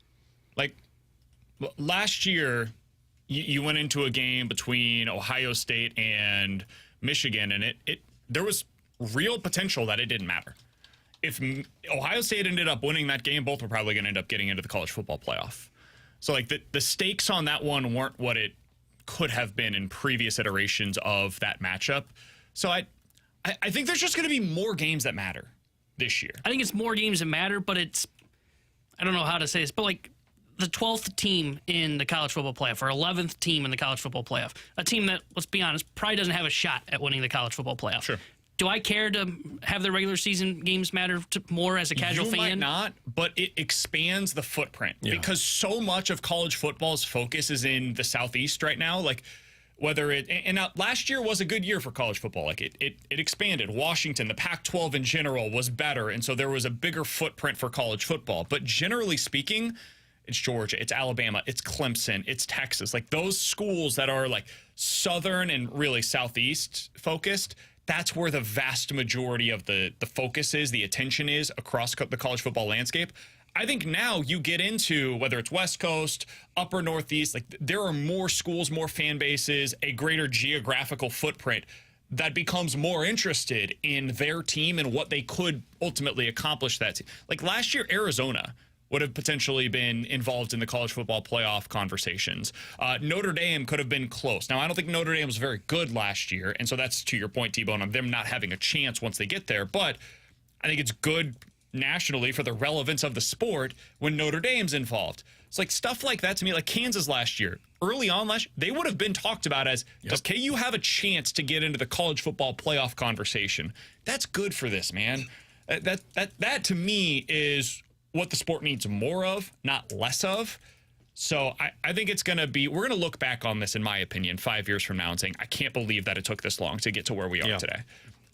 Like, last year, you went into a game between Ohio State and Michigan, and there was real potential that it didn't matter. If Ohio State ended up winning that game, both were probably going to end up getting into the college football playoff. So, like, the stakes on that one weren't what it could have been in previous iterations of that matchup. So I I think there's just going to be more games that matter this year. I think it's more games that matter, but it's, I don't know how to say this, but like the 12th team in the college football playoff or 11th team in the college football playoff, a team that, let's be honest, probably doesn't have a shot at winning the college football playoff. Sure. Do I care to have the regular season games matter more as a casual fan? You might not, but it expands the footprint because so much of college football's focus is in the Southeast right now. Like, whether it, and now last year was a good year for college football. Like it expanded. Washington, the Pac-12 in general was better. And so there was a bigger footprint for college football. But generally speaking, it's Georgia, it's Alabama, it's Clemson, it's Texas. Like those schools that are like Southern and really Southeast focused, that's where the vast majority of the focus is, the attention is across the college football landscape. I think now you get into whether it's West Coast, Upper Northeast, like there are more schools, more fan bases, a greater geographical footprint that becomes more interested in their team and what they could ultimately accomplish that team. Like last year, Arizona would have potentially been involved in the college football playoff conversations. Notre Dame could have been close. Now, I don't think Notre Dame was very good last year, and so that's to your point, T-Bone, on them not having a chance once they get there. But I think it's good nationally for the relevance of the sport when Notre Dame's involved. It's like stuff like that to me, like Kansas last year. Early on last year, they would have been talked about as, does KU have a chance to get into the college football playoff conversation? That's good for this, man. That to me is what the sport needs more of, not less of. So I think it's going to be, we're going to look back on this, in my opinion, 5 years from now and saying, I can't believe that it took this long to get to where we are today.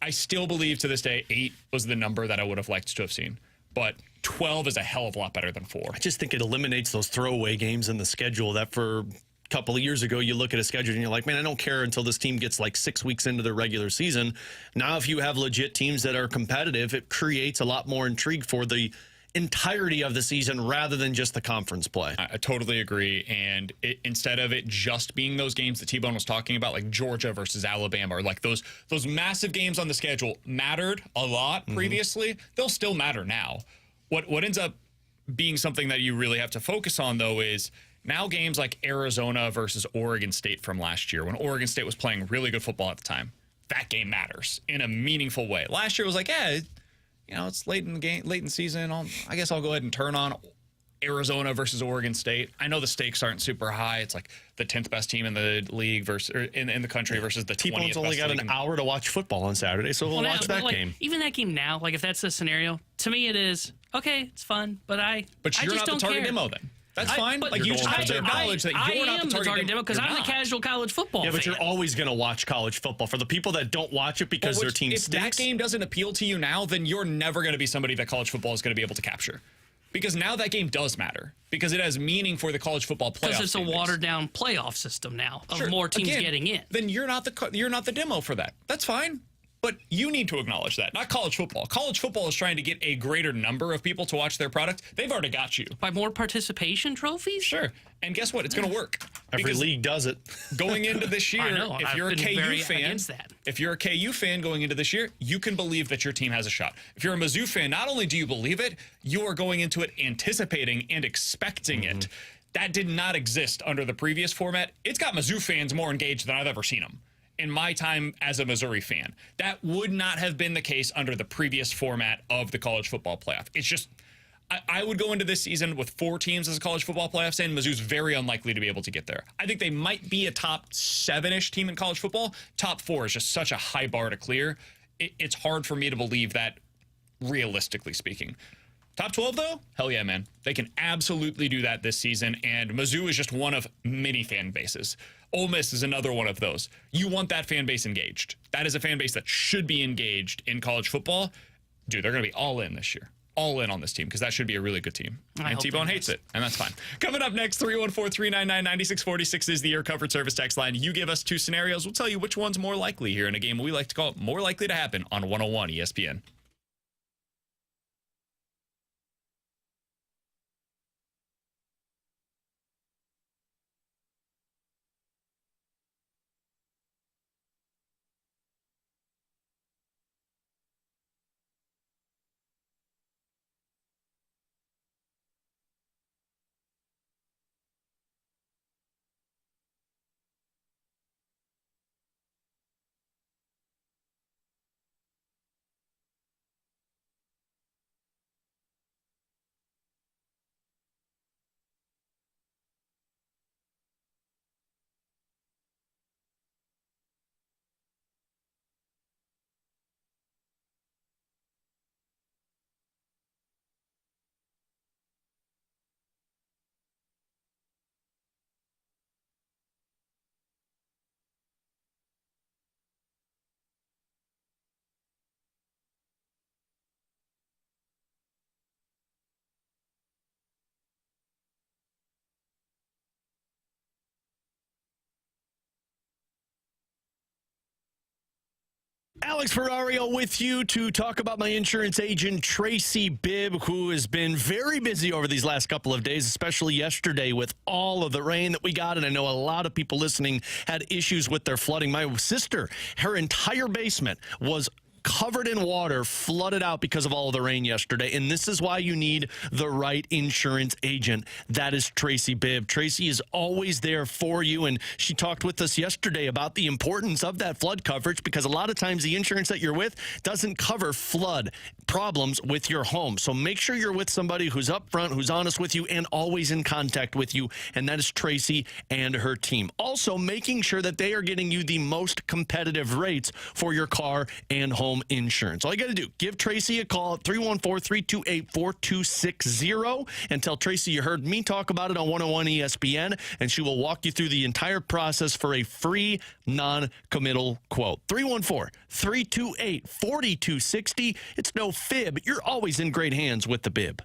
I still believe to this day 8 was the number that I would have liked to have seen. But 12 is a hell of a lot better than 4. I just think it eliminates those throwaway games in the schedule that for a couple of years ago, you look at a schedule and you're like, man, I don't care until this team gets like 6 weeks into their regular season. Now, if you have legit teams that are competitive, it creates a lot more intrigue for the entirety of the season rather than just the conference play. I totally agree. And instead of it just being those games that T-Bone was talking about, like Georgia versus Alabama, or like those massive games on the schedule mattered a lot previously, they'll still matter now. What ends up being something that you really have to focus on, though, is now games like Arizona versus Oregon State from last year, when Oregon State was playing really good football at the time. That game matters in a meaningful way. Last year was like, you know, it's late in the game, late in the season. I guess I'll go ahead and turn on Arizona versus Oregon State. I know the stakes aren't super high. It's like the 10th best team in the league versus in the country versus the 20th best. People's only got an hour to watch football on Saturday, so we'll watch that game. Even that game now, like if that's the scenario, to me it is okay. It's fun, but you're not the target demo then. That's fine. But like you just have to acknowledge that you're not the target demo because I'm the casual college football fan. But you're always going to watch college football. For the people that don't watch it because their team stinks. If that game doesn't appeal to you now, then you're never going to be somebody that college football is going to be able to capture. Because now that game does matter. Because it has meaning for the college football playoff. Because it's a watered-down playoff system now of more teams getting in. Then you're not the demo for that. That's fine. But you need to acknowledge that, not college football. College football is trying to get a greater number of people to watch their product. They've already got you. By more participation trophies? Sure. And guess what? It's going to work. Every league does it. Going into this year, if you're a KU fan, that. If you're a KU fan going into this year, you can believe that your team has a shot. If you're a Mizzou fan, not only do you believe it, you are going into it anticipating and expecting it. That did not exist under the previous format. It's got Mizzou fans more engaged than I've ever seen them in my time as a Missouri fan. That would not have been the case under the previous format of the college football playoff. It's just, I would go into this season with 4 teams as a college football playoff saying Mizzou's very unlikely to be able to get there. I think they might be a top 7-ish team in college football. Top 4 is just such a high bar to clear. It's hard for me to believe that, realistically speaking. Top 12, though? Hell yeah, man. They can absolutely do that this season, and Mizzou is just one of many fan bases. Ole Miss is another one of those. You want that fan base engaged. That is a fan base that should be engaged in college football. Dude, they're going to be all in this year. All in on this team, because that should be a really good team. And T-Bone hates it, and that's fine. Coming up next, 314-399-9646 is the Air Covered Service text line. You give us 2 scenarios. We'll tell you which one's more likely here in a game we like to call more likely to happen on 101 ESPN. Alex Ferrario with you to talk about my insurance agent, Tracy Bibb, who has been very busy over these last couple of days, especially yesterday with all of the rain that we got. And I know a lot of people listening had issues with their flooding. My sister, her entire basement was covered in water, flooded out because of all of the rain yesterday. And this is why you need the right insurance agent. That is Tracy Bibb. Tracy is always there for you. And she talked with us yesterday about the importance of that flood coverage, because a lot of times the insurance that you're with doesn't cover flood problems with your home. So make sure you're with somebody who's upfront, who's honest with you, and always in contact with you. And that is Tracy and her team. Also, making sure that they are getting you the most competitive rates for your car and home insurance. All you got to do, give Tracy a call at 314-328-4260 and tell Tracy you heard me talk about it on 101 ESPN, and she will walk you through the entire process for a free non-committal quote. 314-328-4260. It's no fib. You're always in great hands with the Bibb.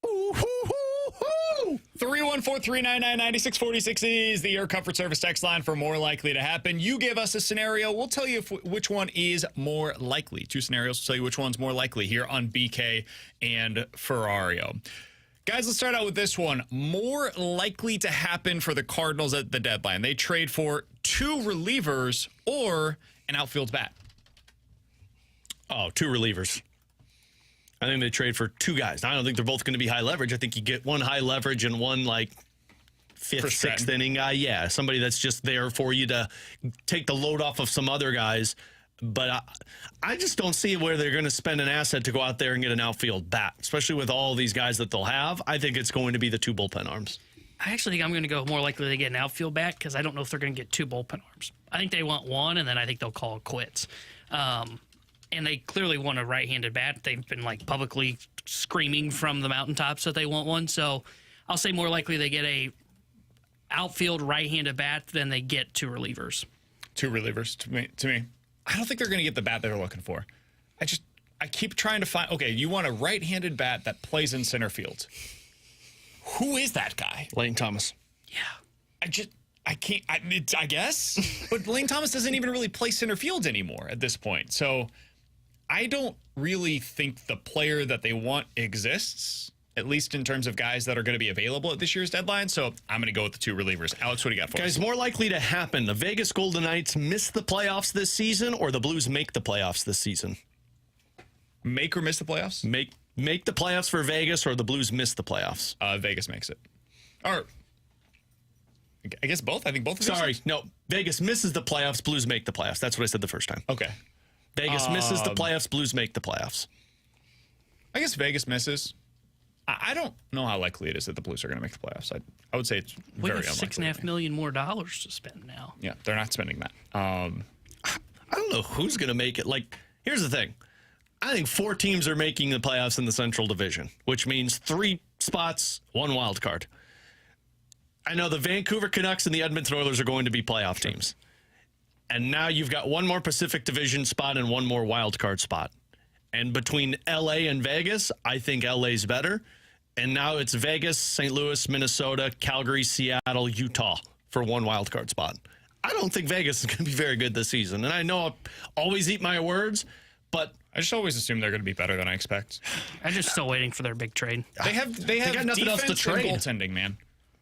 Ooh, hoo, hoo, hoo. 314-399-9646 is the Air Comfort Service text line for more likely to happen. You give us a scenario. We'll tell you which one is more likely. Two scenarios will tell you which one's more likely here on BK and Ferrario. Guys, let's start out with this one. More likely to happen for the Cardinals at the deadline. They trade for 2 relievers or an outfield bat. Oh, 2 relievers. I think they trade for 2 guys. I don't think they're both going to be high leverage. I think you get one high leverage and one like 5th, 6th inning guy. Yeah, somebody that's just there for you to take the load off of some other guys. But I just don't see where they're going to spend an asset to go out there and get an outfield bat, especially with all these guys that they'll have. I think it's going to be the 2 bullpen arms. I actually think I'm going to go more likely to get an outfield bat because I don't know if they're going to get 2 bullpen arms. I think they want one, and then I think they'll call it quits. And they clearly want a right-handed bat. They've been like publicly screaming from the mountaintops that they want one. So I'll say more likely they get a outfield right-handed bat than they get 2 relievers. 2 relievers to me. I don't think they're going to get the bat they're looking for. I keep trying to find. Okay, you want a right-handed bat that plays in center field. Who is that guy? Lane Thomas. Yeah. I can't. I guess, but Lane Thomas doesn't even really play center field anymore at this point. So I don't really think the player that they want exists, at least in terms of guys that are going to be available at this year's deadline. So I'm going to go with the 2 relievers. Alex, what do you got for us? Guys, more likely to happen. The Vegas Golden Knights miss the playoffs this season, or the Blues make the playoffs this season? Make or miss the playoffs? Make the playoffs for Vegas, or the Blues miss the playoffs? Vegas makes it. Or I guess both. I think both of those. Sorry, no. Vegas misses the playoffs. Blues make the playoffs. That's what I said the first time. Okay. Vegas misses the playoffs. Blues make the playoffs. I guess Vegas misses. I don't know how likely it is that the Blues are going to make the playoffs. I would say it's very unlikely. $6.5 million more dollars to spend now. Yeah, they're not spending that. I don't know who's going to make it. Like, here's the thing. I think 4 teams are making the playoffs in the Central Division, which means 3 spots, 1 wild card. I know the Vancouver Canucks and the Edmonton Oilers are going to be playoff teams. And now you've got 1 more Pacific Division spot and 1 more wild card spot. And between LA and Vegas, I think LA's better. And now it's Vegas, St. Louis, Minnesota, Calgary, Seattle, Utah for 1 wild card spot. I don't think Vegas is going to be very good this season. And I know I always eat my words, but I just always assume they're going to be better than I expect. I'm just still waiting for their big trade. They got nothing else to trade. And goaltending, man.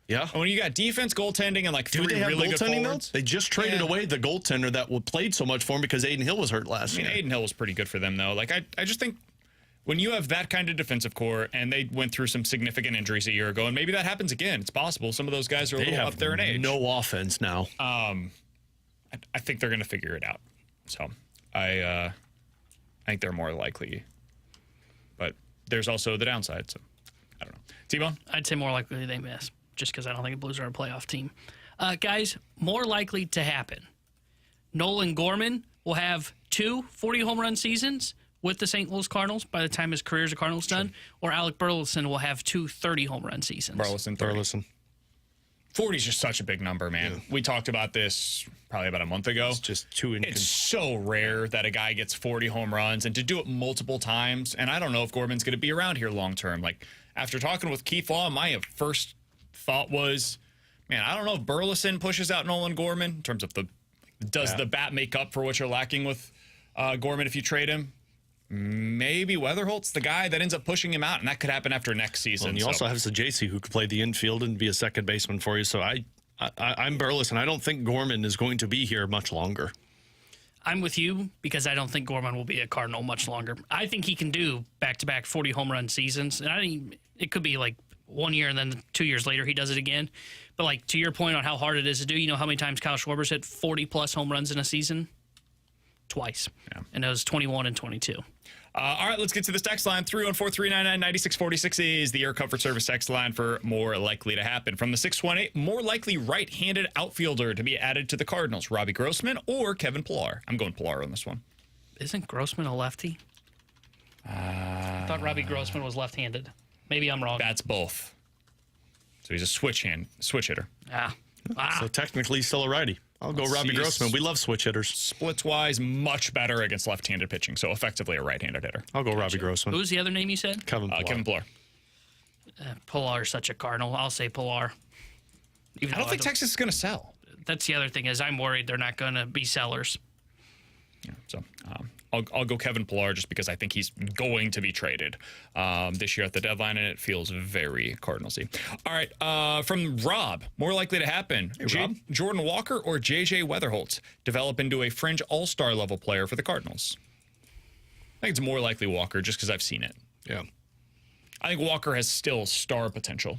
Yeah. When you got defense, goaltending, and like 3 really good forwards. They just traded away the goaltender that played so much for them because Aiden Hill was hurt last year. Aiden Hill was pretty good for them, though. Like I just think when you have that kind of defensive core, and they went through some significant injuries a year ago, and maybe that happens again. It's possible. Some of those guys are a little up there in age. No offense now. I think they're going to figure it out. So I think they're more likely. But there's also the downside. So I don't know. T-Bone? I'd say more likely they miss, just because I don't think the Blues are a playoff team. Guys, more likely to happen. Nolan Gorman will have 2 40-home run seasons with the St. Louis Cardinals by the time his career as a Cardinals done, or Alec Burleson will have 2 30-home run seasons. Burleson. 40 is just such a big number, man. Yeah. We talked about this probably about a month ago. It's just too It's so rare that a guy gets 40 home runs, and to do it multiple times, and I don't know if Gorman's going to be around here long term. Like, after talking with Keith Law, my first thought was, man, I don't know if Burleson pushes out Nolan Gorman in terms of does the bat make up for what you're lacking with Gorman if you trade him? Maybe Weatherholt's the guy that ends up pushing him out, and that could happen after next season. Well, and you also have Sajasi who could play the infield and be a second baseman for you. So I'm Burleson. I don't think Gorman is going to be here much longer. I'm with you because I don't think Gorman will be a Cardinal much longer. I think he can do back-to-back 40 home run seasons, and I think it could be like 1 year and then 2 years later he does it again. But like to your point on how hard it is to do, you know how many times Kyle Schwarber's hit 40-plus home runs in a season? Twice. Yeah. And it was 21 and 22. All right, let's get to this text line. 314-399-9646 is the Air Comfort Service text line for more likely to happen. From the 618, more likely right-handed outfielder to be added to the Cardinals, Robbie Grossman or Kevin Pillar? I'm going Pillar on this one. Isn't Grossman a lefty? I thought Robbie Grossman was left-handed. Maybe I'm wrong. That's both. So he's a switch hitter. So technically he's still a righty. I'll go Robbie Grossman. We love switch hitters. Splits-wise, much better against left-handed pitching, so effectively a right-handed hitter. I'll go Robbie Grossman. Who's the other name you said? Kevin Pillar. Kevin Pillar. Pillar's such a Cardinal. I'll say Pillar. I don't think Texas is going to sell. That's the other thing is I'm worried they're not going to be sellers. Yeah, so I'll go Kevin Pillar just because I think he's going to be traded this year at the deadline, and it feels very Cardinals-y. All right, from Rob, more likely to happen, Jordan Walker or J.J. Weatherholt develop into a fringe all-star level player for the Cardinals? I think it's more likely Walker just because I've seen it. Yeah. I think Walker has still star potential.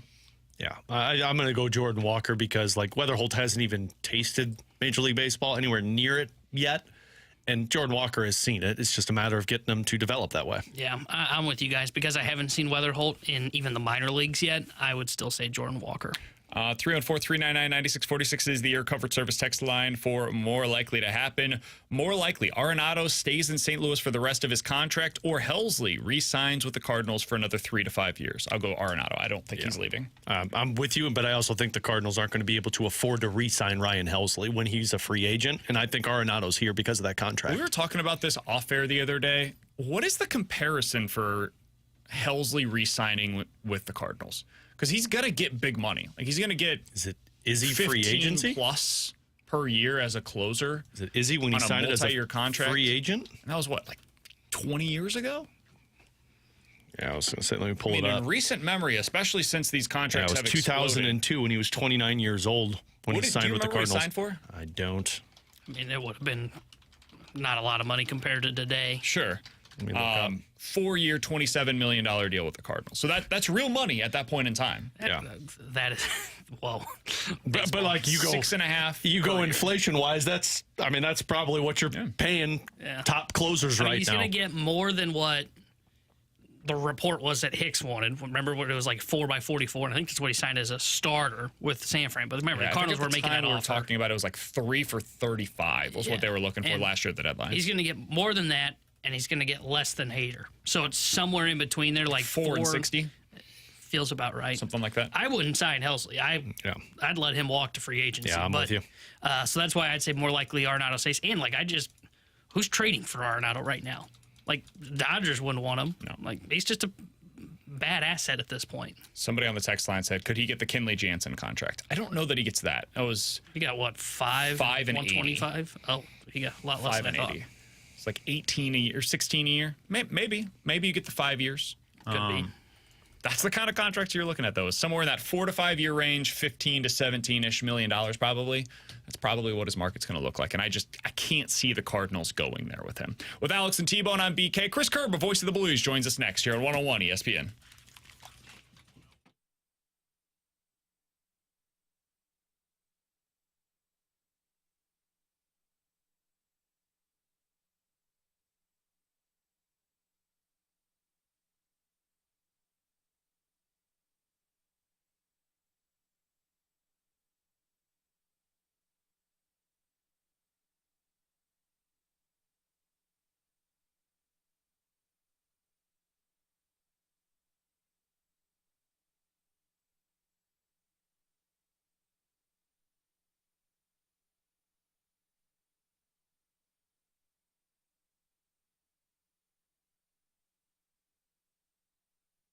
Yeah, I'm going to go Jordan Walker because like Weatherholt hasn't even tasted Major League Baseball anywhere near it yet. And Jordan Walker has seen it. It's just a matter of getting them to develop that way. Yeah, I'm with you guys. Because I haven't seen Weatherholt in even the minor leagues yet, I would still say Jordan Walker. 314-399-9646 is the Air Comfort Service text line for more likely to happen. More likely, Arenado stays in St. Louis for the rest of his contract, or Helsley re-signs with the Cardinals for another 3 to 5 years. I'll go Arenado. I don't think he's leaving. I'm with you, but I also think the Cardinals aren't going to be able to afford to re-sign Ryan Helsley when he's a free agent, and I think Arenado's here because of that contract. We were talking about this off-air the other day. What is the comparison for Helsley re-signing with the Cardinals? Because he's going to get big money. Like he's going to get is he free agency plus per year as a closer? Is he when he signed it as a multi-year contract? Free agent? And that was what, like 20 years ago? Yeah, I was going to say, let me pull it up. In recent memory, especially since these contracts have exploded. It was 2002 when he was 29 years old when he signed with the Cardinals. What did you remember what he signed for? I don't. I mean, it would have been not a lot of money compared to today. Sure. 4-year, $27 million deal with the Cardinals. So that's real money at that point in time. Yeah. That is, whoa. But like you go 6.5. You go inflation wise, that's probably what you're paying top closers right he's now. He's going to get more than what the report was that Hicks wanted. Remember what it was like 4x44, and I think that's what he signed as a starter with San Fran. But remember, the Cardinals were making that offer. We were talking about it was like 3 for $35 was what they were looking for last year at the deadline. He's going to get more than that and he's going to get less than Hader. So it's somewhere in between there, like 4 and 60, feels about right. something like that. I wouldn't sign Helsley. I'd let him walk to free agency. Yeah, I'm with you. So that's why I'd say more likely Arenado stays. And who's trading for Arenado right now? Like, Dodgers wouldn't want him. No. Like, he's just a bad asset at this point. Somebody on the text line said, could he get the Kenley Jansen contract? I don't know that he gets that. He got what, 5 and 125? Oh, he got a lot less 5 than and I thought. 80. It's like 18 a year, 16 a year. Maybe you get the 5 years. Could be. That's the kind of contract you're looking at, though. Is somewhere in that 4 to 5 year range, 15 to 17-ish million dollars probably. That's probably what his market's going to look like. And I can't see the Cardinals going there with him. With Alex and T-Bone, I'm BK. Chris Kerber, voice of the Blues, joins us next here on 101 ESPN.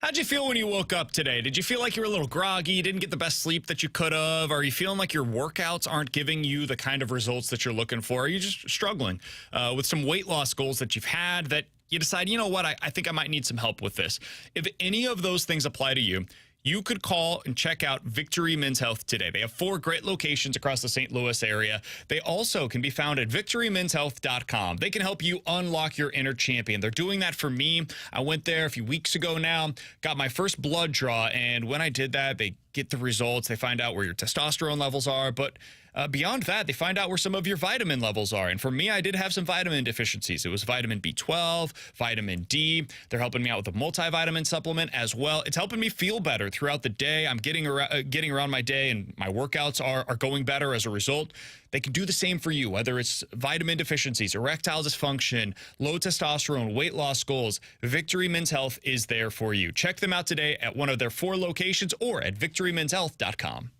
How'd you feel when you woke up today? Did you feel like you were a little groggy, didn't get the best sleep that you could have? Are you feeling like your workouts aren't giving you the kind of results that you're looking for? Are you just struggling with some weight loss goals that you've had that you decide, you know what, I think I might need some help with this? If any of those things apply to you, you could call and check out Victory Men's Health today. They have 4 great locations across the St. Louis area. They also can be found at victorymenshealth.com. They can help you unlock your inner champion. They're doing that for me. I went there a few weeks ago now, got my first blood draw, and when I did that, they get the results. They find out where your testosterone levels are, but beyond that, they find out where some of your vitamin levels are. And for me, I did have some vitamin deficiencies. It was vitamin B12, vitamin D. They're helping me out with a multivitamin supplement as well. It's helping me feel better throughout the day. I'm getting around my day, and my workouts are going better as a result. They can do the same for you, whether it's vitamin deficiencies, erectile dysfunction, low testosterone, weight loss goals. Victory Men's Health is there for you. Check them out today at one of their 4 locations or at victorymenshealth.com.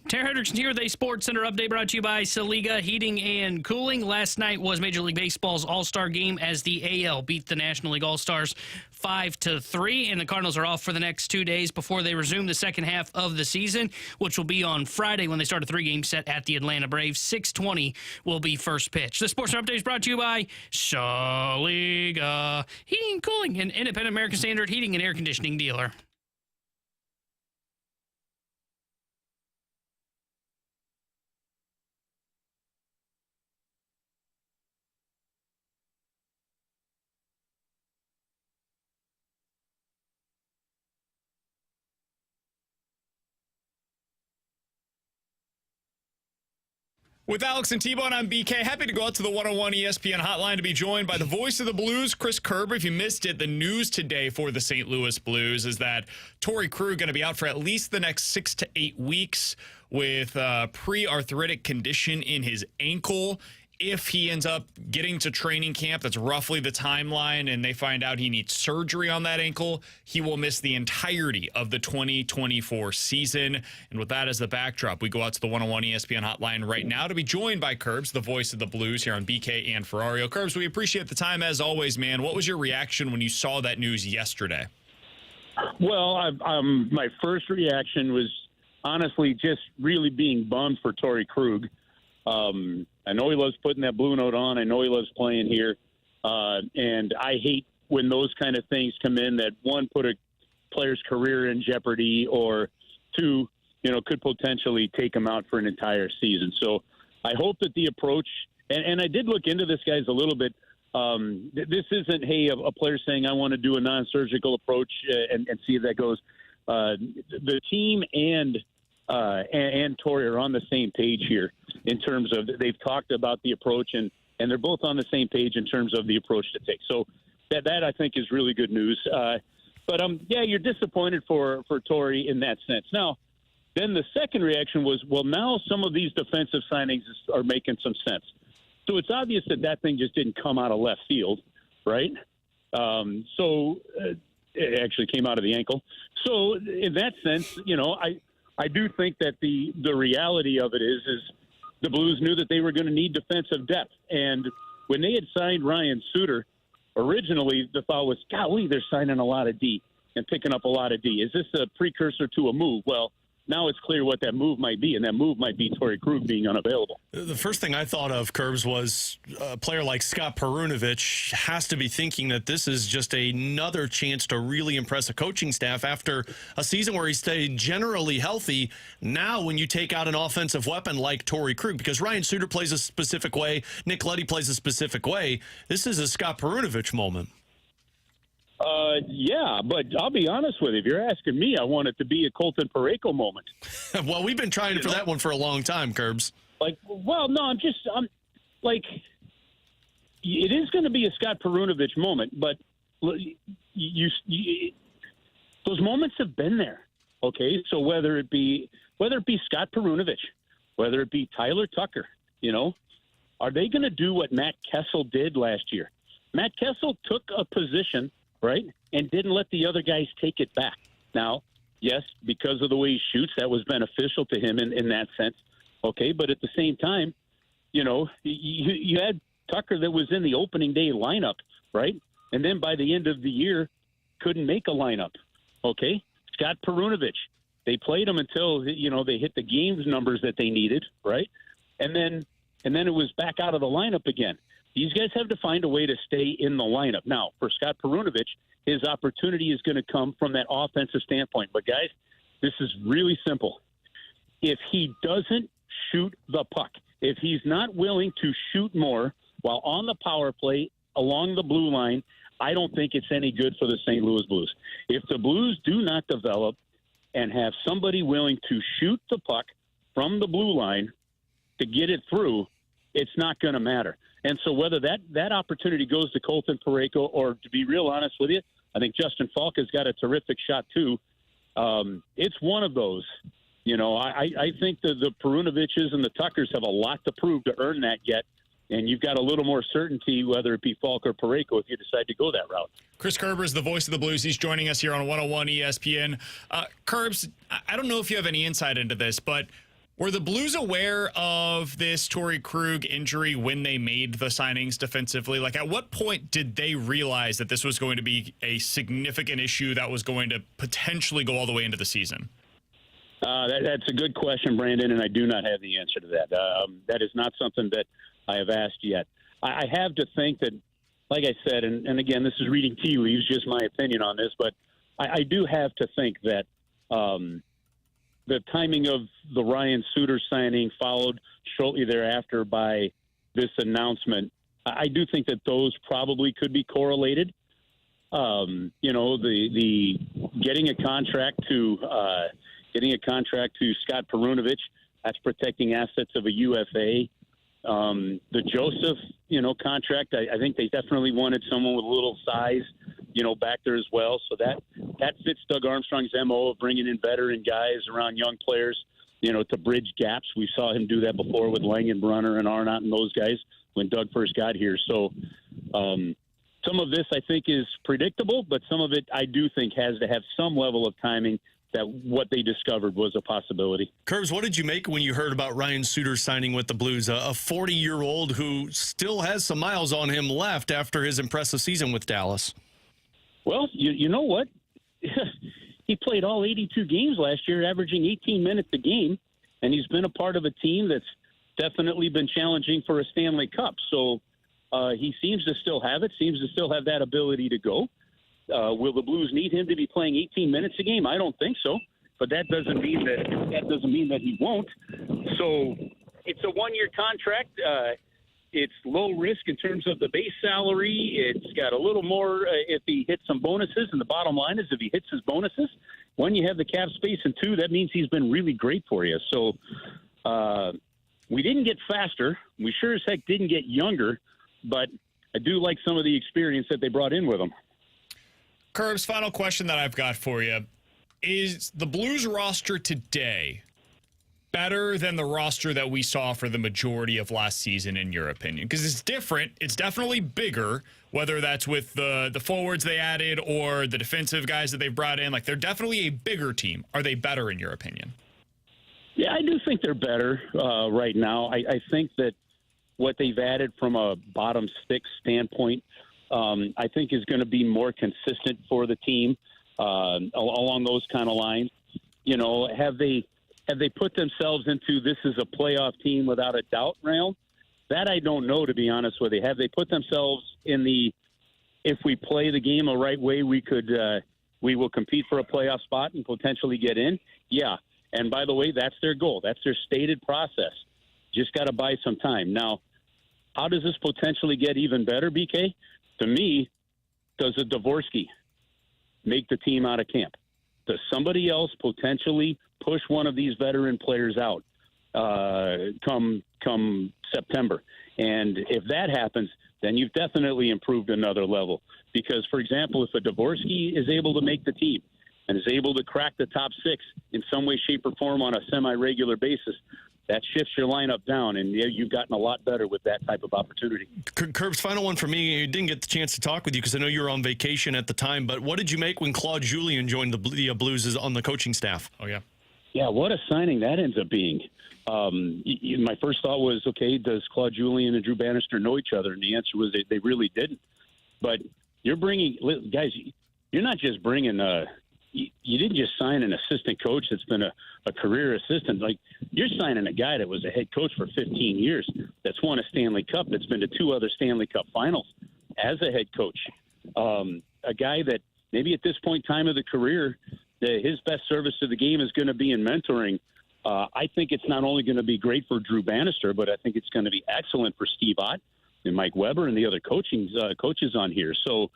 Tara Hendrickson here with a Sports Center update brought to you by Saliga Heating and Cooling. Last night was Major League Baseball's All-Star game as the AL beat the National League All-Stars 5-3, and the Cardinals are off for the next 2 days before they resume the second half of the season, which will be on Friday when they start a 3-game set at the Atlanta Braves. 6:20 will be first pitch. The Sports Center update is brought to you by Saliga Heating and Cooling, an independent American Standard heating and air conditioning dealer. With Alex and T-Bone, I'm BK. Happy to go out to the 101 ESPN hotline to be joined by the voice of the Blues, Chris Kerber. If you missed it, the news today for the St. Louis Blues is that Torey Krug going to be out for at least the next 6 to 8 weeks with pre-arthritic condition in his ankle. If he ends up getting to training camp, that's roughly the timeline, and they find out he needs surgery on that ankle, he will miss the entirety of the 2024 season. And with that as the backdrop, we go out to the 101 ESPN hotline right now to be joined by Curbs, the voice of the Blues here on BK and Ferrario. Curbs, we appreciate the time as always, man. What was your reaction when you saw that news yesterday? Well, my first reaction was honestly just really being bummed for Torey Krug. I know he loves putting that blue note on. I know he loves playing here. And I hate when those kind of things come in that, one, put a player's career in jeopardy, or two, could potentially take him out for an entire season. So I hope that the approach, and I did look into this, guys, a little bit. This isn't, hey, a player saying I want to do a non-surgical approach and see if that goes. The team and Torey are on the same page here in terms of they've talked about the approach, and they're both on the same page in terms of the approach to take. So that I think is really good news. But you're disappointed for Torey in that sense. Now, then the second reaction was, well, now some of these defensive signings are making some sense. So it's obvious that thing just didn't come out of left field, right? It actually came out of the ankle. So in that sense, I do think that the reality of it is the Blues knew that they were going to need defensive depth. And when they had signed Ryan Suter, originally the thought was, golly, they're signing a lot of D and picking up a lot of D. Is this a precursor to a move? Well, now it's clear what that move might be, and that move might be Torey Krug being unavailable. The first thing I thought of, Curbs, was a player like Scott Perunovich has to be thinking that this is just another chance to really impress a coaching staff after a season where he stayed generally healthy. Now when you take out an offensive weapon like Torey Krug, because Ryan Suter plays a specific way, Nick Leddy plays a specific way, this is a Scott Perunovich moment. But I'll be honest with you. If you're asking me, I want it to be a Colton Parayko moment. Well, we've been trying for that one for a long time, Curbs. I'm like, it is going to be a Scott Perunovich moment, but you those moments have been there. Okay, so whether it be Scott Perunovich, whether it be Tyler Tucker, are they going to do what Matt Kessel did last year? Matt Kessel took a position, right, and didn't let the other guys take it back. Now, yes, because of the way he shoots, that was beneficial to him in that sense. Okay, but at the same time, you had Tucker that was in the opening day lineup, right? And then by the end of the year, couldn't make a lineup. Okay, Scott Perunovich, they played him until they hit the games numbers that they needed, right? And then it was back out of the lineup again. These guys have to find a way to stay in the lineup. Now, for Scott Perunovich, his opportunity is going to come from that offensive standpoint. But, guys, this is really simple. If he doesn't shoot the puck, if he's not willing to shoot more while on the power play along the blue line, I don't think it's any good for the St. Louis Blues. If the Blues do not develop and have somebody willing to shoot the puck from the blue line to get it through, it's not going to matter. And so whether that opportunity goes to Colton Parayko, or to be real honest with you, I think Justin Falk has got a terrific shot too. It's one of those. I think the Perunoviches and the Tuckers have a lot to prove to earn that yet. And you've got a little more certainty, whether it be Falk or Parayko, if you decide to go that route. Chris Kerber is the voice of the Blues. He's joining us here on 101 ESPN. Curbs, I don't know if you have any insight into this, but Were the Blues aware of this Torey Krug injury when they made the signings defensively? Like, at what point did they realize that this was going to be a significant issue that was going to potentially go all the way into the season? That's a good question, Brandon, and I do not have the answer to that. That is not something that I have asked yet. I have to think that, like I said, and again, this is reading tea leaves, just my opinion on this, but I do have to think that the timing of the Ryan Suter signing followed shortly thereafter by this announcement. I do think that those probably could be correlated. The getting a contract to Scott Perunovich, that's protecting assets of a UFA. The Joseph, contract, I think they definitely wanted someone with a little size, back there as well. So that fits Doug Armstrong's MO of bringing in veteran guys around young players, to bridge gaps. We saw him do that before with Langenbrunner and Arnott and those guys when Doug first got here. So some of this I think is predictable, but some of it I do think has to have some level of timing that what they discovered was a possibility. Curbs, what did you make when you heard about Ryan Suter signing with the Blues, a 40-year-old who still has some miles on him left after his impressive season with Dallas? Well, you know what? He played all 82 games last year, averaging 18 minutes a game, and he's been a part of a team that's definitely been challenging for a Stanley Cup. So he seems to still have it, seems to still have that ability to go. Will the Blues need him to be playing 18 minutes a game? I don't think so, but that doesn't mean that he won't. So it's a one-year contract. It's low risk in terms of the base salary. It's got a little more if he hits some bonuses, and the bottom line is if he hits his bonuses, one, you have the cap space, and two, that means he's been really great for you. So we didn't get faster. We sure as heck didn't get younger, but I do like some of the experience that they brought in with him. Curbs, final question that I've got for you. Is the Blues roster today better than the roster that we saw for the majority of last season, in your opinion? Because it's different. It's definitely bigger, whether that's with the forwards they added or the defensive guys that they've brought in. Like, they're definitely a bigger team. Are they better, in your opinion? Yeah, I do think they're better right now. I think that what they've added from a bottom six standpoint, I think is going to be more consistent for the team along those kind of lines. Have they put themselves into this is a playoff team without a doubt realm? That I don't know, to be honest with you. Have they put themselves in the if we play the game the right way, we will compete for a playoff spot and potentially get in? Yeah. And by the way, that's their goal. That's their stated process. Just got to buy some time. Now, how does this potentially get even better, BK? To me, does a Dvorsky make the team out of camp? Does somebody else potentially push one of these veteran players out come September? And if that happens, then you've definitely improved another level. Because, for example, if a Dvorsky is able to make the team and is able to crack the top six in some way, shape, or form on a semi-regular basis, that shifts your lineup down, and you've gotten a lot better with that type of opportunity. Curbs, final one for me. I didn't get the chance to talk with you because I know you were on vacation at the time, but what did you make when Claude Julien joined the Blues on the coaching staff? Oh, yeah. Yeah, what a signing that ends up being. My first thought was, okay, does Claude Julien and Drew Bannister know each other? And the answer was they really didn't. But you're bringing – guys, you're not just bringing you didn't just sign an assistant coach that's been a career assistant. Like, you're signing a guy that was a head coach for 15 years, that's won a Stanley Cup, that's been to 2 other Stanley Cup finals as a head coach. A guy that maybe at this point in time of the career, his best service to the game is going to be in mentoring. I think it's not only going to be great for Drew Bannister, but I think it's going to be excellent for Steve Ott and Mike Weber and the other coaches on here. So,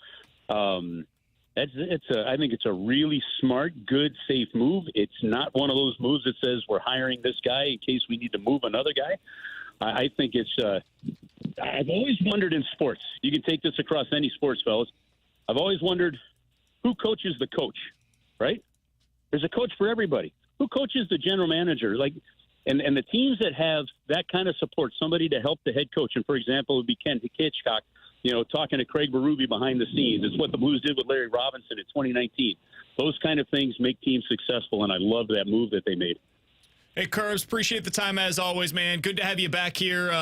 I think it's a really smart, good, safe move. It's not one of those moves that says we're hiring this guy in case we need to move another guy. I think it's I've always wondered in sports, you can take this across any sports, fellas. I've always wondered who coaches the coach, right? There's a coach for everybody. Who coaches the general manager? And the teams that have that kind of support, somebody to help the head coach, and for example, it would be Ken Hitchcock, talking to Craig Berube behind the scenes. It's what the Blues did with Larry Robinson in 2019. Those kind of things make teams successful, and I love that move that they made. Hey, Curbs, appreciate the time as always, man. Good to have you back here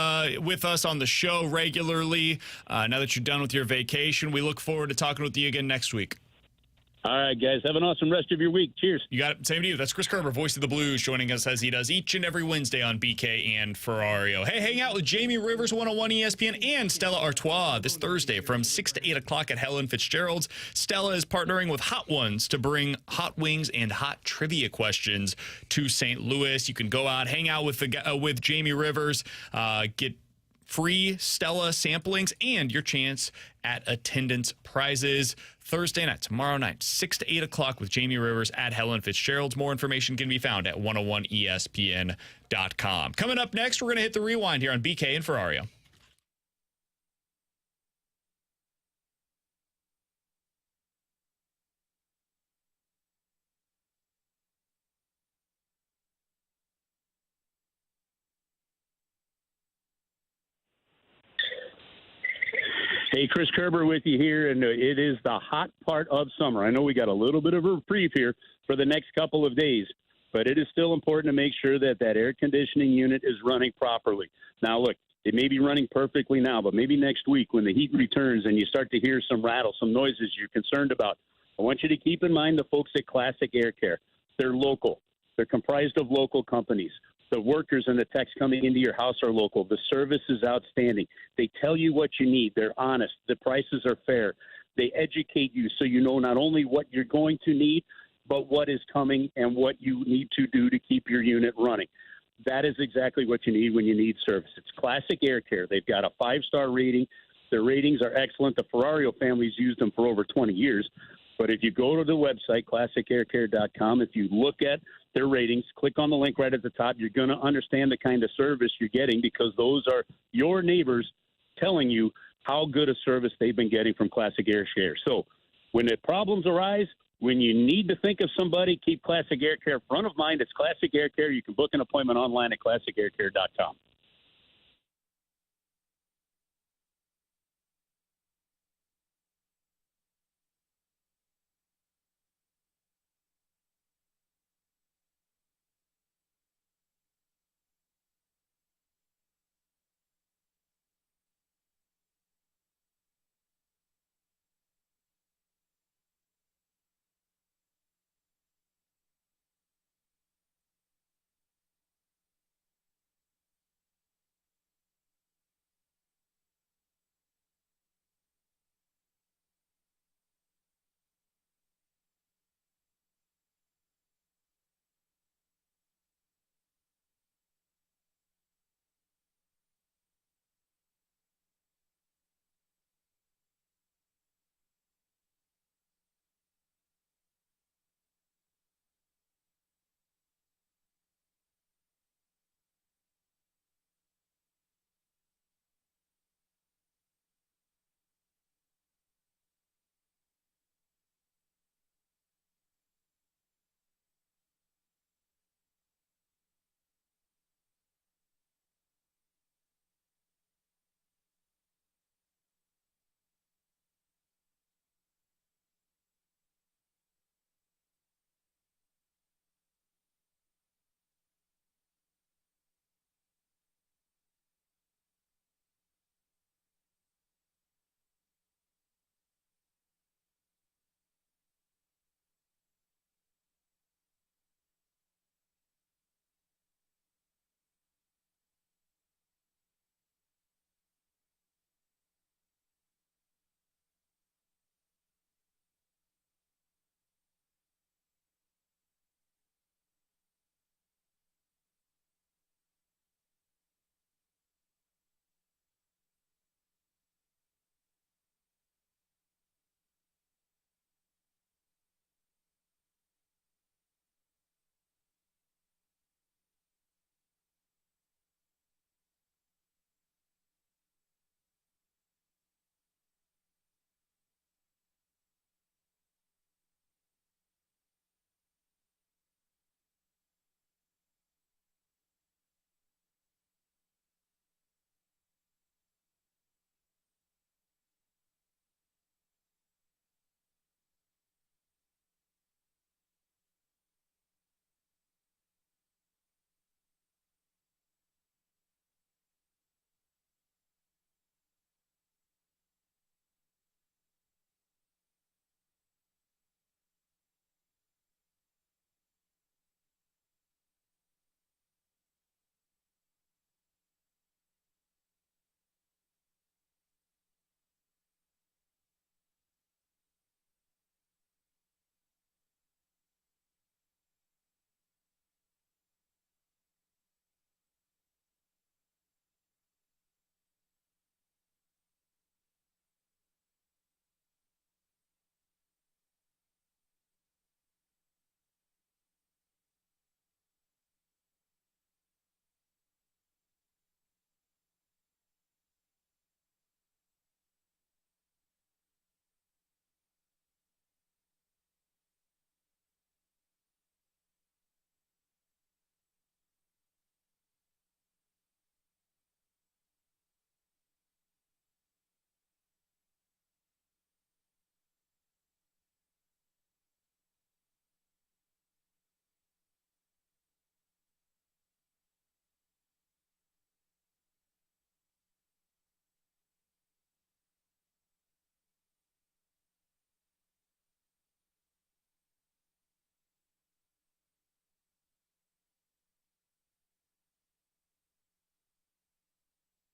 with us on the show regularly. Now that you're done with your vacation, we look forward to talking with you again next week. All right, guys. Have an awesome rest of your week. Cheers. You got it. Same to you. That's Chris Kerber, voice of the Blues, joining us as he does each and every Wednesday on BK and Ferrario. Hey, hang out with Jamie Rivers, 101 ESPN, and Stella Artois this Thursday from 6 to 8 o'clock at Helen Fitzgerald's. Stella is partnering with Hot Ones to bring hot wings and hot trivia questions to St. Louis. You can go out, hang out with Jamie Rivers, get free Stella samplings and your chance at attendance prizes Thursday night, tomorrow night, 6 to 8 o'clock with Jamie Rivers at Helen Fitzgerald's. More information can be found at 101ESPN.com. Coming up next, we're going to hit the rewind here on BK and Ferrario. Hey, Chris Kerber with you here, and it is the hot part of summer. I know we got a little bit of a reprieve here for the next couple of days, but it is still important to make sure that that air conditioning unit is running properly. Now, look, it may be running perfectly now, but maybe next week when the heat returns and you start to hear some rattle, some noises you're concerned about, I want you to keep in mind the folks at Classic Air Care. They're local. They're comprised of local companies. The workers and the techs coming into your house are local. The service is outstanding. They tell you what you need. They're honest. The prices are fair. They educate you so you know not only what you're going to need, but what is coming and what you need to do to keep your unit running. That is exactly what you need when you need service. It's Classic Air Care. They've got a 5-star rating. Their ratings are excellent. The Ferrario family's used them for over 20 years. But if you go to the website, classicaircare.com, if you look at their ratings, click on the link right at the top, you're going to understand the kind of service you're getting because those are your neighbors telling you how good a service they've been getting from Classic Air Care. So when the problems arise, when you need to think of somebody, keep Classic Air Care front of mind. It's Classic Air Care. You can book an appointment online at classicaircare.com.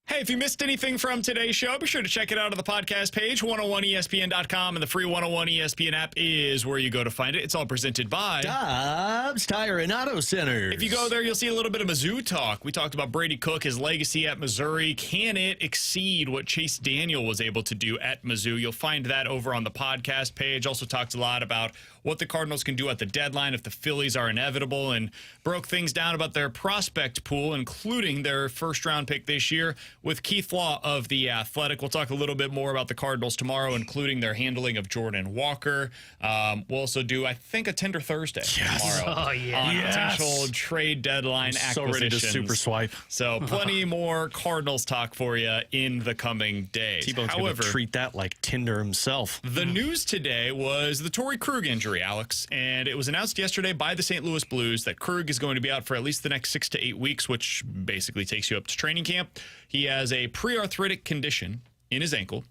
Hey, if you missed anything from today's show, be sure to check it out on the podcast page, 101ESPN.com, and the free 101 ESPN app is where you go to find it. It's all presented by Dobbs Tire and Auto Centers. If you go there, you'll see a little bit of Mizzou talk. We talked about Brady Cook, his legacy at Missouri. Can it exceed what Chase Daniel was able to do at Mizzou? You'll find that over on the podcast page. Also talked a lot about what the Cardinals can do at the deadline if the Phillies are inevitable, and broke things down about their prospect pool, including their first-round pick this year, with Keith Law of The Athletic. We'll talk a little bit more about the Cardinals tomorrow, including their handling of Jordan Walker. We'll also do, I think, a Tender Thursday tomorrow on potential trade deadline acquisitions. So ready to super swipe. So plenty more Cardinals talk for you in the coming days. T-Bone's going to treat that like Tinder himself. The news today was the Torey Krug injury, Alex, and it was announced yesterday by the St. Louis Blues that Krug is going to be out for at least the next 6 to 8 weeks, which basically takes you up to training camp. He has a pre-arthritic condition in his ankle.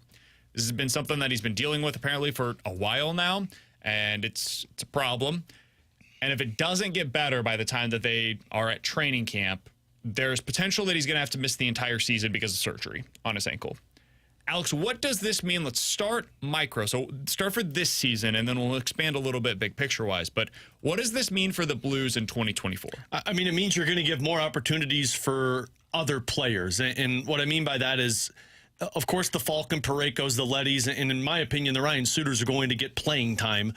This has been something that he's been dealing with apparently for a while now, and it's a problem. And if it doesn't get better by the time that they are at training camp, there's potential that he's going to have to miss the entire season because of surgery on his ankle. Alex, what does this mean? Let's start micro. So start for this season, and then we'll expand a little bit big picture-wise. But what does this mean for the Blues in 2024? I mean, it means you're going to give more opportunities for other players. And what I mean by that is, of course, the Falcon Parekos, the Lettys, and in my opinion, the Ryan Suters are going to get playing time.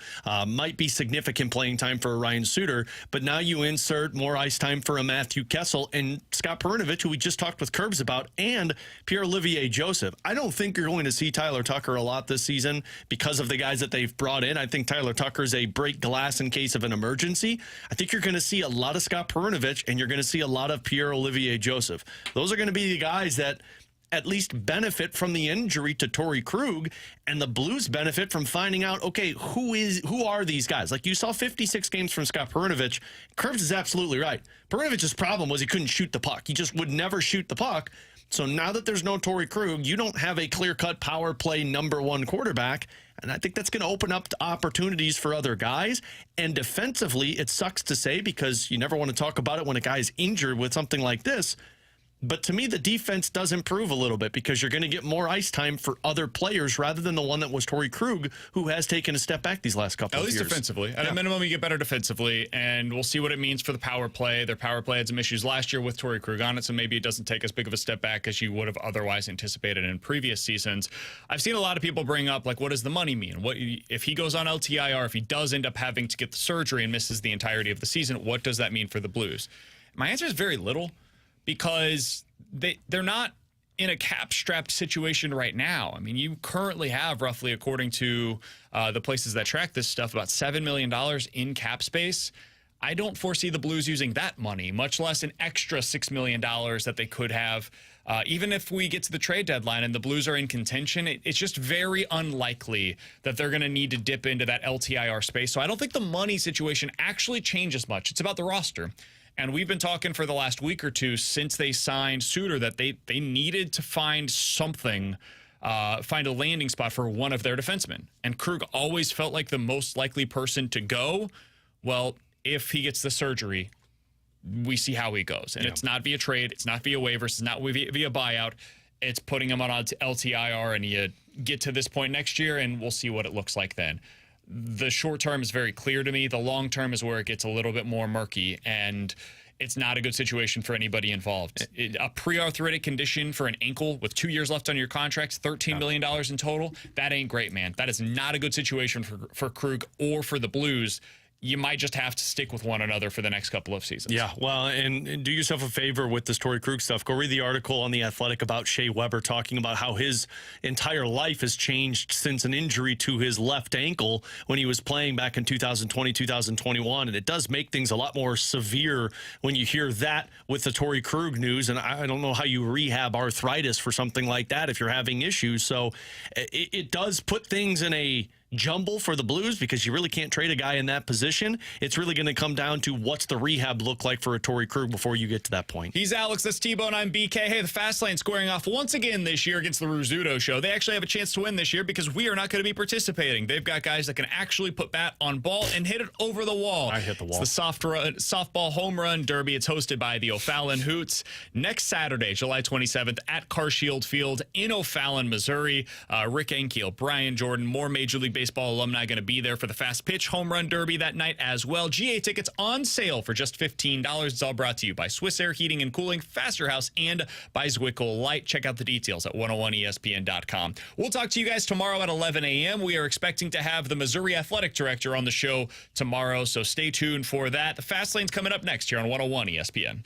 Might be significant playing time for a Ryan Suter, but now you insert more ice time for a Matthew Kessel and Scott Perunovich, who we just talked with Kerbs about, and Pierre-Olivier Joseph. I don't think you're going to see Tyler Tucker a lot this season because of the guys that they've brought in. I think Tyler Tucker's a break glass in case of an emergency. I think you're going to see a lot of Scott Perunovich, and you're going to see a lot of Pierre-Olivier Joseph. Those are going to be the guys that at least benefit from the injury to Torey Krug, and the Blues benefit from finding out, okay, who are these guys? Like, you saw 56 games from Scott Perunovich. Kerbs is absolutely right. Perunivich's problem was he couldn't shoot the puck. He just would never shoot the puck. So now that there's no Torey Krug, you don't have a clear-cut power play number one quarterback, and I think that's going to open up opportunities for other guys. And defensively, it sucks to say because you never want to talk about it when a guy's injured with something like this. But to me, the defense does improve a little bit because you're going to get more ice time for other players rather than the one that was Torey Krug, who has taken a step back these last couple of years. At least defensively. At a minimum, you get better defensively, and we'll see what it means for the power play. Their power play had some issues last year with Torey Krug on it, so maybe it doesn't take as big of a step back as you would have otherwise anticipated in previous seasons. I've seen a lot of people bring up, like, what does the money mean? What if he goes on LTIR, if he does end up having to get the surgery and misses the entirety of the season, what does that mean for the Blues? My answer is very little, because they're not in a cap-strapped situation right now. I mean, you currently have roughly, according to the places that track this stuff, about $7 million in cap space. I don't foresee the Blues using that money, much less an extra $6 million that they could have. Even if we get to the trade deadline and the Blues are in contention, it's just very unlikely that they're going to need to dip into that LTIR space. So I don't think the money situation actually changes much. It's about the roster. And we've been talking for the last week or two since they signed Suter that they needed to find something, find a landing spot for one of their defensemen. And Krug always felt like the most likely person to go. Well, if he gets the surgery, we see how he goes. And it's not via trade. It's not via waivers. It's not via buyout. It's putting him on LTIR, and you get to this point next year, and we'll see what it looks like then. The short term is very clear to me. The long term is where it gets a little bit more murky, and it's not a good situation for anybody involved. A pre-arthritic condition for an ankle with 2 years left on your contract, $13 million in total, that ain't great, man. That is not a good situation for Krug or for the Blues. You might just have to stick with one another for the next couple of seasons. Yeah, well, and do yourself a favor with this Torey Krug stuff. Go read the article on The Athletic about Shea Weber talking about how his entire life has changed since an injury to his left ankle when he was playing back in 2020, 2021. And it does make things a lot more severe when you hear that with the Torey Krug news. And I don't know how you rehab arthritis for something like that if you're having issues. So it does put things in a jumble for the Blues because you really can't trade a guy in that position. It's really going to come down to what's the rehab look like for a Torey Krug before you get to that point. He's Alex, that's T-Bone, I'm BK. Hey, the Fast Lane squaring off once again this year against the Rizzuto Show. They actually have a chance to win this year because we are not going to be participating. They've got guys that can actually put bat on ball and hit it over the wall. I hit the wall. It's the softball home run derby. It's hosted by the O'Fallon Hoots next Saturday, July 27th at Carshield Field in O'Fallon, Missouri. Rick Ankiel, Brian Jordan, more Major League Baseball alumni going to be there for the Fast Pitch Home Run Derby that night as well. GA tickets on sale for just $15. It's all brought to you by Swiss Air Heating and Cooling, Faster House, and by Zwickle Light. Check out the details at 101ESPN.com. We'll talk to you guys tomorrow at 11 a.m. We are expecting to have the Missouri Athletic Director on the show tomorrow, so stay tuned for that. The Fast Lane's coming up next here on 101 ESPN.